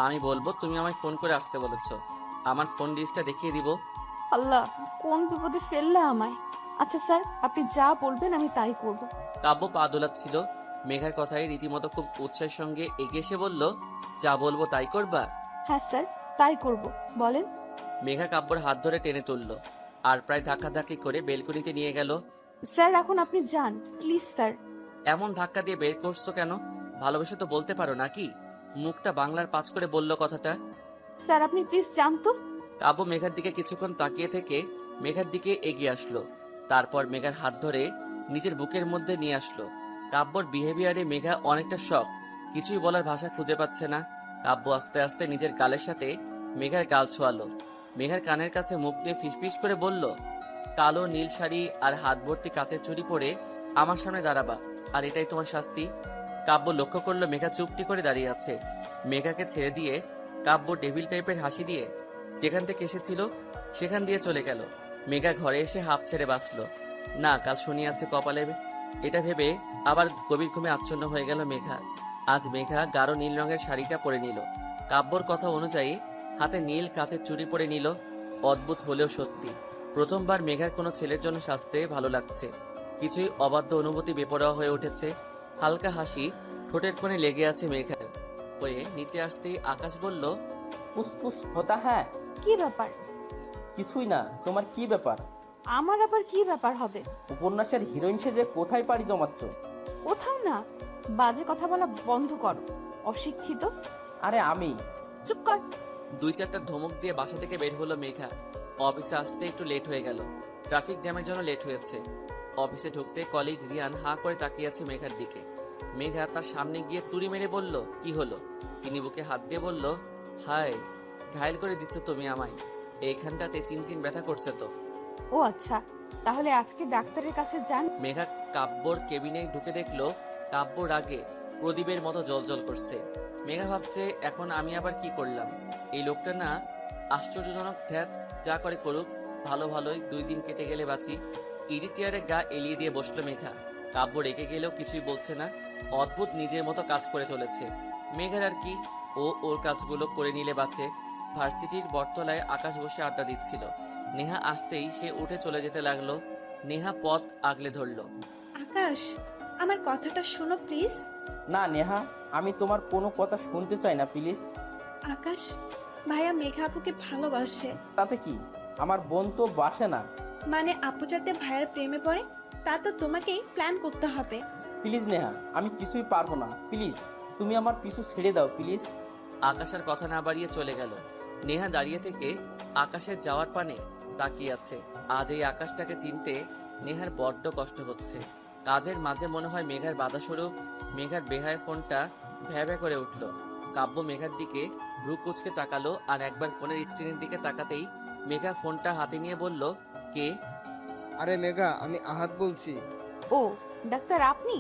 আমি বলবো তুমি আমায় ফোন করে আসতে বলেছো, আমার ফোন লিস্টটা দেখিয়ে দিব। আল্লাহ, কোন বিপদে ফেললে আমায়। আচ্ছা স্যার, আপনি যা বলবেন আমি তাই করব। কাব্য পা দোলাচ্ছিল। মেঘার কথায় রীতিমতো খুব উৎসাহের সঙ্গে এগিয়ে এসে বলল, যা বলবো তাই করবা? হ্যাঁ স্যার, তাই করব, বলেন। মেঘা কাব্যর হাত ধরে টেনে তুললো আর প্রায় ধাক্কাধাক্কি করে বেলকনিতে নিয়ে গেল। স্যার এখন আপনি যান প্লিজ স্যার। এমন ধাক্কা দিয়ে বের করছো কেন? ভালোবেসে তো বলতে পারো নাকি? মুখটা বাংলার পাঁচ করে বলল কথাটা। স্যার আপনি প্লিজ যান তো। কাব্য মেঘার দিকে কিছুক্ষণ তাকিয়ে থেকে মেঘার দিকে এগিয়ে আসলো। তারপর মেঘার হাত ধরে নিজের বুকের মধ্যে নিয়ে আসলো। কাব্যর বিহেভিয়ারে মেঘা অনেকটা শক, কিছুই বলার ভাষা খুঁজে পাচ্ছে না। কাব্য আস্তে আস্তে নিজের গালের সাথে মেঘার গাল ছোঁয়ালো। মেঘার কানের কাছে মুখ দিয়ে ফিসফিস করে বলল, কালো নীল শাড়ি আর হাত ভর্তি কাচের চুড়ি পরে আমার সামনে দাঁড়াবা, আর এটাই তোমার শাস্তি। কাব্য লক্ষ্য করলো মেঘা চুপটি করে দাঁড়িয়ে আছে। মেঘাকে ছেড়ে দিয়ে কাব্য ডেভিল টাইপের হাসি দিয়ে যেখান থেকে এসেছিল সেখান দিয়ে চলে গেল। মেঘা ঘরে এসে হাঁপ ছেড়ে বাঁচলো। না, কাল শনি আছে কপালে, এটা ভেবে আবার গভীর ঘুমে আচ্ছন্ন হয়ে গেল মেঘা। আজ মেঘা গাঢ় নীল রঙের শাড়িটা পরে নিল। কাব্যর কথা অনুযায়ী হাতে নীল কাচের চুড়ি পরে নিল। অদ্ভুত হলেও সত্যি, প্রথমবার মেঘার কোনো ছেলের জন্য সাজতে ভালো লাগছে। কিছুই অবাধ্য অনুভূতি বেপরোয়া হয়ে উঠেছে। হালকা হাসি ঠোঁটের কোণে লেগে আছে মেঘার। হয়ে নিচে আসতেই আকাশ বলল, পুসপুস হতা হ্যাঁ। কি ব্যাপার? কিছুই না, তোমার কি ব্যাপার? আমার আবার কি ব্যাপার হবে? উপন্যাসের হিরোইন সেজে কোথায় পাড়ি জমাচ্ছ? কোথাও না, বাজে কথা বলা বন্ধ করো, অশিক্ষিত। আরে আমি। চুপ কর। 2-4টা ধমক দিয়ে বাসা থেকে বের হলো মেঘা। অফিসে আসতে একটু লেট হয়ে গেল, ট্রাফিক জ্যামের জন্য লেট হয়েছে। অফিসে ঢুকতে কলিগ রিয়ান হাঁ করে তাকিয়ে আছে মেঘার দিকে। মেঘা তার সামনে গিয়ে তুড়ি মেরে বলল, কি হলো? তিনি বুকে হাত দিয়ে বলল, হায়, ঘায়ল করে দিচ্ছ তুমি আমায়, এইখানটাতে চিনচিন ব্যথা করছে তো। ও আচ্ছা, তাহলে আজকে ডাক্তারের কাছে যান। মেঘা কাব্যর কেবিনে ঢুকে দেখলো কাব্য রাগে প্রদীপের মতো জ্বলজ্বল করছে। মেঘা ভাবছে, এখন আমি আবার কি করলাম? এই লোকটা না আশ্চর্যজনক, ধ্যাত যা করে করুক, ভালো ভালোই 2 দিন কেটে গেলে বাঁচি। ইজি চেয়ারে গা এলিয়ে দিয়ে বসলো মেঘা। কাব্য রেগে গেলেও কিছুই বলছে না, অদ্ভুত নিজের মতো কাজ করে চলেছে। মেঘার আর কি, ও ওর কাজগুলো করে নিলে বাঁচে। ভার্সিটির বটতলায় আকাশ বসে আড্ডা দিচ্ছিল। নেহা আসতেই সে উঠে চলে যেতে লাগলো। নেহা পথ আগলে ধরলো। আকাশ, আমার কথাটা শোনো প্লিজ। না নেহা, আমি তোমার কোনো কথা শুনতে চাই না প্লিজ। আকাশ, ভাইয়া মেঘা আপুকে ভালোবাসে। তাতে কি? আমার বোন তো বাসে না। মানে আপু যাতে ভাইয়ার প্রেমে পড়ে তা তো তোমাকেই প্ল্যান করতে হবে। প্লিজ নেহা, আমি কিছুই পারবো না, প্লিজ তুমি আমার পিছু ছেড়ে দাও প্লিজ। আকাশের কথা না বাড়িয়ে চলে গেল। নেহা দাঁড়িয়ে থেকে আকাশের যাওয়ার পানে তাকিয়ে আছে। আজ এই আকাশটাকে চিনতে নেহার বড্ড কষ্ট হচ্ছে। কাজের মাঝে মনে হয় মেঘার বাধাস্বরূপ মেঘার বেহায় ফোনটা ভ্যাভ্যা করে উঠল। কাব্য মেঘার দিকে ভ্রু কুচকে তাকালো, আর একবার ফোনের স্ক্রিনের দিকে তাকাতেই মেঘা ফোনটা হাতে নিয়ে বলল, কে? আরে মেঘা, আমি আহাদ বলছি। ও ডাক্তার আপনি?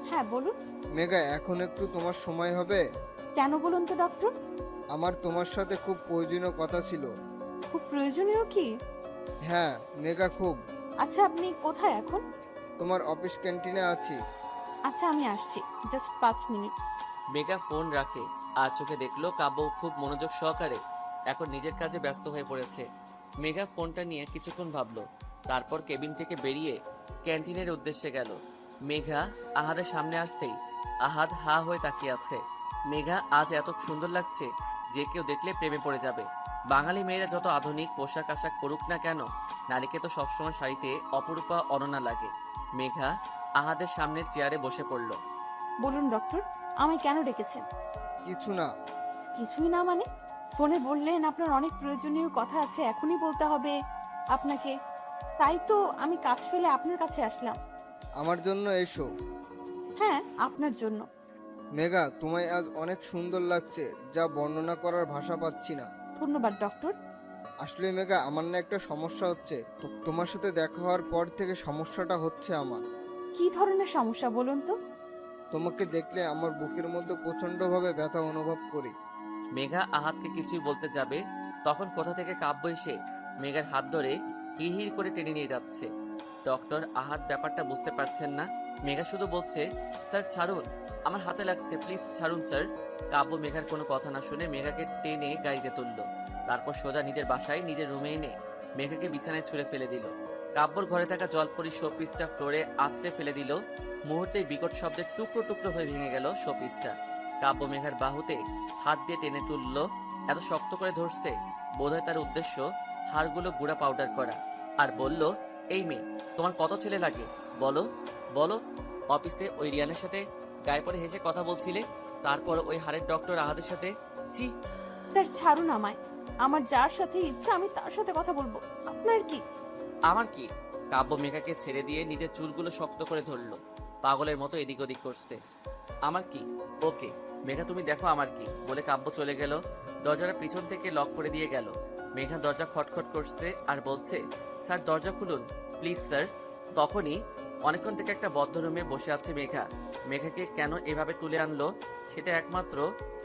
হ্যাঁ বলুন। মেঘা, এখন একটু তোমার সময় হবে? কেন বলুন তো ডক্টর? আমার তোমার সাথে খুব প্রয়োজনীয় কথা ছিল। খুব প্রয়োজনীয় কি? হ্যাঁ মেঘা, খুব। আচ্ছা আপনি কোথায় এখন? তোমার অফিস ক্যান্টিনে আছি। আচ্ছা আমি আসছি, জাস্ট 5 মিনিট। মেঘা ফোন রাখে আর চোখে দেখলো কাব্য খুব মনোযোগ সহকারে এখন নিজের কাজে ব্যস্ত হয়ে পড়েছে। মেঘা ফোনটা নিয়ে কিছুক্ষণ ভাবলো, তারপর কেবিন থেকে বেরিয়ে ক্যান্টিনের উদ্দেশ্যে গেল। মেঘা আহাদের সামনে আসতেই আহাদ হা হয়ে তাকিয়ে আছে। মেঘা আজ এত সুন্দর লাগছে যে কেউ দেখলে প্রেমে পড়ে যাবে। বাঙালি মেয়েরা যত আধুনিক পোশাক আশাক পরুক না কেন, নারীকে তো সবসময় শাড়িতে অপরূপা অননা লাগে। মেঘা আহাদের সামনের চেয়ারে বসে পড়ল। বলুন ডক্টর, আমায় কেন ডেকেছেন? কিছু না। কিছুই না মানে? ফোনে বললেন আপনার অনেক প্রয়োজনীয় কথা আছে, এখনই বলতে হবে আপনাকে। তাই তো আমি কাজ ফেলে আপনার কাছে আসলাম। আমার জন্য এসো। হ্যাঁ আপনার জন্য। মেঘা, তোমায় আজ অনেক সুন্দর লাগছে, যা বর্ণনা করার ভাষা পাচ্ছি না। ধন্যবাদ ডক্টর। আসলে মেঘা, আমার না একটা সমস্যা হচ্ছে। তোমার সাথে দেখা হওয়ার পর থেকে সমস্যাটা হচ্ছে আমার। কি ধরনের সমস্যা বলুন তো? তোমাকে দেখলে আমার বুকের মধ্যে প্রচন্ডভাবে ব্যথা অনুভব করি। মেঘা আহাদকে কিছুই বলতে যাবে, তখন কোথা থেকে কাব্য এসে মেঘার হাত ধরে হিড় করে টেনে নিয়ে যাচ্ছে। ডক্টর আহাদ ব্যাপারটা বুঝতে পারছেন না। মেঘা শুধু বলছে, স্যার ছাড়ুন, আমার হাতে লাগছে, প্লিজ ছাড়ুন স্যার। কাব্য মেঘার কোনো কথা না শুনে মেঘাকে টেনে গাড়িতে তুলল। তারপর সোজা নিজের বাসায় নিজের রুমে এনে মেঘাকে বিছানায় ছুঁড়ে ফেলে দিল। কাব্যর ঘরে থাকা জলপরি শোপিসটা ফ্লোরে আছড়ে ফেলে দিল। মুহূর্তেই বিকট শব্দে টুকরো টুকরো হয়ে ভেঙে গেল শোপিসটা। কাব্য মেঘার বাহুতে হাত দিয়ে টেনে তুলল। এত শক্ত করে ধরছে, বোধহয় তার উদ্দেশ্য হাড়গুলো গুঁড়া পাউডার করা। আর বলল, এই মেয়ে, তোমার কত ছেলে লাগে বলো বলো? অফিসে ওই রিয়ানের সাথে গায়ে পরে হেসে কথা বলছিলে, তারপর ওই হাড়ের ডক্টর আহাদের সাথে। ছি! স্যার ছাড়ুন আমায়, আমার যার সাথে ইচ্ছা আমি তার সাথে কথা বলবো, আপনার কি? আমার কি? কাব্য মেঘাকে ছেড়ে দিয়ে নিজের চুলগুলো শক্ত করে ধরলো, পাগলের মতো এদিক ওদিক করছে। আমার কি? ওকে মেঘা, তুমি দেখো আমার কি, বলে কাব্য চলে গেল। দরজাটা পিছন থেকে লক করে দিয়ে গেল। মেঘা দরজা খটখট করছে আর বলছে, স্যার দরজা খুলুন প্লিজ স্যার। তখনই অনেকক্ষণ থেকে একটা বদ্ধ রুমে বসে আছে মেঘা। মেঘাকে কেন এভাবে তুলে আনলো সেটা একমাত্র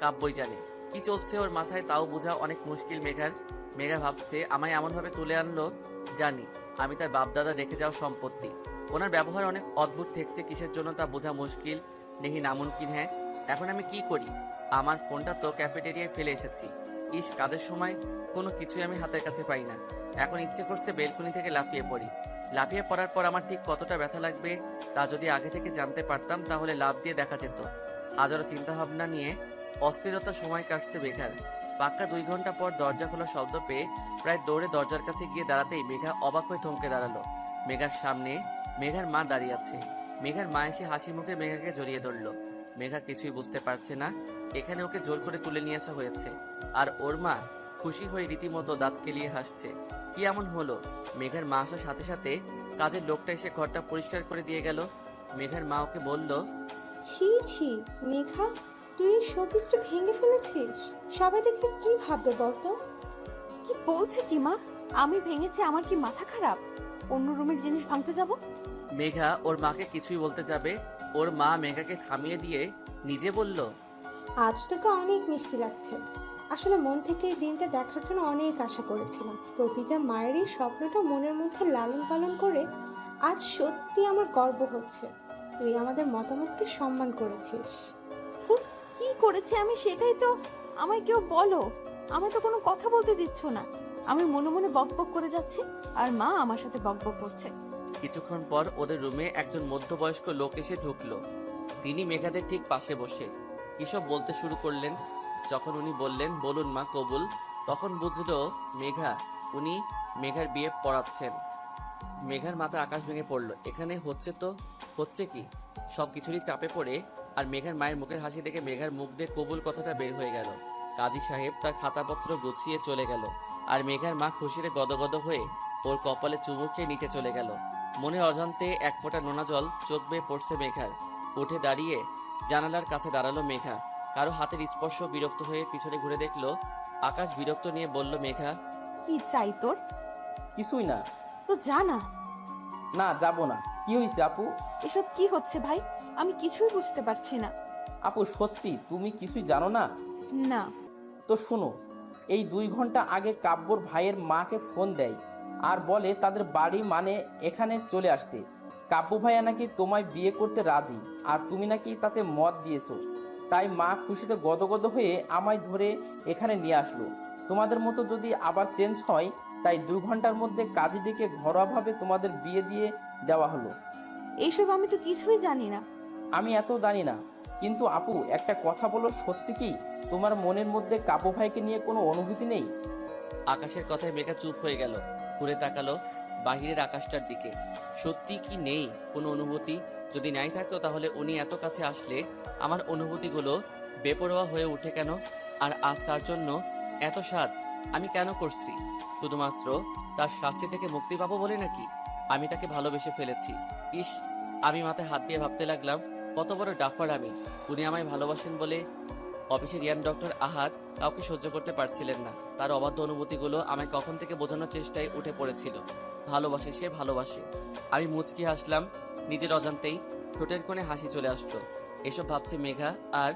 কাব্যই জানে। কি চলছে ওর মাথায় তাও বোঝা অনেক মুশকিল মেঘার। মেঘা ভাবছে, আমায় এমনভাবে তুলে আনলো, জানি আমি তার বাপদাদা রেখে যাওয়া সম্পত্তি। ওনার ব্যবহার অনেক অদ্ভুত ঠেকছে, কিসের জন্য তা বোঝা মুশকিল, নেহি নামুনকিন। হ্যাঁ, এখন আমি কি করি? আমার ফোনটা তো ক্যাফেটেরিয়ায় ফেলে এসেছি। ইস, কাজের সময় কোনো কিছুই আমি হাতের কাছে পাই না। এখন ইচ্ছে করছে বেলকনি থেকে লাফিয়ে পড়ি। লাফিয়ে পড়ার পর আমার ঠিক কতটা ব্যথা লাগবে তা যদি আগে থেকে জানতে পারতাম তাহলে লাফ দিয়ে দেখা যেত। হাজারো চিন্তাভাবনা নিয়ে অস্থিরতা সময় কাটছে বেকার। পাক্কা 2 ঘন্টা পর দরজা খোলার শব্দ পেয়ে প্রায় দৌড়ে দরজার কাছে গিয়ে দাঁড়াতেই মেঘা অবাক হয়ে থমকে দাঁড়ালো। মেঘার সামনে মেঘার মা দাঁড়িয়ে আছে। মেঘার মা এসে হাসি মুখে মেঘাকে জড়িয়ে ধরলো। মেঘা কিছুই বুঝতে পারছে না, এখানে ওকে জোর করে তুলে নিয়ে আসা হয়েছে, আর ওর মা খুশি হয়ে রীতিমতো দাঁত কেলিয়ে হাসছে। কি এমন হলো? মেঘার মা আসার সাথে সাথে কাজের লোকটা এসে ঘরটা পরিষ্কার করে দিয়ে গেল। মেঘার মা ওকে বলল, ছি ছি মেঘা, তুই এই শোপিসটা ভেঙে ফেলেছিস। সবাই দেখলে কি ভাববে বলতো? কি বলছে কি মা? আমি ভেঙেছি? আমার কি মাথা খারাপ? অন্য রুমের জিনিস ভাঙতে যাব? মেঘা ওর মাকে কিছুই বলতে যাবে, ওর মা মেঘাকে থামিয়ে দিয়ে নিজে বলল, আজ তোকে অনেক মিষ্টি লাগছে। আসলে মন থেকে এই দিনটা দেখার জন্য অনেক আশা করেছিলাম। প্রতিটা মায়েরই স্বপ্নটা মনের মধ্যে লালন পালন করে আজ সত্যি আমার গর্ব হচ্ছে। তুই আমাদের মতামতকে সম্মান করেছিস। ধুর, কি করেছি আমি সেটাই তো আমায় কেউ বলো। আমায় তো কোনো কথা বলতে দিচ্ছ না। আমি মনে মনে বকবক করে যাচ্ছি আর মা আমার সাথে বকবক করছে। কিছুক্ষণ পর ওদের রুমে একজন মধ্যবয়স্ক লোক এসে ঢুকলো। তিনি মেঘাদের ঠিক পাশে বসে কিসব বলতে শুরু করলেন। যখন উনি বললেন, বলুন মা কবুল, তখন বুঝলো উনি মেঘার বিয়ে পড়াচ্ছেন। মেঘার মাথা আকাশ ভেঙে পড়লো। এখানে হচ্ছে কি? সব কিছুরই চাপে পড়ে আর মেঘার মায়ের মুখের হাসি দেখে মেঘার মুখ দিয়ে কবুল কথাটা বের হয়ে গেল। কাজী সাহেব তার খাতাপত্র গুছিয়ে চলে গেল, আর মেঘার মা খুশিতে গদগদ হয়ে ওর কপালে চুমু খেয়ে নিচে চলে গেল। মনে অজান্তে এক ফোঁটা নোনা জল চোখ বেয়ে পড়ছে মেঘার। উঠে দাঁড়িয়ে জানালার কাছে দাঁড়ালো মেঘা। কারো হাতের স্পর্শ বিরক্ত হয়ে পিছনে ঘুরে দেখলো আকাশ। বিরক্ত নিয়ে বলল, মেঘা কি চাই তোর? কিছুই না। তো জানা। না, যাব না। কি হয়েছে আপু? এসব কি হচ্ছে ভাই? আমি কিছুই বুঝতে পারছি না। আপু সত্যি তুমি কিছুই জানো না? না। তো শোনো, এই 2 ঘন্টা আগে কাব্যর ভাইয়ের মাকে ফোন দেয় আর বলে তাদের বাড়ি মানে এখানে চলে আসতে। কাব্য ভাইয়া নাকি তোমায় বিয়ে করতে রাজি, আর তুমি নাকি তাতে মত দিয়েছো। তাই মা খুশিতে গদগদ হয়ে আমায় ধরে এখানে নিয়ে আসলো। তোমাদের মতো যদি আবার চেঞ্জ হয়, তাই 2 ঘন্টার মধ্যে কাজী ডেকে ঘরোয়াভাবে তোমাদের বিয়ে দিয়ে দেওয়া হলো। এইসব আমি তো কিছুই জানি না। আমি এত জানি না, কিন্তু আপু একটা কথা বলো, সত্যি কি তোমার মনের মধ্যে কাব্য ভাইকে নিয়ে কোনো অনুভূতি নেই? আকাশের কথায় মেঘা চুপ হয়ে গেল। ঘুরে তাকালো বাহিরের আকাশটার দিকে। সত্যি কি নেই কোনো অনুভূতি? যদি নাই থাকতো তাহলে উনি এত কাছে আসলে আমার অনুভূতিগুলো বেপরোয়া হয়ে ওঠে কেন? আর আজ তার জন্য এত সাজ আমি কেন করছি? শুধুমাত্র তার শাস্তি থেকে মুক্তি পাবো বলে নাকি? আমি তাকে ভালোবেসে ফেলেছি। ইস, আমি মাথায় হাত দিয়ে ভাবতে লাগলাম কত বড় ডাফার আমি। উনি আমায় ভালোবাসেন বলে অফিসের ইয়ান ডক্টর আহাদ কাউকে সহ্য করতে পারছিলেন না। তার অবাধ্য অনুভূতিগুলো আমায় কখন থেকে বোঝানোর চেষ্টায় উঠে পড়েছিল। ভালোবাসে, সে ভালোবাসে। আমি মুচকি হাসলাম নিজের অজান্তেই। ঠোঁটের কোণে হাসি চলে আসলো। এসব ভাবছে মেঘা আর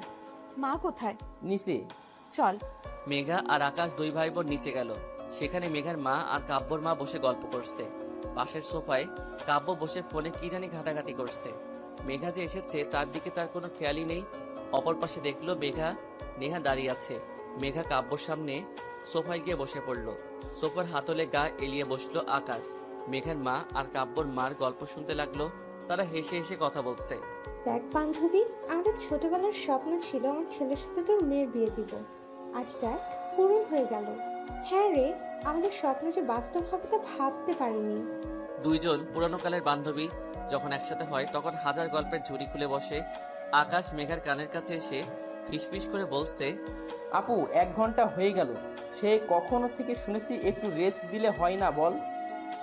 মা কোথায়? নিচে। চল। মেঘা আর আকাশ 2 ভাই বোন নিচে গেল। সেখানে মেঘার মা আর কাব্যর মা বসে গল্প করছে। পাশের সোফায় কাব্য বসে ফোনে কি জানি ঘাটাঘাটি করছে। মেঘা যে এসেছে তার দিকে তার কোনো খেয়ালই নেই। অপর পাশে দেখলো নেহা দাঁড়িয়ে আছে। মেঘা কাব্যর সামনে সোফায় গিয়ে বসে পড়ল। সোফার হাতলে গা এলিয়ে বসলো আকাশ। মেঘার মা আর কাব্যর মার গল্প শুনতে লাগলো। তারা হেসে হেসে কথা বলছে। দেখ বান্ধবী, আমাদের ছোটবেলার স্বপ্ন ছিল আমার ছেলের সাথে তোর মেয়ের বিয়ে দিব। আজ দেখ পূরণ হয়ে গেল। হ্যাঁ রে, আমাদের স্বপ্ন যে বাস্তব হবে তা ভাবতে পারিনি। 2 জন পুরানো কালের বান্ধবী যখন একসাথে হয় তখন হাজার গল্পের ঝুড়ি খুলে বসে। আকাশ মেঘার কানের কাছে এসে ফিসফিস করে বলছে, আপু 1 ঘন্টা হয়ে গেল, সে কখনো থেকে শুনেছি একটু রেস্ট দিলে হয় না বল?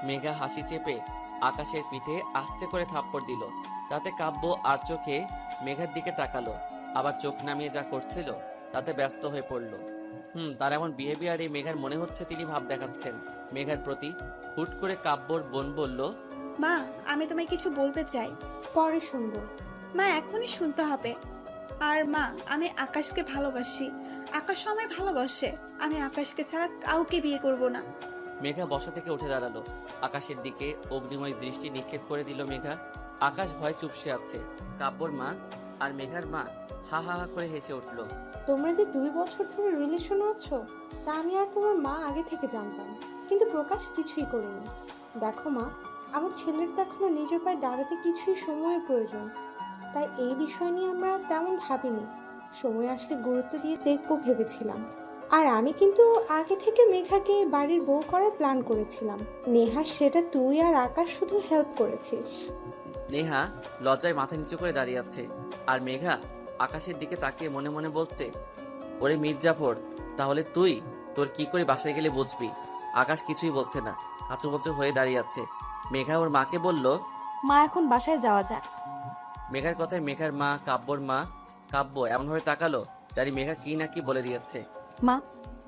মেঘা হাসি চেপে আকাশের পিঠে আস্তে করে থাপ্পড় দিল। তাতে কাব্য আর চোখে মেঘার দিকে তাকালো, আবার চোখ নামিয়ে যা করছিল তাতে ব্যস্ত হয়ে পড়ল। তার এমন বিহেভিয়ারে মেঘার মনে হচ্ছে তিনি ভাব দেখাচ্ছেন মেঘার প্রতি। হুট করে কাব্যর বোন বলল, মা, আমি তোমায় কিছু বলতে চাই। পরে শুনবো। মা, এখনই শুনতে হবে। আর মা, আমি আকাশকে ভালোবাসি। আকাশ আমায় ভালোবাসে। আমি আকাশকে ছাড়া কাউকে বিয়ে করব না। মেঘা বসা থেকে উঠে দাঁড়ালো। আকাশের দিকে অগ্নিময় দৃষ্টি নিক্ষেপ করে দিল মেঘা। আকাশ ভয় চুপসে আছে। কাব্যর মা আর মেঘার মা হা হা হা করে হেসে উঠল। তোমরা যে 2 বছর ধরে রিলেশনে আছো তা আমি আর তোমার মা আগে থেকে জানতাম, কিন্তু প্রকাশ কিছুই করিনি। দেখো মা, আমার ছেলের তো এখনো নিজের পায়ে দাঁড়াতে কিছুই সময়ের প্রয়োজন। তাই এই বিষয় নিয়ে আমরা তেমন ভাবিনি। সময় আসলে গুরুত্ব দিয়ে দেখবো ভেবেছিলাম। আর আমি কিন্তু আগে থেকে মেঘাকে বাড়ির বউ করার প্ল্যান করেছিলাম। নেহা, সেটা তুই আর আকাশ শুধু হেল্প করেছিস। নেহা লজ্জায় মাথা নিচু করে দাঁড়িয়ে আছে, আর মেঘা আকাশের দিকে তাকিয়ে মনে মনে বলছে, ওরে মির্জাফর, তাহলে তুই তোর কি করে বাসায় গেলে বুঝবি। আকাশ কিছুই বলছে না, কাঁচুমচু হয়ে দাঁড়িয়ে আছে। মেঘা ওর মাকে বলল, মা, এখন বাসায় যাওয়া যাক। মেঘার কথায় মেঘার মা, কাব্যর মা, কাব্য এমনভাবে তাকালো জানি মেঘা কি না কি বলে দিয়েছে। মা,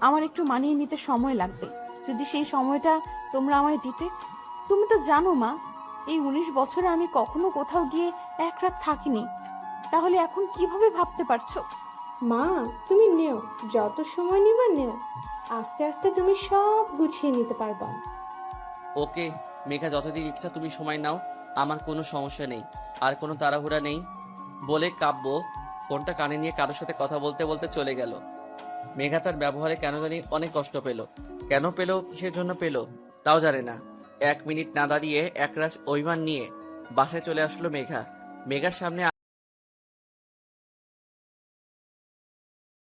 আমার একটু মানিয়ে নিতে সময় লাগবে। যদি সেই সময়টা তোমরা আমায় দিতে। তুমি তো জানো মা, এই 19 বছরে আমি কখনো কোথাও গিয়ে এক রাত থাকিনি। তাহলে এখন কিভাবে ভাবতে পারছো? মা, তুমি নেও, যত সময় নিবা নেও। আস্তে আস্তে তুমি সব গুছিয়ে নিতে পারবা। ওকে মেঘা, যতদিন ইচ্ছা তুমি সময় নাও, আমার কোনো সমস্যা নেই, আর কোনো তাড়াহুড়া নেই বলে কাব্য ফোনটা কানে নিয়ে কারোর সাথে কথা বলতে বলতে চলে গেল। মেঘা তার ব্যবহারে কেন জানি অনেক কষ্ট পেল। কেন পেল, কিসের জন্য পেল তাও জানে না। 1 মিনিট না দাঁড়িয়ে একরাশ অভিমান নিয়ে বাসায় চলে আসলো মেঘা। মেঘার সামনে